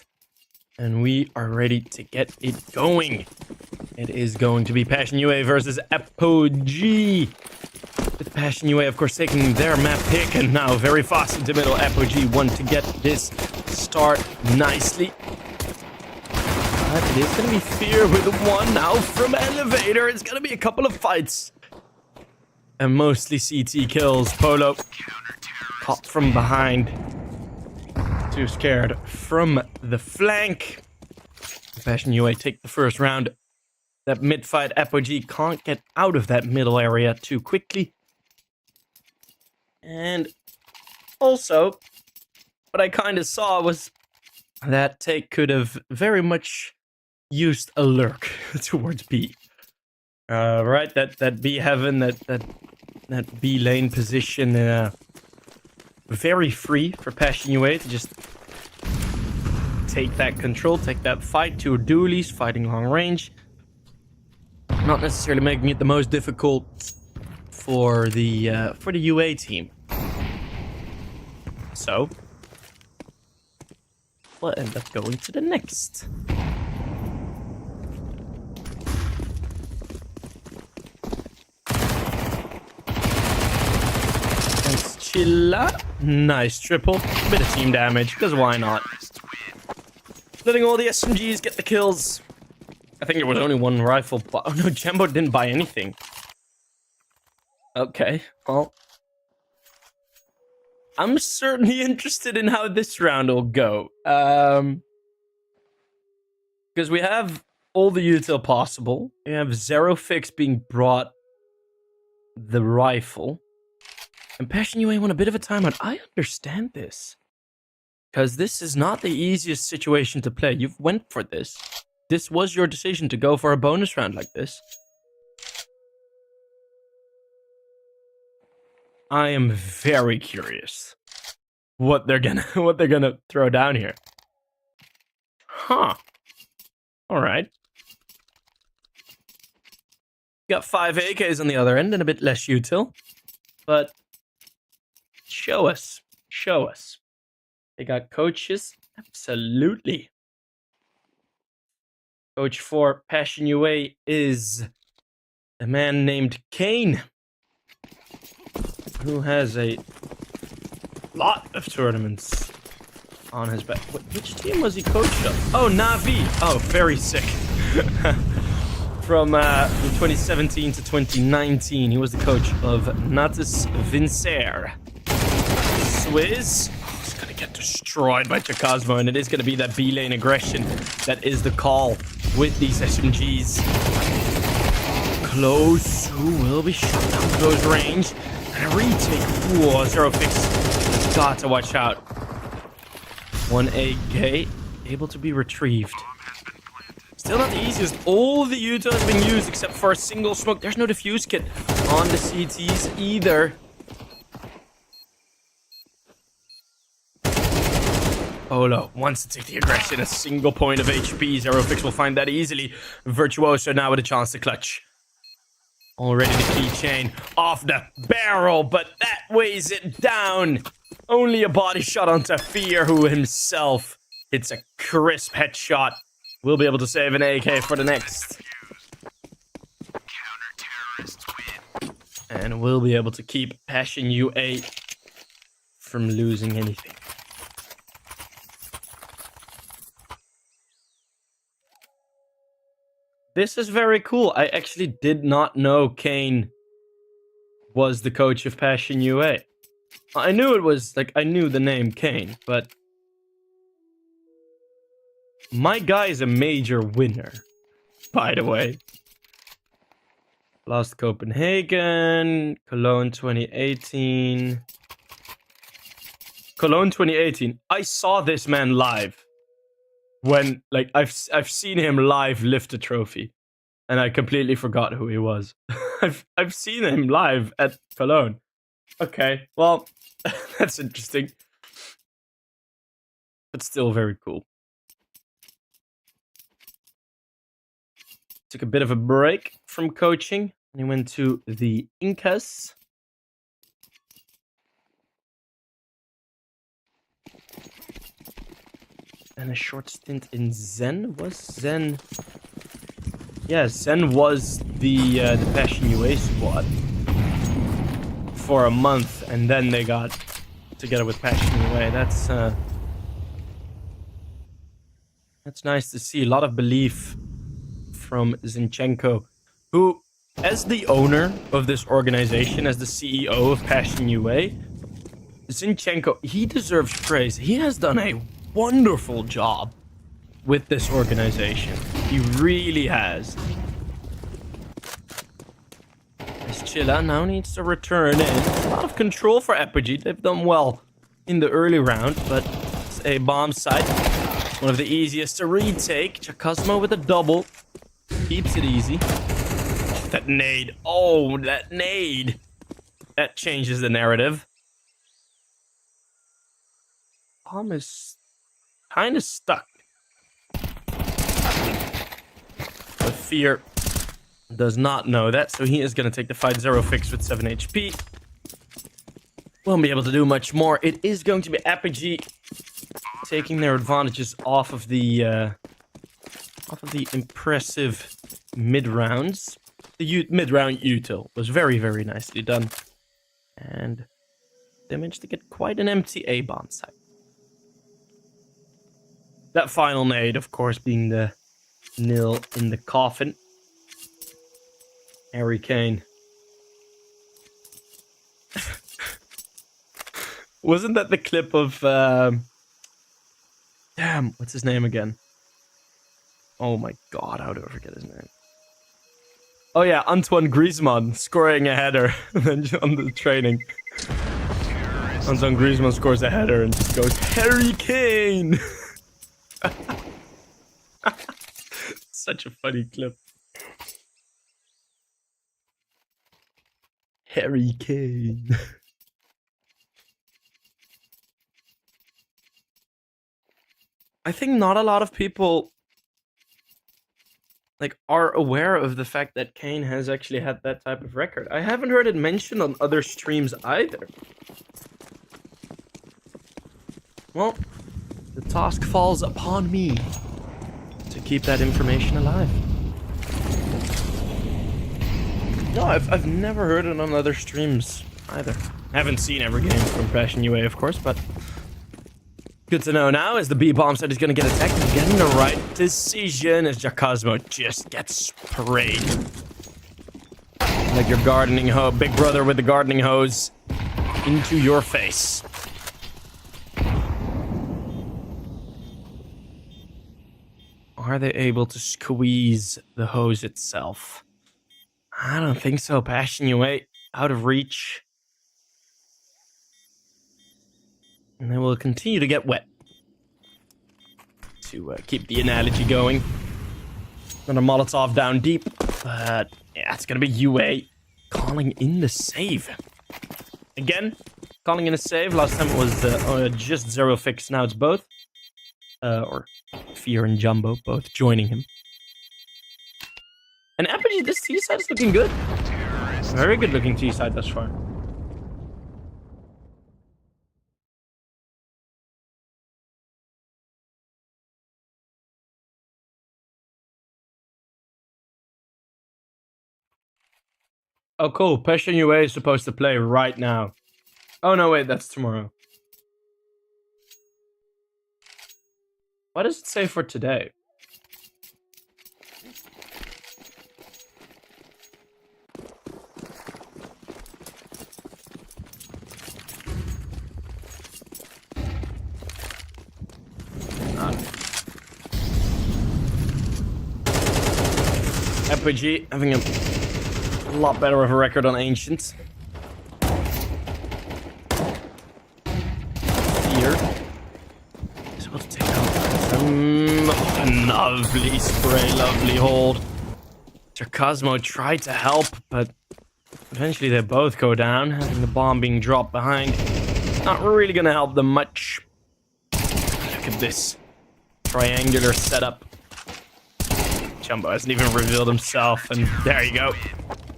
and we are ready to get it going. It is going to be Passion UA versus Apogee. With Passion UA, of course, taking their map pick, and now very fast into middle. Apogee want to get this start nicely. But it is going to be Fear with one now from Elevator. It's going to be a couple of fights. And mostly CT kills. Polo caught from behind. Too scared from the flank. Passion UA take the first round. That mid fight, Apogee can't get out of that middle area too quickly. And also, what I kind of saw was that Take could have very much used a lurk towards B. Right, that B heaven, that B lane position, very free for Passion UA to just take that control, take that fight. Two dualies fighting long range, not necessarily making it the most difficult for the UA team. So we'll end up going to the next. Chilla. Nice triple. Bit of team damage, because why not? Letting all the SMGs get the kills. I think it was only one rifle, but oh no, Jumbo didn't buy anything. Okay, well, I'm certainly interested in how this round will go. Because we have all the util possible. We have Zero Fix being brought the rifle. And Passion UA want a bit of a timeout. I understand this. Because this is not the easiest situation to play. You've went for this. This was your decision to go for a bonus round like this. I am very curious what they're gonna throw down here. Huh. Alright. Got 5 AKs on the other end and a bit less util. But show us. Show us. They got coaches? Absolutely. Coach for Passion UA is a man named Kane, who has a lot of tournaments on his back. Which team was he coached of? Oh, Navi. Oh, very sick. From 2017 to 2019, he was the coach of Natus Vincer. Swizz is going to get destroyed by Chakasmo, and it is going to be that B lane aggression that is the call with these SMGs. Close, who will be shot down close range. And a retake. Whoa, Zero Fix. Got to watch out. 1 AK able to be retrieved. Still not the easiest. All the util has been used except for a single smoke. There's no defuse kit on the CTs either. Polo wants to take the aggression. A single point of HP. Zero Fix will find that easily. Virtuoso now with a chance to clutch. Already the keychain off the barrel, but that weighs it down. Only a body shot onto Fear, who himself hits a crisp headshot. We'll be able to save an AK for the next. And we'll be able to keep Passion UA from losing anything. This is very cool. I actually did not know Kane was the coach of Passion UA. I knew it was, like, I knew the name Kane, but my guy is a major winner, by the way. Lost Copenhagen, Cologne 2018. Cologne 2018. I saw this man live. When, like, I've seen him live lift a trophy, and I completely forgot who he was. I've seen him live at Cologne. Okay, well, that's interesting, but still very cool. Took a bit of a break from coaching, and he went to the Incas. and a short stint in Zen. Was Zen? Yeah, Zen was the Passion UA squad for a month, and then they got together with Passion UA. That's nice to see. A lot of belief from Zinchenko, who, as the owner of this organization, as the CEO of Passion UA, Zinchenko, he deserves praise. He has done a wonderful job with this organization. He really has. As Chilla now needs to return in. A lot of control for Apogee. They've done well in the early round, but it's a bomb site. One of the easiest to retake. Chakasmo with a double. Keeps it easy. Oh, that nade. Oh, that nade. That changes the narrative. Bomb is kind of stuck. But Fear does not know that, so he is going to take the fight. Zero fix with 7 HP. Won't be able to do much more. It is going to be Apogee taking their advantages off of the impressive mid rounds. The mid-round util was very, very nicely done. And they managed to get quite an empty A-bomb site. That final nade, of course, being the nil in the coffin. Harry Kane. Wasn't that the clip of... damn, what's his name again? Oh my god, how do I forget his name? Oh yeah, Antoine Griezmann scoring a header on the training. Antoine Griezmann scores a header and just goes, Harry Kane! Such a funny clip. Harry Kane. I think not a lot of people are aware of the fact that Kane has actually had that type of record. I haven't heard it mentioned on other streams either. Well, the task falls upon me to keep that information alive. No, I've never heard it on other streams either. I haven't seen every game from Passion UA, of course, but good to know now as the B-bomb site is going to get attacked and getting the right decision as Jacosmo just gets sprayed. Like your gardening hose, big brother with the gardening hose into your face. Are they able to squeeze the hose itself? I don't think so. Passion UA out of reach. And they will continue to get wet. To keep the analogy going. Another Molotov down deep. But yeah, it's going to be UA calling in the save. Again, calling in a save. Last time it was just Zero Fix. Now it's both. Or Fear and Jumbo both joining him. And Apogee, this T-side is looking good. Very good looking T-side thus far. Oh, cool. Passion UA is supposed to play right now. Oh, no, wait, that's tomorrow. What does it say for today? Apogee having a lot better of a record on Ancient. Fear is able to take out lovely spray, lovely hold. Jacosmo tried to help, but eventually they both go down, having the bomb being dropped behind. Not really gonna help them much. Look at this triangular setup. Jumbo hasn't even revealed himself, and there you go.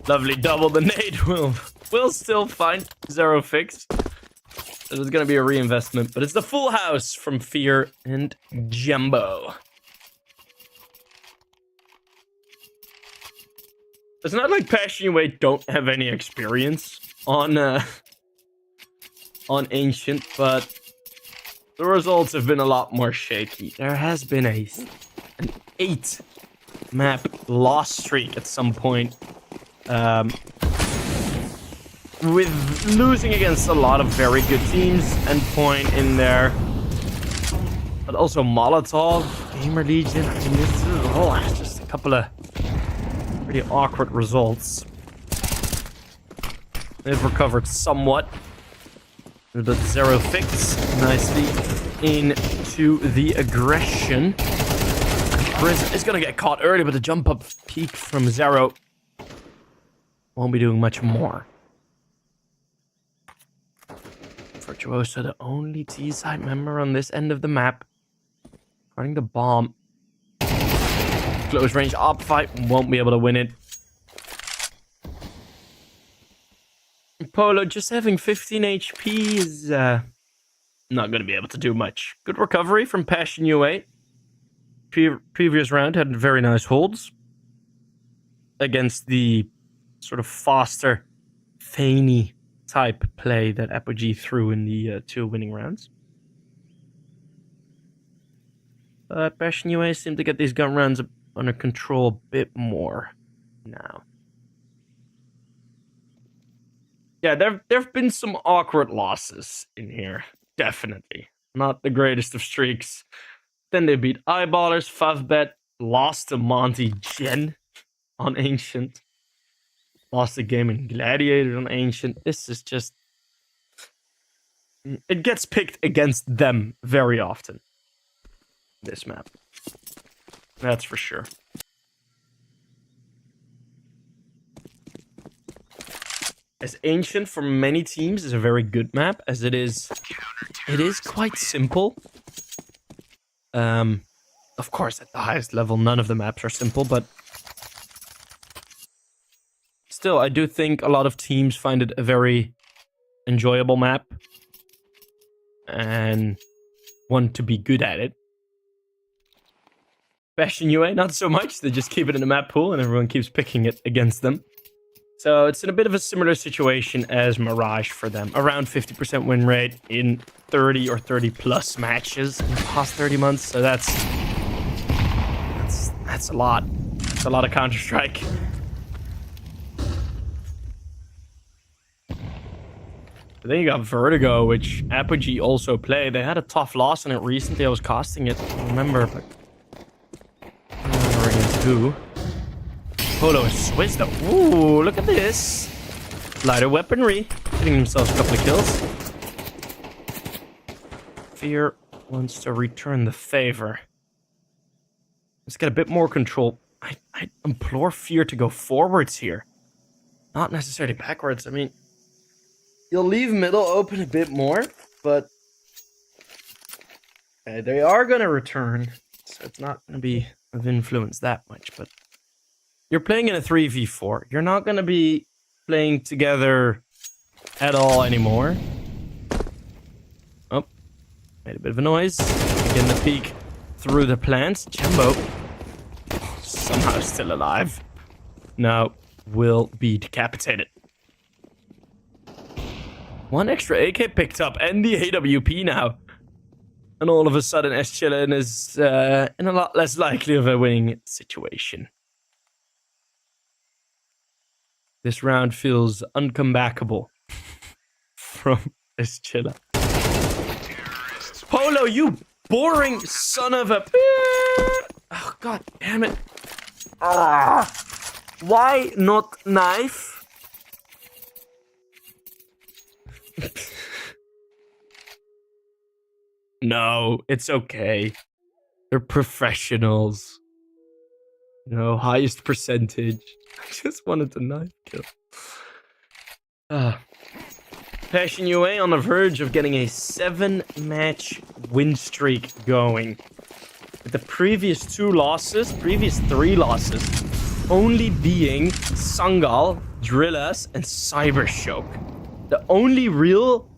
Lovely double. The nade will still find Zero Fix. So there's going to be a reinvestment, but it's the full house from Fear and Jumbo. It's not like Passion UA don't have any experience on Ancient, but the results have been a lot more shaky. There has been an 8-map loss streak at some point. With losing against a lot of very good teams, Endpoint in there. But also Molotov, Gamer Legion. I mean, this is just a couple of pretty awkward results. They've recovered somewhat. But Zero fits nicely into the aggression. Prison is going to get caught early, but the jump up peak from Zero won't be doing much more. Virtuoso, the only T-side member on this end of the map. Running the bomb. Close range op fight, won't be able to win it. Polo just having 15 HP is not going to be able to do much. Good recovery from Passion UA. Previous round had very nice holds against the sort of faster, feigny type play that Apogee threw in the 2 winning rounds. Passion UA seem to get these gun rounds under control a bit more now. Yeah, there've been some awkward losses in here. Definitely. Not the greatest of streaks. Then they beat Eyeballers, Favbet, lost to Monty Gen on Ancient. Lost the game in Gladiator on Ancient. This is just... It gets picked against them very often. This map. That's for sure. As Ancient for many teams is a very good map, as it is quite simple. Of course, at the highest level, none of the maps are simple, but still, I do think a lot of teams find it a very enjoyable map and want to be good at it. Passion UA, not so much. They just keep it in the map pool and everyone keeps picking it against them. So it's in a bit of a similar situation as Mirage for them. Around 50% win rate in 30 or 30 plus matches in the past 30 months. So that's a lot. That's a lot of Counter-Strike. But then you got Vertigo, which Apogee also played. They had a tough loss in it recently. I was casting it, I don't remember, but I don't remember against who. Polo is Swiss though. Ooh, look at this. Lighter weaponry. Getting themselves a couple of kills. Fear wants to return the favor. Let's get a bit more control. I implore Fear to go forwards here. Not necessarily backwards. I mean, you'll leave middle open a bit more, but they are going to return. So it's not going to be of influence that much, but you're playing in a 3v4. You're not going to be playing together at all anymore. Oh, made a bit of a noise. Getting the peek through the plants. Jumbo, somehow still alive. Now will be decapitated. One extra AK picked up and the AWP now. And all of a sudden, Chillin is in a lot less likely of a winning situation. This round feels uncomebackable from Chilla. Polo, you boring son of a... Oh, god damn it. Why not knife? No, it's okay. They're professionals. You know, highest percentage. I just wanted to knife kill. Passion UA on the verge of getting a 7-match win streak going. With the previous 3 losses only being Sangal, Drillas, and Cybershock. The only real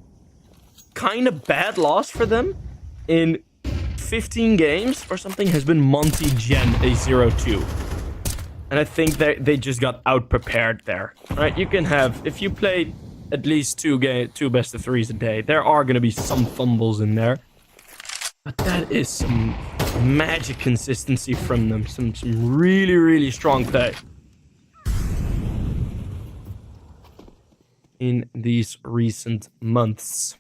kind of bad loss for them in 15 games or something has been Monty Gen a 0-2. And I think they just got out-prepared there. Right? You can have, if you play at least two best of threes a day, there are going to be some fumbles in there. But that is some magic consistency from them. Some really, really strong play in these recent months.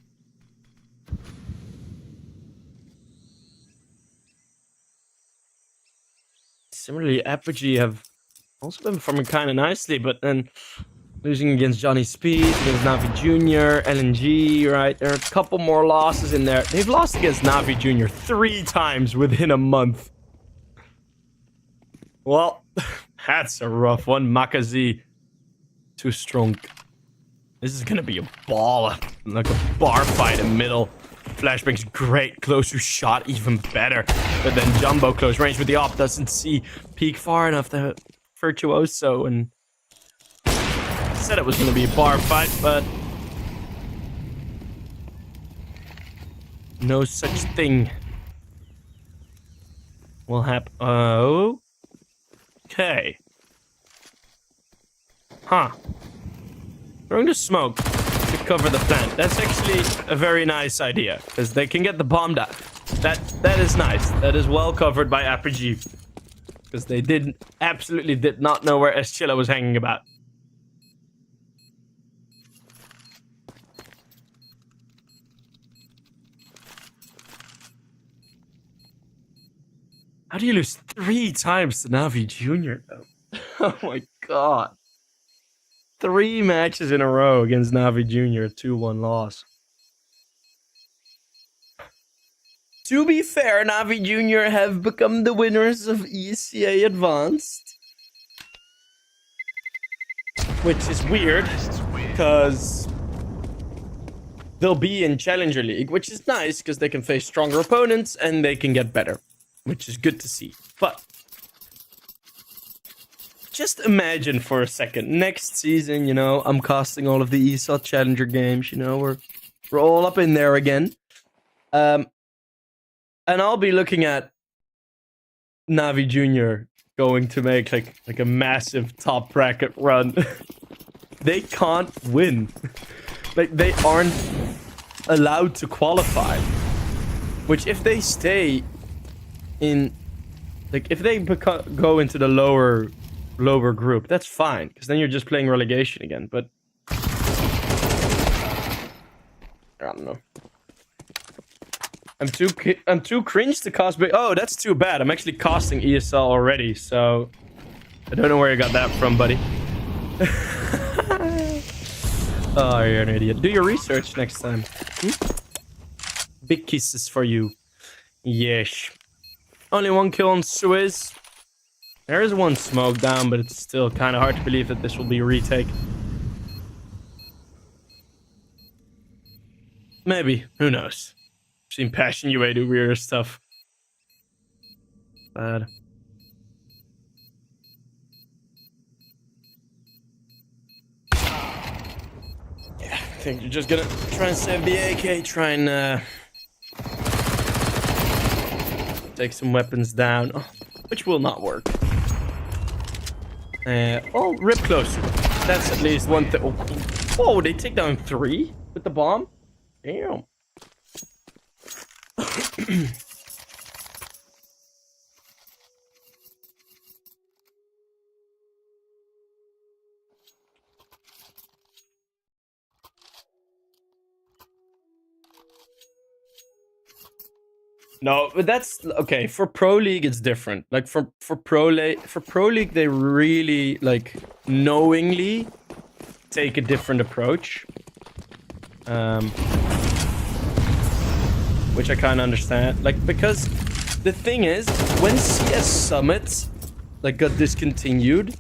Similarly, Apogee have also been performing kind of nicely, but then losing against Johnny Speed, against Navi Jr., LNG, right? There are a couple more losses in there. They've lost against Navi Jr. 3 times within a month. Well, that's a rough one. Makazi, too strong. This is going to be a ball, like a bar fight in the middle. Flashbang's great. Close to shot, even better. But then Jumbo close range with the op doesn't see peek far enough. The Virtuoso and said it was going to be a bar fight, but no such thing will happen. Oh, okay. Huh. Throwing the smoke to cover the plant. That's actually a very nice idea, because they can get the bomb down. That is nice. That is well covered by Apogee, because they absolutely did not know where Eschilla was hanging about. How do you lose 3 times to Navi Jr. though? Oh my god. 3 matches in a row against Navi Jr. 2-1 loss. To be fair, Navi Jr. have become the winners of ECA Advanced. Which is weird, because they'll be in Challenger League, which is nice, because they can face stronger opponents and they can get better. Which is good to see. But just imagine for a second, next season, you know, I'm casting all of the ESOT Challenger games, you know, we're all up in there again. And I'll be looking at Navi Jr. going to make like a massive top bracket run. They can't win. Like, they aren't allowed to qualify. Which, if they stay in, like, if they go into the lower group, that's fine, because then you're just playing relegation again. But I don't know. I'm too cringe to cast. Oh, that's too bad. I'm actually casting ESL already, so I don't know where you got that from, buddy. Oh, you're an idiot. Do your research next time. Big kisses for you. Yes. Only 1 kill on Suez. There is 1 smoke down, but it's still kind of hard to believe that this will be a retake. Maybe. Who knows? I've seen Passion UA do weird stuff. Bad. Yeah, I think you're just gonna try and save the AK, try and take some weapons down, which will not work. Oh, rip closer. That's at least 1 thing. Oh, they take down 3 with the bomb? Damn. No, but that's okay. For Pro League, it's different. Like for Pro League, they really like knowingly take a different approach, which I kind of understand. Like, because the thing is, when CS Summit like got discontinued,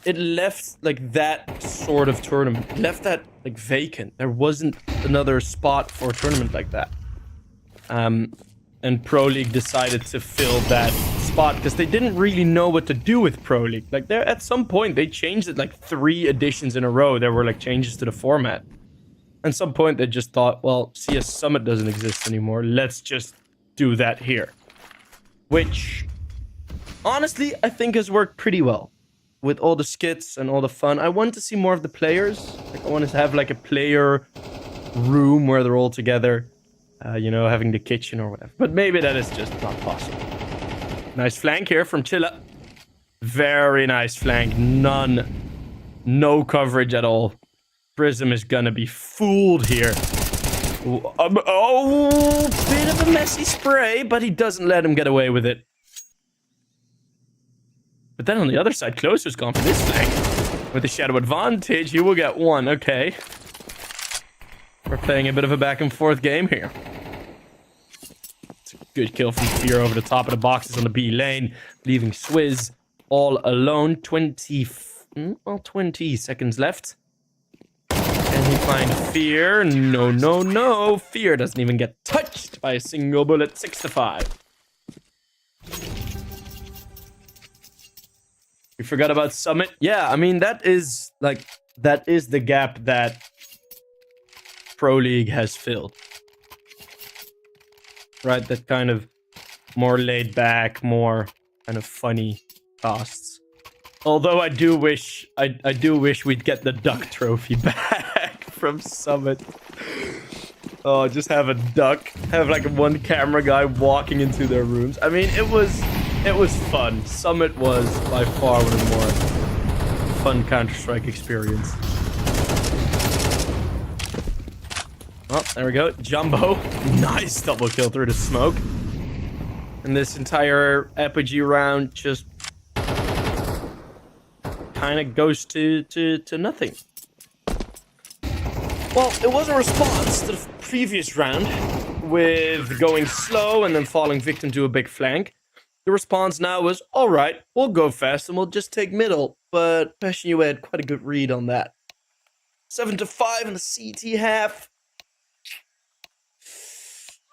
it left like that sort of tournament. It left that like vacant. There wasn't another spot for a tournament like that. And Pro League decided to fill that spot because they didn't really know what to do with Pro League. Like, at some point, they changed it like 3 editions in a row. There were like changes to the format. At some point, they just thought, well, CS Summit doesn't exist anymore. Let's just do that here. Which, honestly, I think has worked pretty well. With all the skits and all the fun. I want to see more of the players. Like, I want to have like a player room where they're all together. You know, having the kitchen or whatever. But maybe that is just not possible. Nice flank here from Chilla. Very nice flank. No coverage at all. Prism is gonna be fooled here. Oh, bit of a messy spray, but he doesn't let him get away with it. But then on the other side, Closer's gone for this flank. With the shadow advantage, he will get one. Okay. We're playing a bit of a back and forth game here. It's a good kill from Fear over the top of the boxes on the B lane, leaving Swizz all alone. 20 seconds left. Can he find Fear? No. Fear doesn't even get touched by a single bullet. 6-5. We forgot about Summit. Yeah, I mean, that is the gap that Pro League has filled. Right? That kind of more laid back, more kind of funny casts. Although I do wish we'd get the duck trophy back from Summit. Oh, just have a duck. Have like one camera guy walking into their rooms. I mean, it was fun. Summit was by far one of the more fun Counter-Strike experience. Oh, there we go. Jumbo. Nice double kill through the smoke. And this entire Apogee round just kind of goes to nothing. Well, it was a response to the previous round with going slow and then falling victim to a big flank. The response now was, all right, we'll go fast and we'll just take middle. But Passion, you had quite a good read on that. 7-5 in the CT half.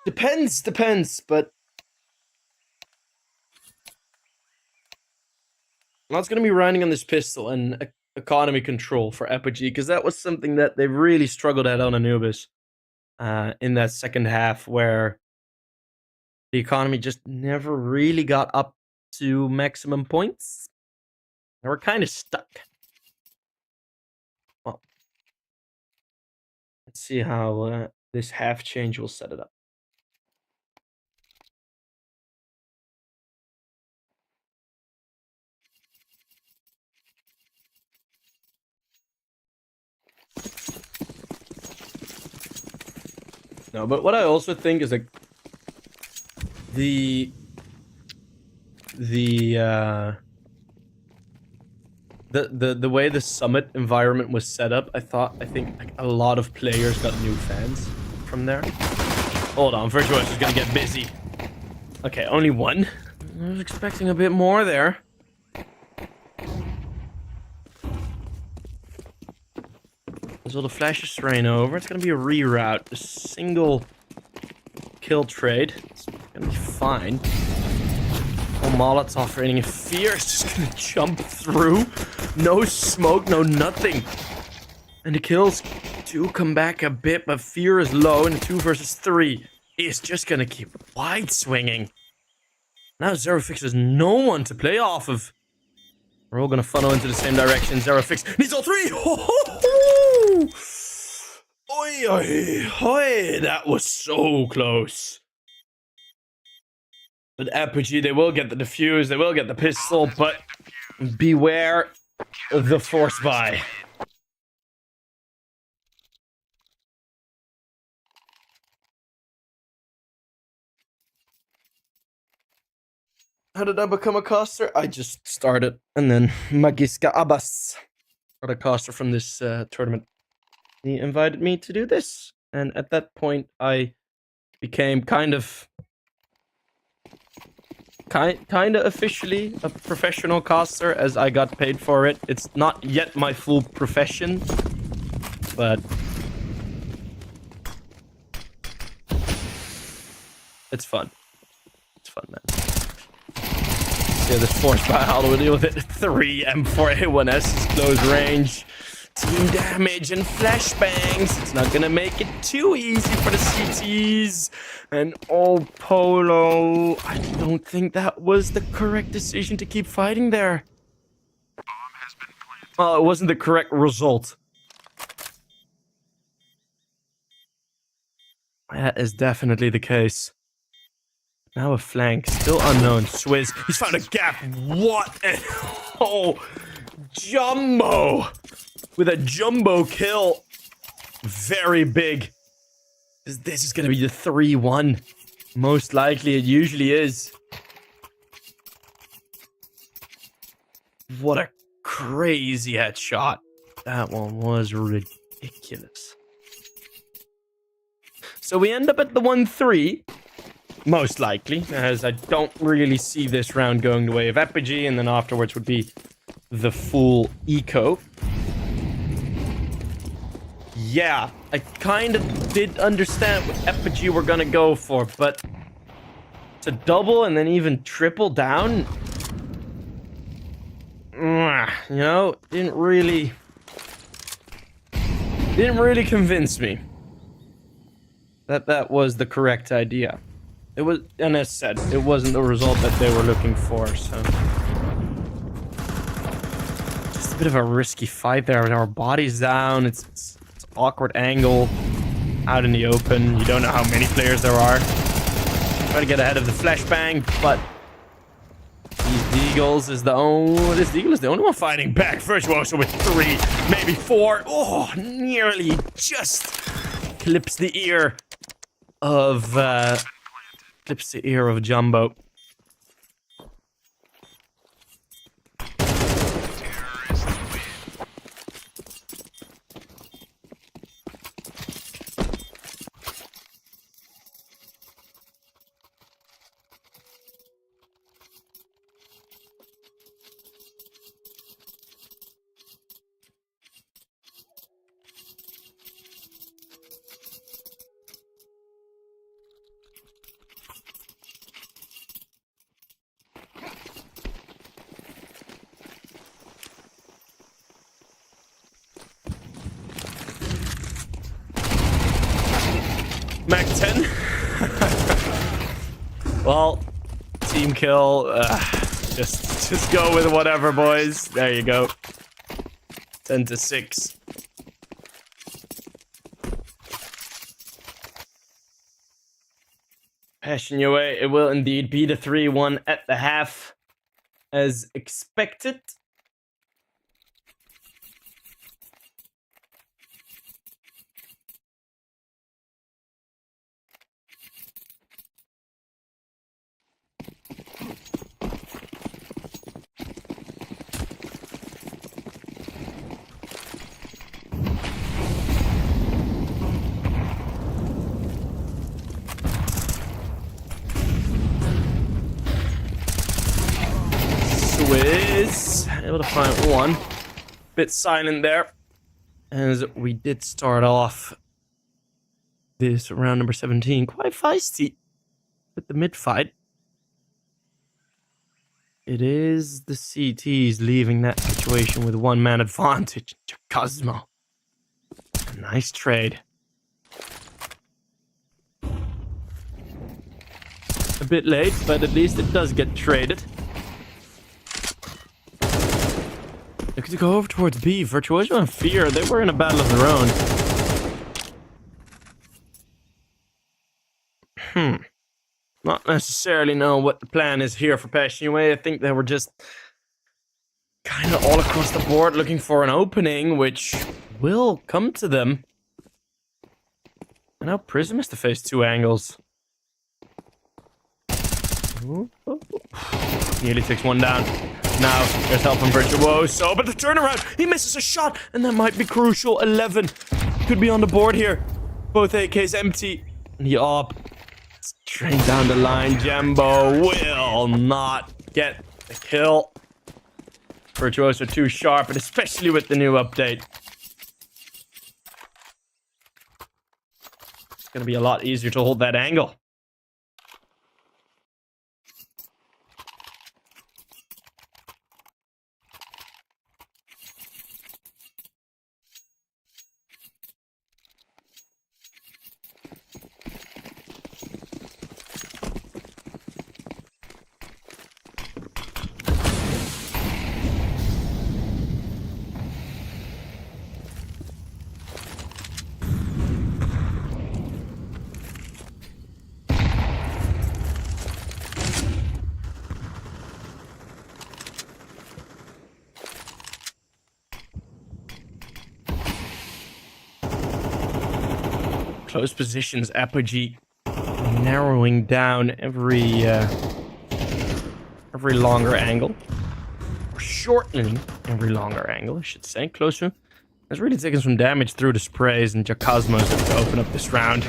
Depends, but I was going to be riding on this pistol and economy control for Apogee, because that was something that they really struggled at on Anubis in that second half, where the economy just never really got up to maximum points. They were kind of stuck. Well, let's see how this half change will set it up. No, but what I also think is like the way the Summit environment was set up, I think like a lot of players got new fans from there. Hold on, Virtuoso is gonna get busy. Okay, only one. I was expecting a bit more there. As all the flashes rain over, it's gonna be a reroute, a single kill trade. It's gonna be fine. Oh, Molotov raining in Fear is just gonna jump through. No smoke, no nothing. And the kills do come back a bit, but Fear is low, and 2 versus 3 is just gonna keep wide swinging. Now Zerofix has no one to play off of. We're all gonna funnel into the same direction. Zerofix needs all 3! Oi, oi, oi, that was so close. But Apogee, they will get the defuse, they will get the pistol, but beware the force buy. How did I become a caster? I just started, and then Magiska Abbas got a caster from this tournament. He invited me to do this, and at that point, I became kind of officially a professional caster, as I got paid for it. It's not yet my full profession, but it's fun. It's fun, man. Yeah, this force buy, how do we deal with it? 3 M4A1S is close range. team damage and flashbangs. It's not gonna make it too easy for the CTs. And oh, Polo, I don't think that was the correct decision to keep fighting there. Well, it wasn't the correct result. That is definitely the case. Now a flank, still unknown. Swizz, he's found a gap. What? Oh, Jumbo with a jumbo kill. Very big. This is gonna be the 3-1. Most likely, it usually is. What a crazy headshot. That one was ridiculous. So we end up at the 1-3. Most likely, as I don't really see this round going the way of Apogee, and then afterwards would be the full eco. Yeah, I kind of did understand what Apogee were gonna go for, but to double and then even triple down, you know, didn't really convince me that was the correct idea. It was, and as said, it wasn't the result that they were looking for, so just a bit of a risky fight there with our bodies down. It's awkward angle out in the open. You don't know how many players there are. Try to get ahead of the flashbang, but these Deagles is the only. This Deagle is the only one fighting back. Virtuoso with 3, maybe 4. Oh, nearly just clips the ear of Jumbo. Mac 10. Well, team kill. Just go with whatever, boys. There you go. 10-6. Passion your way. It will indeed be the 3-1 at the half, as expected. Swizz able to find one. Bit silent there, as we did start off this round number 17 quite feisty with the mid fight. It is the CTs leaving that situation with 1-man advantage to Cosmo. Nice trade. A bit late, but at least it does get traded. They could go over towards B. Virtuoso and Fear, they were in a battle of their own. Not necessarily know what the plan is here for Passion UA. I think they were just kind of all across the board looking for an opening, which will come to them. And now Prism has to face 2 angles. Nearly takes 1 down. Now, there's help from Virtuoso, but the turnaround, he misses a shot, and that might be crucial. 11 could be on the board here. Both AKs empty. Yup. Straight down the line, Jumbo will not get the kill. Virtuoso too sharp, and especially with the new update. It's going to be a lot easier to hold that angle. close positions. Apogee narrowing down every longer angle. Or shortening every longer angle, I should say. Closer. Has really taken some damage through the sprays, and Jacosmo is going to open up this round.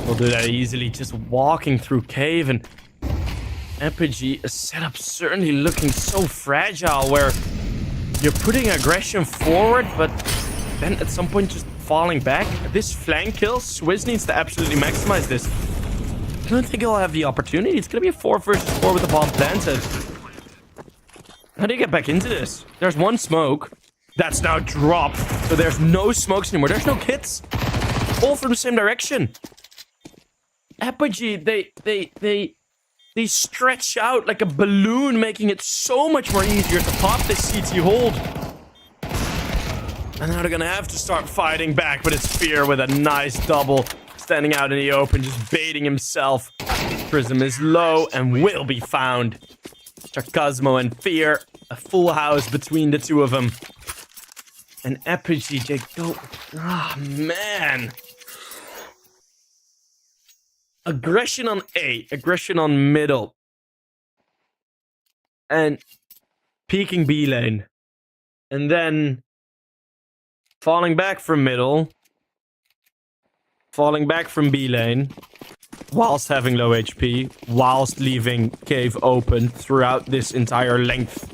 We'll do that easily, just walking through cave, and Apogee setup certainly looking so fragile, where you're putting aggression forward, but then at some point just falling back. This flank kill, Swizz needs to absolutely maximize this. I don't think he'll have the opportunity. It's going to be a 4 versus 4 with the bomb planted. How do you get back into this? There's one smoke. That's now dropped. So there's no smokes anymore. There's no kits. All from the same direction. Apogee, they stretch out like a balloon, making it so much more easier to pop this CT hold. And now they're gonna have to start fighting back, but it's Fear with a nice double, standing out in the open, just baiting himself. Prism is low and will be found. Jacosmo and Fear, a full house between the two of them. And Apogee, they go... Ah, man. Aggression on A, aggression on middle. And peeking B lane. And then falling back from middle. Falling back from B lane. Whilst having low HP. Whilst leaving cave open throughout this entire length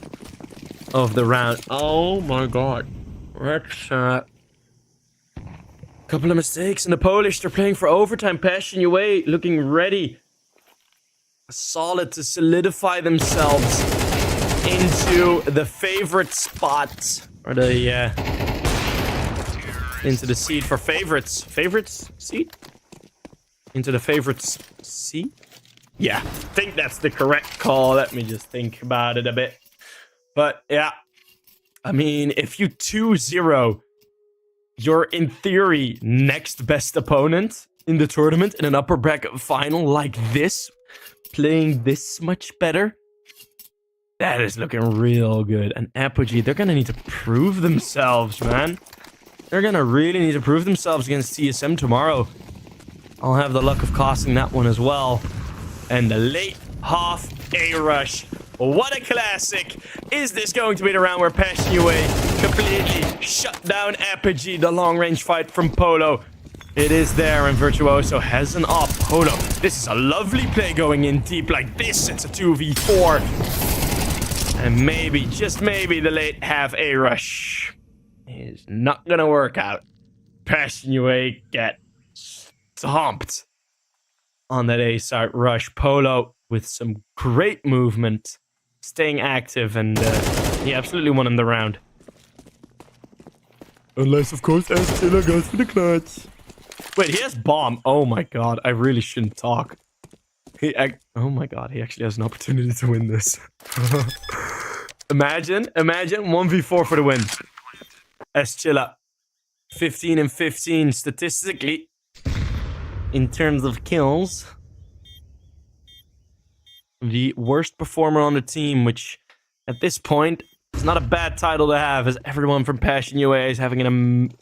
of the round. Oh my god. That's a couple of mistakes. And the Polish, they're playing for overtime. Passion away, looking ready. Solid to solidify themselves into the favorite spot. Or the, into the seed for favorites. Favorites? Seed? Into the favorites seed? Yeah, I think that's the correct call. Let me just think about it a bit. But, yeah. I mean, if you 2-0 your, in theory, next best opponent in the tournament in an upper bracket final like this, playing this much better, that is looking real good. And Apogee, they're going to need to prove themselves, man. They're going to really need to prove themselves against TSM tomorrow. I'll have the luck of costing that one as well. And the late half A-rush. What a classic. Is this going to be the round where Passion completely shut down Apogee, the long-range fight from Polo? It is there, and Virtuoso has an op. Polo, this is a lovely play going in deep like this. It's a 2v4. And maybe, just maybe, the late half A-rush is not going to work out. Passion get stomped on that A-side rush. Polo with some great movement, staying active, and he absolutely won him the round. Unless, of course, Astilla goes for the clutch. Wait, he has bomb. Oh my god, I really shouldn't talk. Oh my god, he actually has an opportunity to win this. Imagine 1v4 for the win. Astilla, 15 and 15 statistically in terms of kills. The worst performer on the team, which at this point is not a bad title to have, as everyone from Passion UA is having an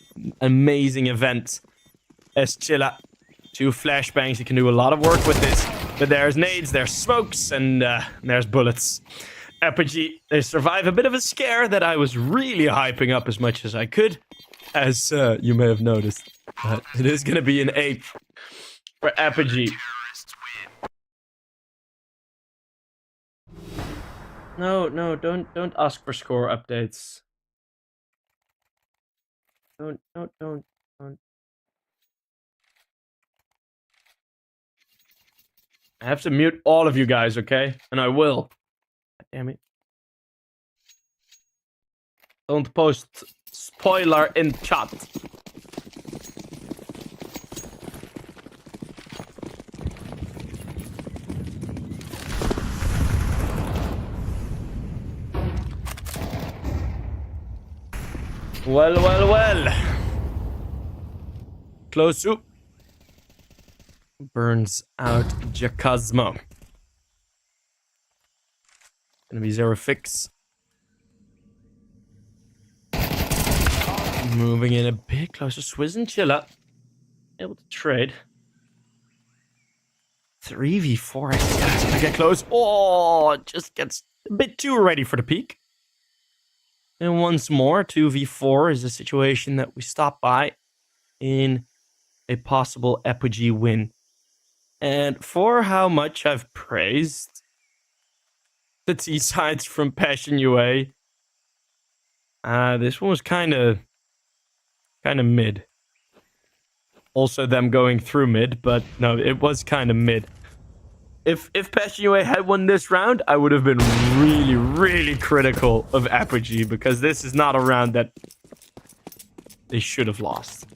amazing event. Astilla, 2 flashbangs. You can do a lot of work with this, but there's nades, there's smokes, and there's bullets. Apogee, they survive a bit of a scare that I was really hyping up as much as I could, as you may have noticed. But it is going to be an 8 for Apogee. No, don't ask for score updates. Don't. I have to mute all of you guys, okay? And I will. Damn it. Don't post spoiler in chat. Well. Close up. Burns out Jacosmo. Gonna be 0 fix. Moving in a bit closer. Swizz and Chilla. able to trade. 3v4. It's gonna get close. Oh, it just gets a bit too ready for the peak. And once more, 2v4 is a situation that we stop by in a possible Apogee win. And for how much I've praised the T-sides from Passion UA, this one was kind of mid. Also them going through mid, but no, it was kind of mid. If Passion UA had won this round, I would have been really, really critical of Apogee, because this is not a round that they should have lost.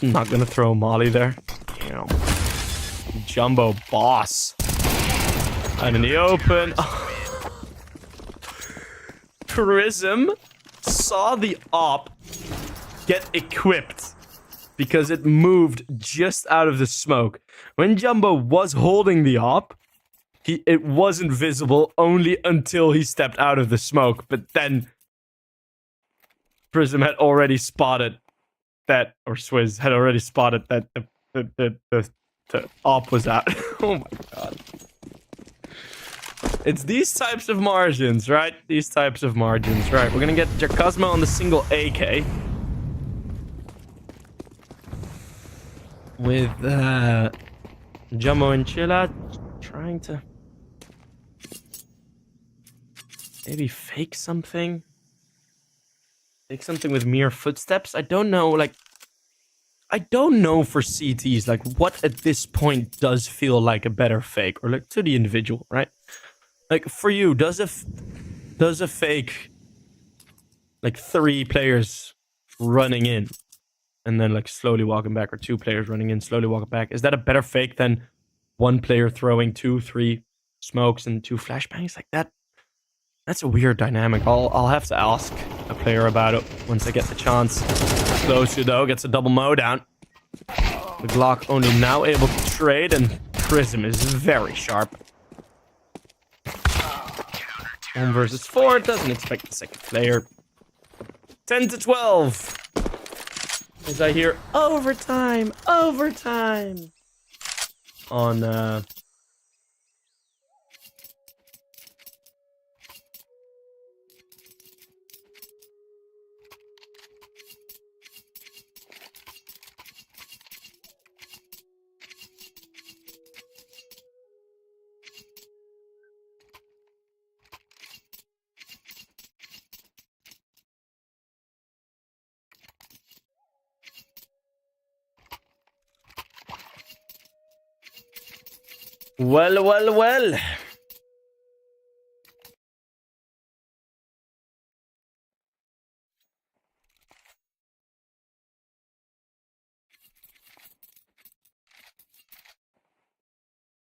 I'm not gonna throw Molly there. Damn. Jumbo boss. Out in the open. Prism saw the op get equipped because it moved just out of the smoke. When Jumbo was holding the op, it wasn't visible only until he stepped out of the smoke. But then Prism had already spotted that, or Swizz had already spotted that the op was out. Oh my god. It's these types of margins, right? These types of margins. Right, we're gonna get Jacosmo on the single AK. With Jumbo and Chilla trying to maybe fake something. Fake something with mere footsteps. I don't know, like, I don't know for CTs, like, what at this point does feel like a better fake, or like to the individual, right? Like, for you, does a fake, like, 3 players running in and then, like, slowly walking back, or 2 players running in, slowly walking back, is that a better fake than 1 player throwing 2, 3 smokes and 2 flashbangs? Like, that's a weird dynamic. I'll have to ask a player about it once I get the chance. Closer, though, gets a double mow down. The Glock only now able to trade, and Prism is very sharp. 1 versus 4, doesn't expect the second player. 10 to 12. As I hear overtime on well.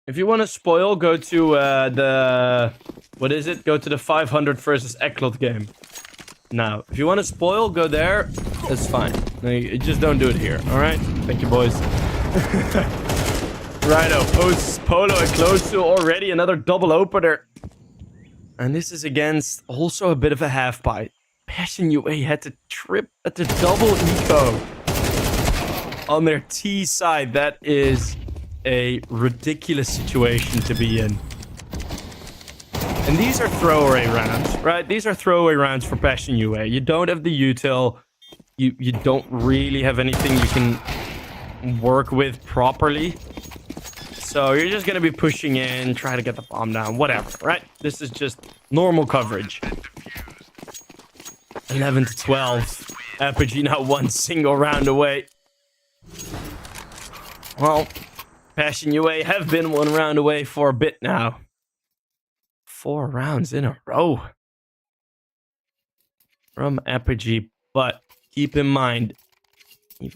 If you want to spoil, go to the... What is it? Go to the 500 versus Eklot game. Now, if you want to spoil, go there. That's fine. No, you just don't do it here, alright? Thank you, boys. Righto, posts Polo and close to already another double opener. And this is against also a bit of a half bite. Passion UA had to trip at the double eco on their T side. That is a ridiculous situation to be in. And these are throwaway rounds, right? These are throwaway rounds for Passion UA. You don't have the util. You don't really have anything you can work with properly. So you're just going to be pushing in, try to get the bomb down, whatever, right? This is just normal coverage. 11 to 12. Apogee now 1 single round away. Well, Passion UA have been 1 round away for a bit now. 4 rounds in a row from Apogee, but keep in mind,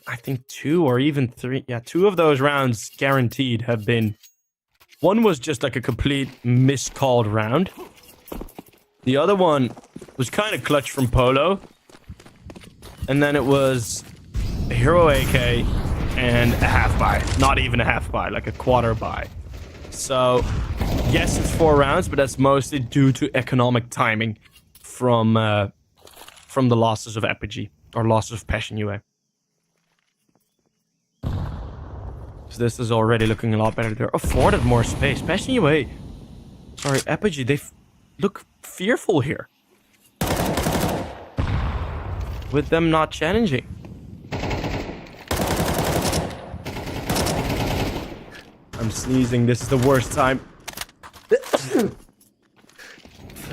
I think 2 or even 3, yeah, 2 of those rounds guaranteed have been, one was just like a complete miscalled round. The other one was kind of clutch from Polo, and then it was a hero AK and a half buy, not even a half buy, like a quarter buy. So yes, it's 4 rounds, but that's mostly due to economic timing from the losses of Apogee, or losses of Passion UA. So this is already looking a lot better. They're afforded more space. Passing away. Sorry, Apogee. They look fearful here. With them not challenging. I'm sneezing. This is the worst time.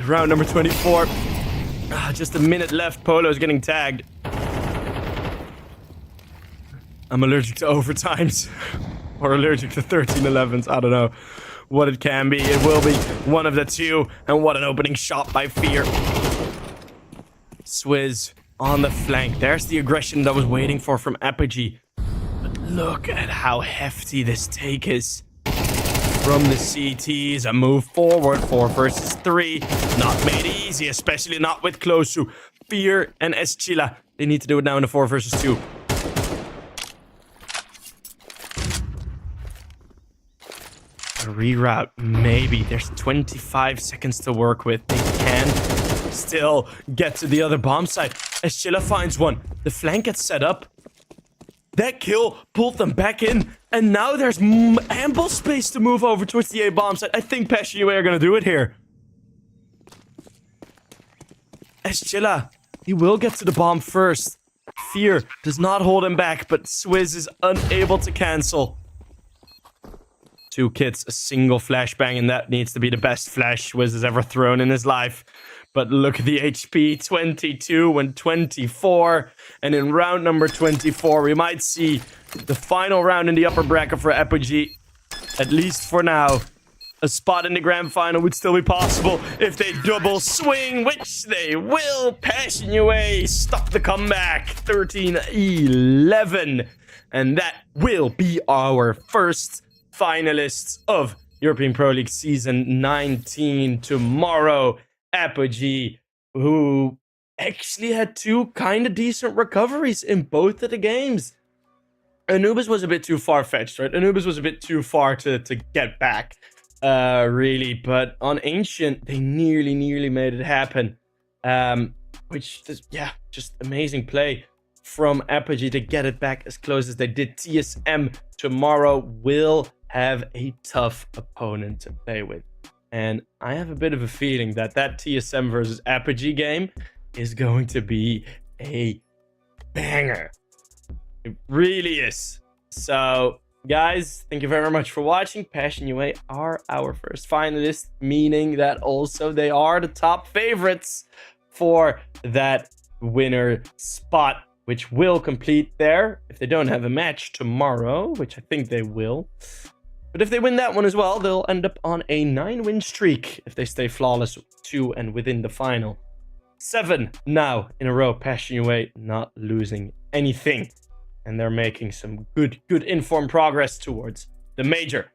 Round number 24. Just a minute left. Polo's getting tagged. I'm allergic to overtimes. Or allergic to 13-11s. I don't know what it can be. It will be one of the two. And what an opening shot by Fear. Swizz on the flank. There's the aggression that I was waiting for from Apogee. But look at how hefty this take is. From the CTs, a move forward, 4 versus 3. Not made easy, especially not with Closu. Fear and Eschila. They need to do it now in the 4 versus 2. A reroute, maybe. There's 25 seconds to work with. They can still get to the other bomb site. Eschila finds one. The flank gets set up. That kill pulled them back in, and now there's ample space to move over towards the A bomb site. I think Passion are gonna do it here. Eschila, he will get to the bomb first. Fear does not hold him back, but Swizz is unable to cancel. 2 kits, a single flashbang, and that needs to be the best flash Swizz has ever thrown in his life. But look at the HP, 22 and 24. And in round number 24, we might see the final round in the upper bracket for Apogee. At least for now. A spot in the grand final would still be possible if they double swing, which they will. Passion away, stop the comeback. 13-11. And that will be our first finalists of European Pro League Season 19 tomorrow. Apogee, who actually had 2 kind of decent recoveries in both of the games. Anubis was a bit too far-fetched, right? Anubis was a bit too far to get back, really. But on Ancient, they nearly made it happen. Which, just amazing play from Apogee to get it back as close as they did. TSM tomorrow will have a tough opponent to play with. And I have a bit of a feeling that TSM versus Apogee game is going to be a banger. It really is. So, guys, thank you very much for watching. Passion UA are our first finalists, meaning that also they are the top favorites for that winner spot, which will complete there if they don't have a match tomorrow, which I think they will. But if they win that one as well, they'll end up on a 9-win streak if they stay flawless 2 and within the final. 7 now in a row. Passion UA not losing anything. And they're making some good informed progress towards the major.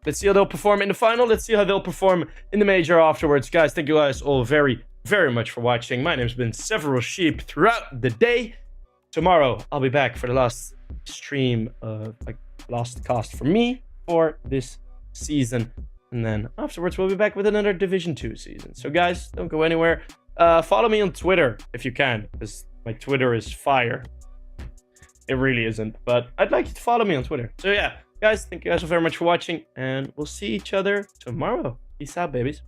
Let's see how they'll perform in the final. Let's see how they'll perform in the major afterwards. Guys, thank you guys all very much for watching. My name's been Several Sheep throughout the day. Tomorrow, I'll be back for the last stream of last cast for me for this season, and then afterwards we'll be back with another Division 2 season. So guys, don't go anywhere. Follow me on Twitter if you can, because my Twitter is fire. It really isn't, but I'd like you to follow me on Twitter. So yeah, guys, thank you guys very much for watching, and we'll see each other tomorrow. Peace out, babies.